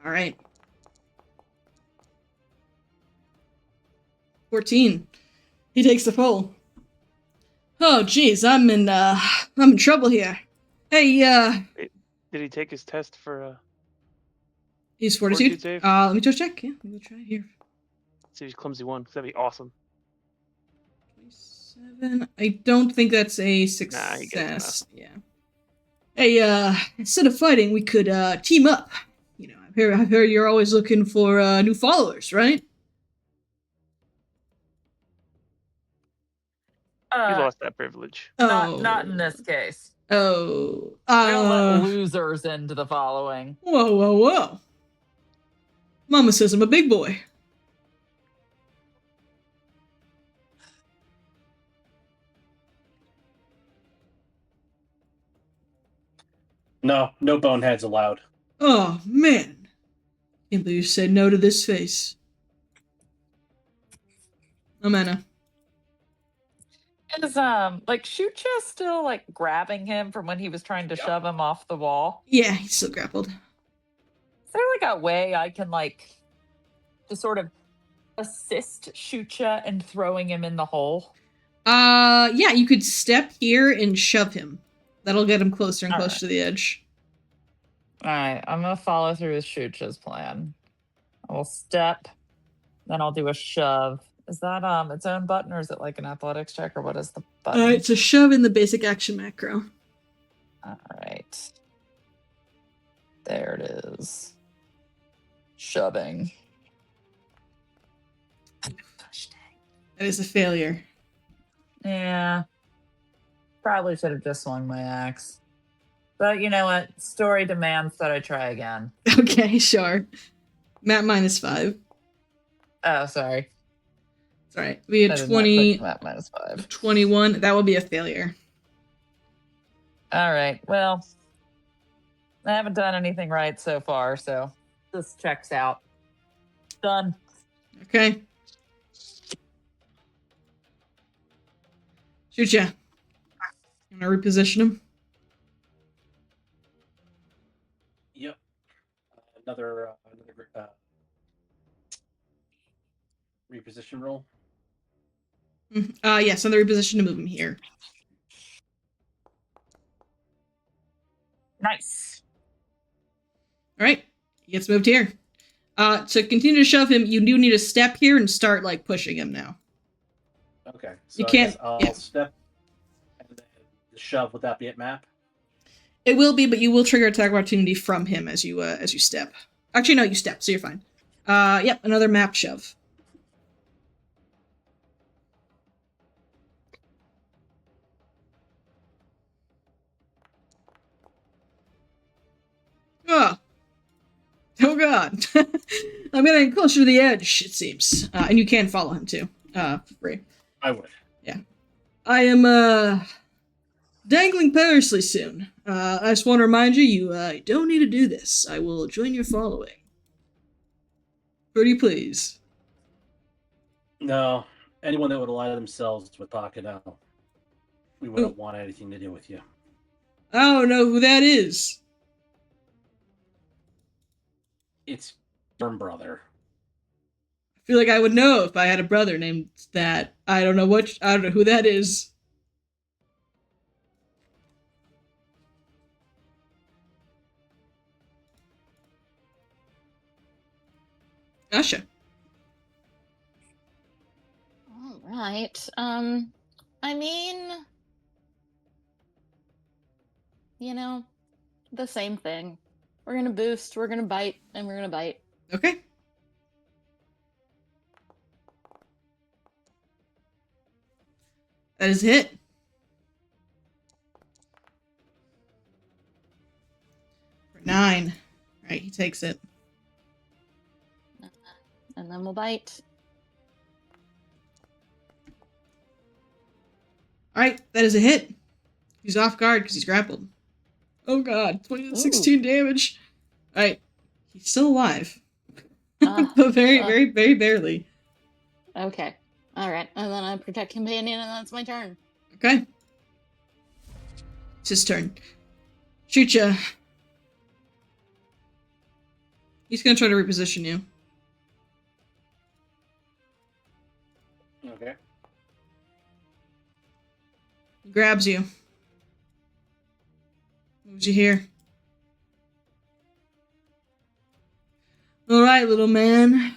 All right. 14. He takes the pole. Oh, geez, I'm in trouble here. Hey, Did he take his test for he's Fortitude fortitude. save? Let me just check. Yeah, let me try here. see if he's clumsy one? Because that'd be awesome. 27. I don't think that's a he success. gets Yeah. Hey, instead of fighting, we could team up. You know, I've heard you're always looking for new followers, right? He lost that privilege. Not in this case. Oh. We don't let losers into the following. Whoa. Mama says I'm a big boy. No boneheads allowed. Oh, man. Can't believe you said no to this face. Amana. Is Shucha still like grabbing him from when he was trying to shove him off the wall? Yeah, he's still grappled. Is there like a way I can just sort of assist Shucha in throwing him in the hole? Yeah, you could step here and shove him. That'll get him closer and All closer right. to the edge. Alright, I'm gonna follow through with Shucha's plan. I will step, then I'll do a shove. Is that its own button, or is it like an athletics check, or what is the button? It's a shove in the basic action macro. Alright. There it is. Shoving. That is a failure. Yeah. Probably should have just swung my axe. But you know what? Story demands that I try again. Okay, sure. Map -5. Oh, sorry. It's alright. We had I did not 20, click map -5. 21. That will be a failure. Alright, well. I haven't done anything right so far, so this checks out. Done. Okay. Shoot ya. I'm gonna reposition him. Yep. Another reposition roll. Yes, another reposition to move him here. Nice. Alright. He gets moved here. To continue to shove him, you do need to step here and start, pushing him now. Okay. So You can't- I'll yeah. step and then the shove. Would that be at map? It will be, but you will trigger attack opportunity from him as you step. Actually, no, you step, so you're fine. Yep, another map shove. Oh god. I'm getting closer to the edge, it seems. And you can follow him too. For free. I would. Yeah. I am, dangling perilously soon. I just want to remind you, you don't need to do this. I will join your following. Pretty please. No. Anyone that would lie to themselves with Takano, we wouldn't want anything to do with you. I don't know who that is. It's your brother. I feel like I would know if I had a brother named that. I don't know who that is. Gotcha. All right. I mean, the same thing. We're gonna boost, we're gonna bite, and we're gonna bite. Okay. That is a hit. For 9. Alright, he takes it. And then we'll bite. Alright, that is a hit. He's off guard because he's grappled. Oh god, 16 damage. Alright, he's still alive. But very, very, very barely. Okay. Alright, and then I protect companion, and that's my turn. Okay. It's his turn. Shoot ya. He's gonna try to reposition you. Okay. He grabs you. Moves you here. Alright, little man.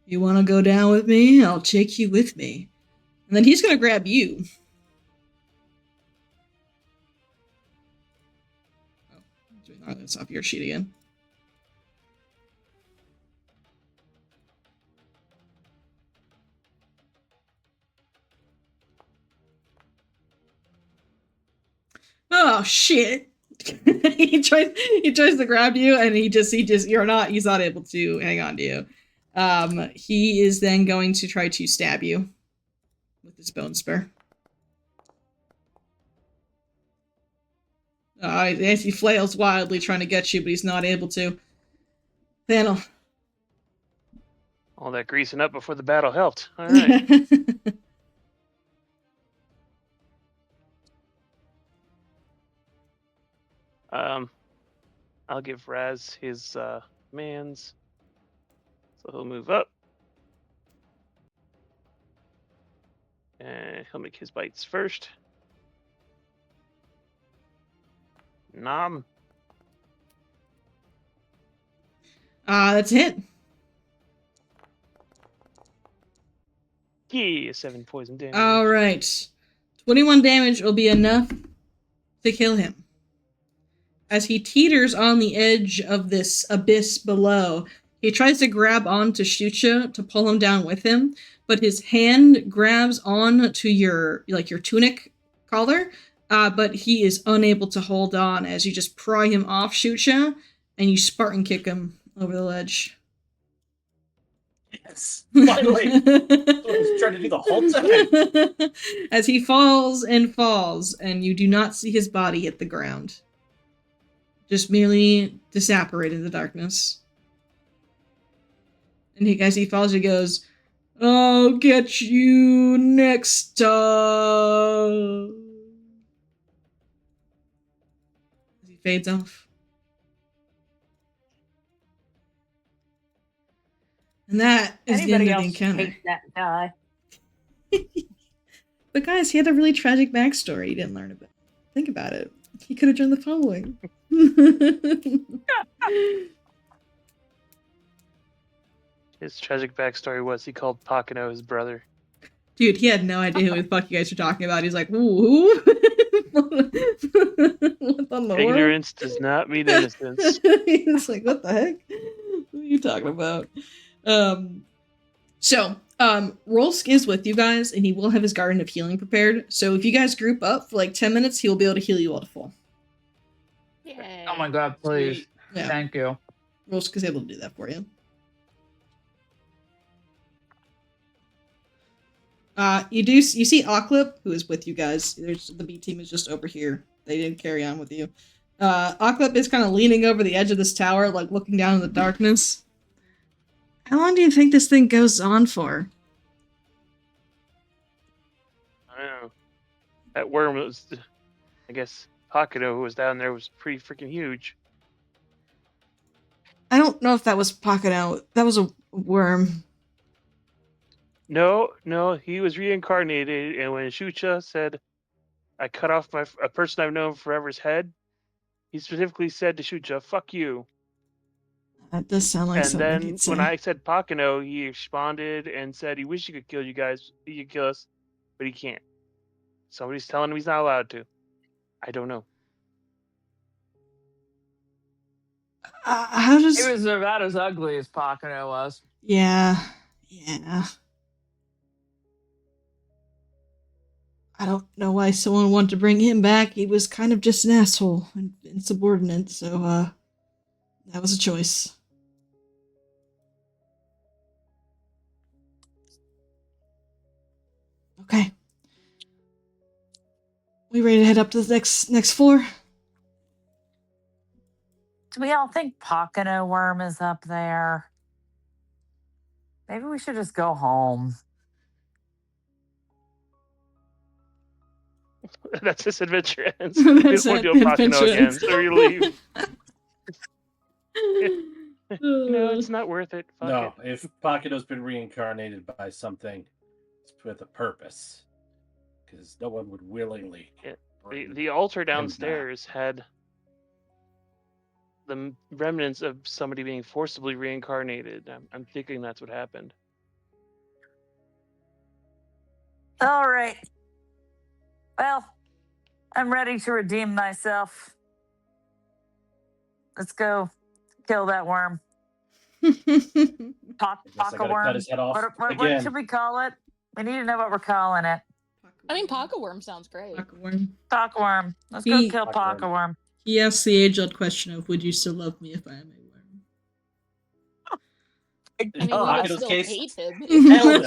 You wanna go down with me? I'll take you with me. And then he's gonna grab you. Oh, that's off your sheet again. Oh shit. he tries to grab you and he's not able to hang on to you. He is then going to try to stab you with his bone spur. As he flails wildly trying to get you, but he's not able to. Panel. All that greasing up before the battle helped. All right. I'll give Raz his commands. So he'll move up. And he'll make his bites first. Nom. That's a hit. Yeah, 7 poison damage. Alright. 21 damage will be enough to kill him. As he teeters on the edge of this abyss below, he tries to grab onto Shucha to pull him down with him, but his hand grabs on to your tunic collar, but he is unable to hold on as you just pry him off Shucha, and you Spartan kick him over the ledge. Yes, finally. That's what I was trying to do the whole time. As he falls and falls, and you do not see his body hit the ground. Just merely disapparate in the darkness. And as he falls, he goes, "I'll get you next time." As he fades off. And that is Anybody the end of the else encounter. hate that guy? But guys, he had a really tragic backstory you didn't learn about. Think about it. He could have done the following. His tragic backstory was he called Pakino his brother. Dude, he had no idea who the fuck you guys were talking about. He's like, ooh. What the Lord? Ignorance does not mean innocence. He's like, what the heck? What are you talking about? Rolsk is with you guys, and he will have his Garden of Healing prepared. So if you guys group up for like 10 minutes, he will be able to heal you all to full. Yay. Oh my god, please. Yeah. Thank you. Rolsk is able to do that for you. You see Oklip, who is with you guys. The B team is just over here. They didn't carry on with you. Oklip is kind of leaning over the edge of this tower, like looking down in the darkness. How long do you think this thing goes on for? I don't know. That worm was, I guess, Pakino, who was down there, was pretty freaking huge. I don't know if that was Pakino. That was a worm. No, he was reincarnated, and when Shucha said, "I cut off a person I've known forever's head," he specifically said to Shucha, "Fuck you." That does sound like And something then he'd say. when I said Pakino, he responded and said he wished he could kill you guys. He could kill us, but he can't. Somebody's telling him he's not allowed to. I don't know. How does... He was about as ugly as Pakino was. Yeah. I don't know why someone wanted to bring him back. He was kind of just an asshole and insubordinate, so, that was a choice. Okay. We ready to head up to the next floor? y'all think Pocono Worm is up there? Maybe we should just go home. That's this adventure ends. That's We won't it, do a Pocono adventure again, ends. so you leave. No, it's not worth it. Fuck No, it. if Pakido's been reincarnated by something, it's with a purpose. Because no one would willingly. Yeah, bring The altar him back. downstairs had the remnants of somebody being forcibly reincarnated. I'm thinking that's what happened. All right. Well, I'm ready to redeem myself. Let's go kill that worm. I guess I Poca gotta worm. cut his head off What again. should we call it? We need to know what we're calling it. I mean, Pocket Worm sounds great. Pockworm. Poca worm. Let's go kill Poca Poca worm. He asks the age-old question of, would you still love me if I am a worm? I mean, we God. would Pakido's still case, hate him. hell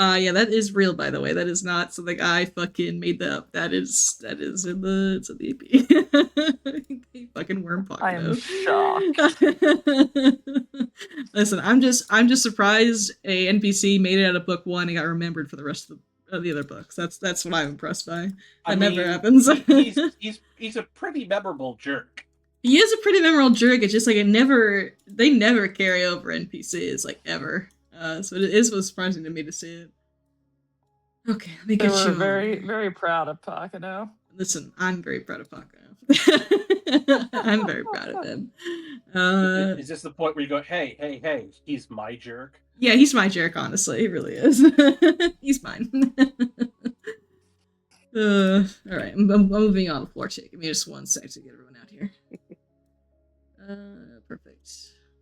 If Yeah, that is real, by the way. That is not something I fucking made that up. That is in the EP. Fucking worm I am Pocono. shocked. Listen, I'm just surprised a NPC made it out of book 1 and got remembered for the rest of the other books. That's what I'm impressed by. That never happens. he's a pretty memorable jerk. He is a pretty memorable jerk. It's just like they never carry over NPCs like ever. So it was surprising to me to see it. Okay, let me They get were you. very, very proud of Pocono. Listen, I'm very proud of Paco. I'm very proud of him. Is this the point where you go, hey, he's my jerk? Yeah, he's my jerk, honestly. He really is. He's mine. Alright, I'm moving on the floor too. Give me just 1 sec to get everyone out here. Perfect.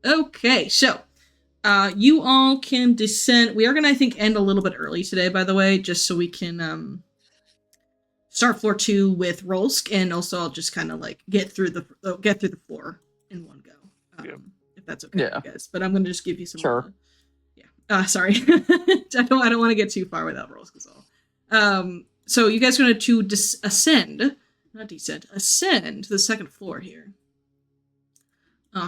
Okay, so you all can descend. We are gonna, I think, end a little bit early today, by the way, just so we can start floor 2 with Rolsk, and also I'll just kind of like get through the floor in one go, if that's okay, with you guys. But I'm gonna just give you some. Sure. Sorry, I don't want to get too far without Rolsk as well. So you guys are going to ascend to the second floor here.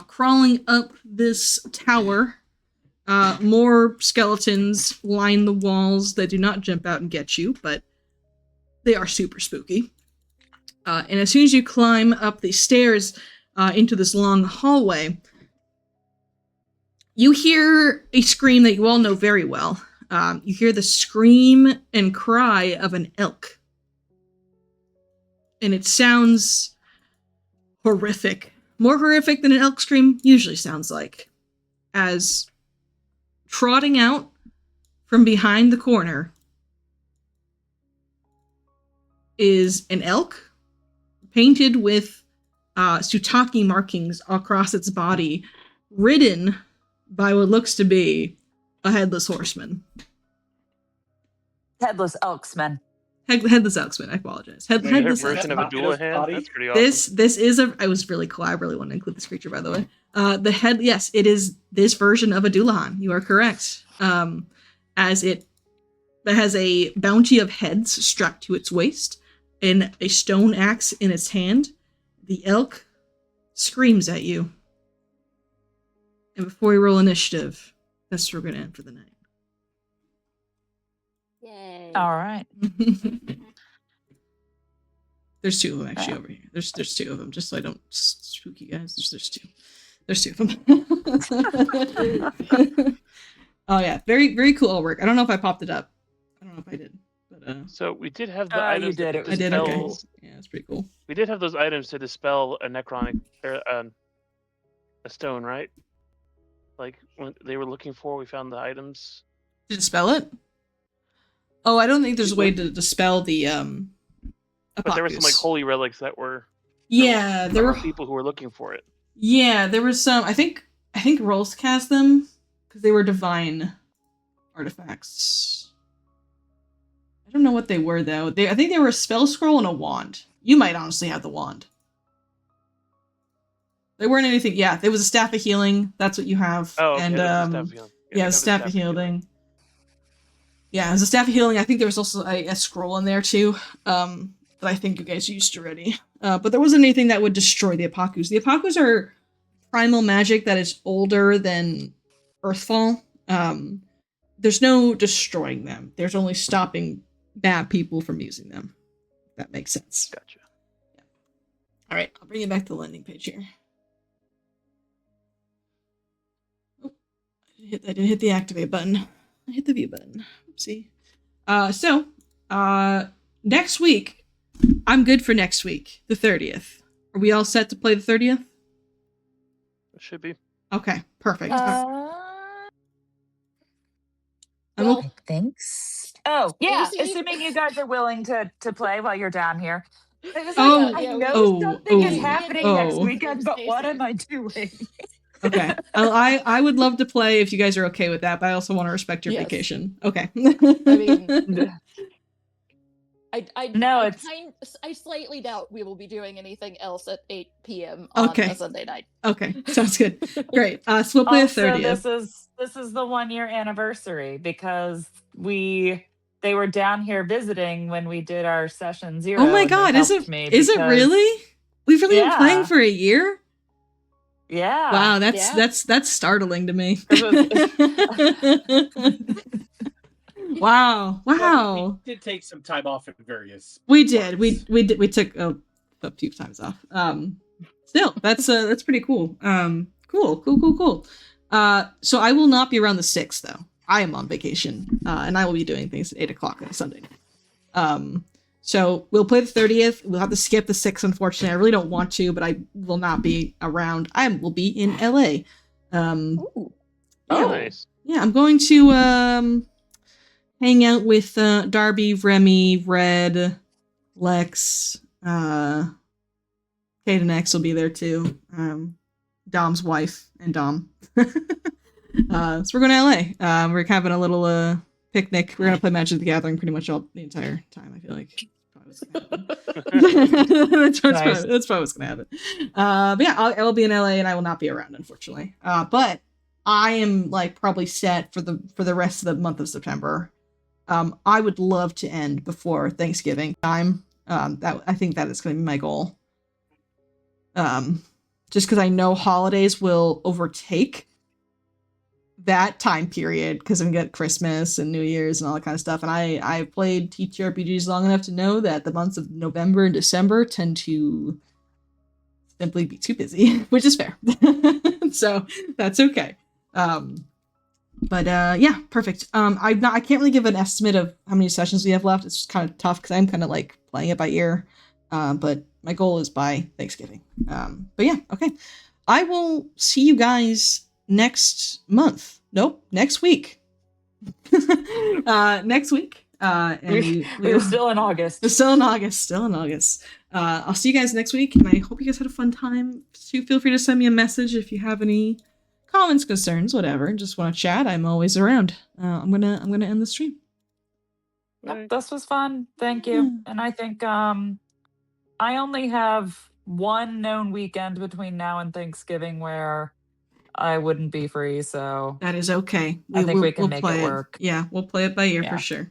Crawling up this tower, more skeletons line the walls that do not jump out and get you, but they are super spooky. And as soon as you climb up the stairs into this long hallway, you hear a scream that you all know very well. You hear the scream and cry of an elk. And it sounds horrific. More horrific than an elk scream usually sounds like. As trotting out from behind the corner is an elk painted with Sutaki markings across its body, ridden by what looks to be a headless horseman. Headless Elksman. Headless Elksman, I apologize. Headless Version of a Elksman. Doulahan. That's pretty awesome. This is I was really cool. I really want to include this creature, by the way. Yes, it is this version of a Doulahan. You are correct. As it has a bounty of heads strapped to its waist and a stone axe in its hand. The elk screams at you. And before we roll initiative, that's where we're going to end for the night. Yay. All right. There's 2 of them actually over here. There's 2 of them, just so I don't spook you guys. There's 2. There's 2 of them. Oh yeah, very, very cool artwork. I don't know if I popped it up. I don't know if I did. But So we did have the You items. did. that It was I did. dispel- Okay. Yeah, that's pretty cool. We did have those items to dispel a necronic, or a stone, right? Like when they were looking for, we found the items. Did it spell it? Oh, I don't think there's a way to dispel the But there were some like Apocus. holy relics that were. Yeah, there were people who were looking for it. Yeah, there was some. I think Rolls cast them because they were divine artifacts. I don't know what they were though. I think they were a spell scroll and a wand. You might honestly have the wand. They weren't anything. Yeah, there was a staff of healing. That's what you have. Oh, okay, and that's the staff of healing. yeah, staff of healing. Yeah, it was a staff of healing. I think there was also a scroll in there too. That I think you guys used already. but there wasn't anything that would destroy the Apakus. The Apakus are primal magic that is older than Earthfall. There's no destroying them. There's only stopping bad people from using them. If that makes sense. Gotcha. Yeah. All right, I'll bring you back to the landing page here. Oh, I didn't hit the activate button. I hit the view button. Oopsie. So, next week, I'm good for next week, the 30th. Are we all set to play the 30th? It should be. Okay, perfect. Well, I think so. Oh, yeah. Lucy? Assuming you guys are willing to play while you're down here. It was Oh, like, I yeah, know something is oh, happening next oh. weekend, but what am I doing? Okay. I would love to play if you guys are okay with that, but I also want to respect your Yes. vacation. Okay. I mean, No, I slightly doubt we will be doing anything else at 8 p.m. on Okay. a Sunday night. Okay, sounds good. Great. So we'll play the Also, 30th. this is the 1 year anniversary because they were down here visiting when we did our session 0. Oh my and they god, is helped it me is it because- really? We've really been playing Yeah. for a year? Yeah. Wow, that's Yeah. that's startling to me. It Wow. Well, Wow. we did take some time off in various. We did. parts. We took a few times off. Still, that's pretty cool. Cool. So I will not be around the 6th though. I am on vacation, and I will be doing things at 8 o'clock on a Sunday night. So we'll play the 30th. We'll have to skip the 6th, unfortunately. I really don't want to, but I will not be around. I will be in LA. Ooh. Oh. Nice. Yeah, I'm going to hang out with Darby, Remy, Red, Lex, Kate and X will be there too. Dom's wife and Dom. So we're going to LA. We're having a little picnic. We're going to play Magic the Gathering pretty much all the entire time, I feel like. That's probably what's going to happen. But yeah, I will be in LA and I will not be around, unfortunately. But I am like probably set for the rest of the month of September. I would love to end before Thanksgiving time. That I think that is going to be my goal. Just because I know holidays will overtake that time period because I'm get Christmas and New Year's and all that kind of stuff. And I've played TTRPGs long enough to know that the months of November and December tend to simply be too busy, which is fair. So that's okay. But yeah, perfect. I can't really give an estimate of how many sessions we have left. It's just kind of tough because I'm kind of like playing it by ear. But my goal is by Thanksgiving. But yeah, okay. I will see you guys next month. Nope, next week. Next week. And we're still in August. We're still in August. I'll see you guys next week, and I hope you guys had a fun time. So feel free to send me a message if you have any comments, concerns, whatever. Just want to chat. I'm always around. I'm gonna end the stream. Yep, this was fun. Thank you. And I think I only have one known weekend between now and Thanksgiving where I wouldn't be free, so That is okay. I think we can we'll make play it work. Yeah, we'll play it by ear Yeah. for sure.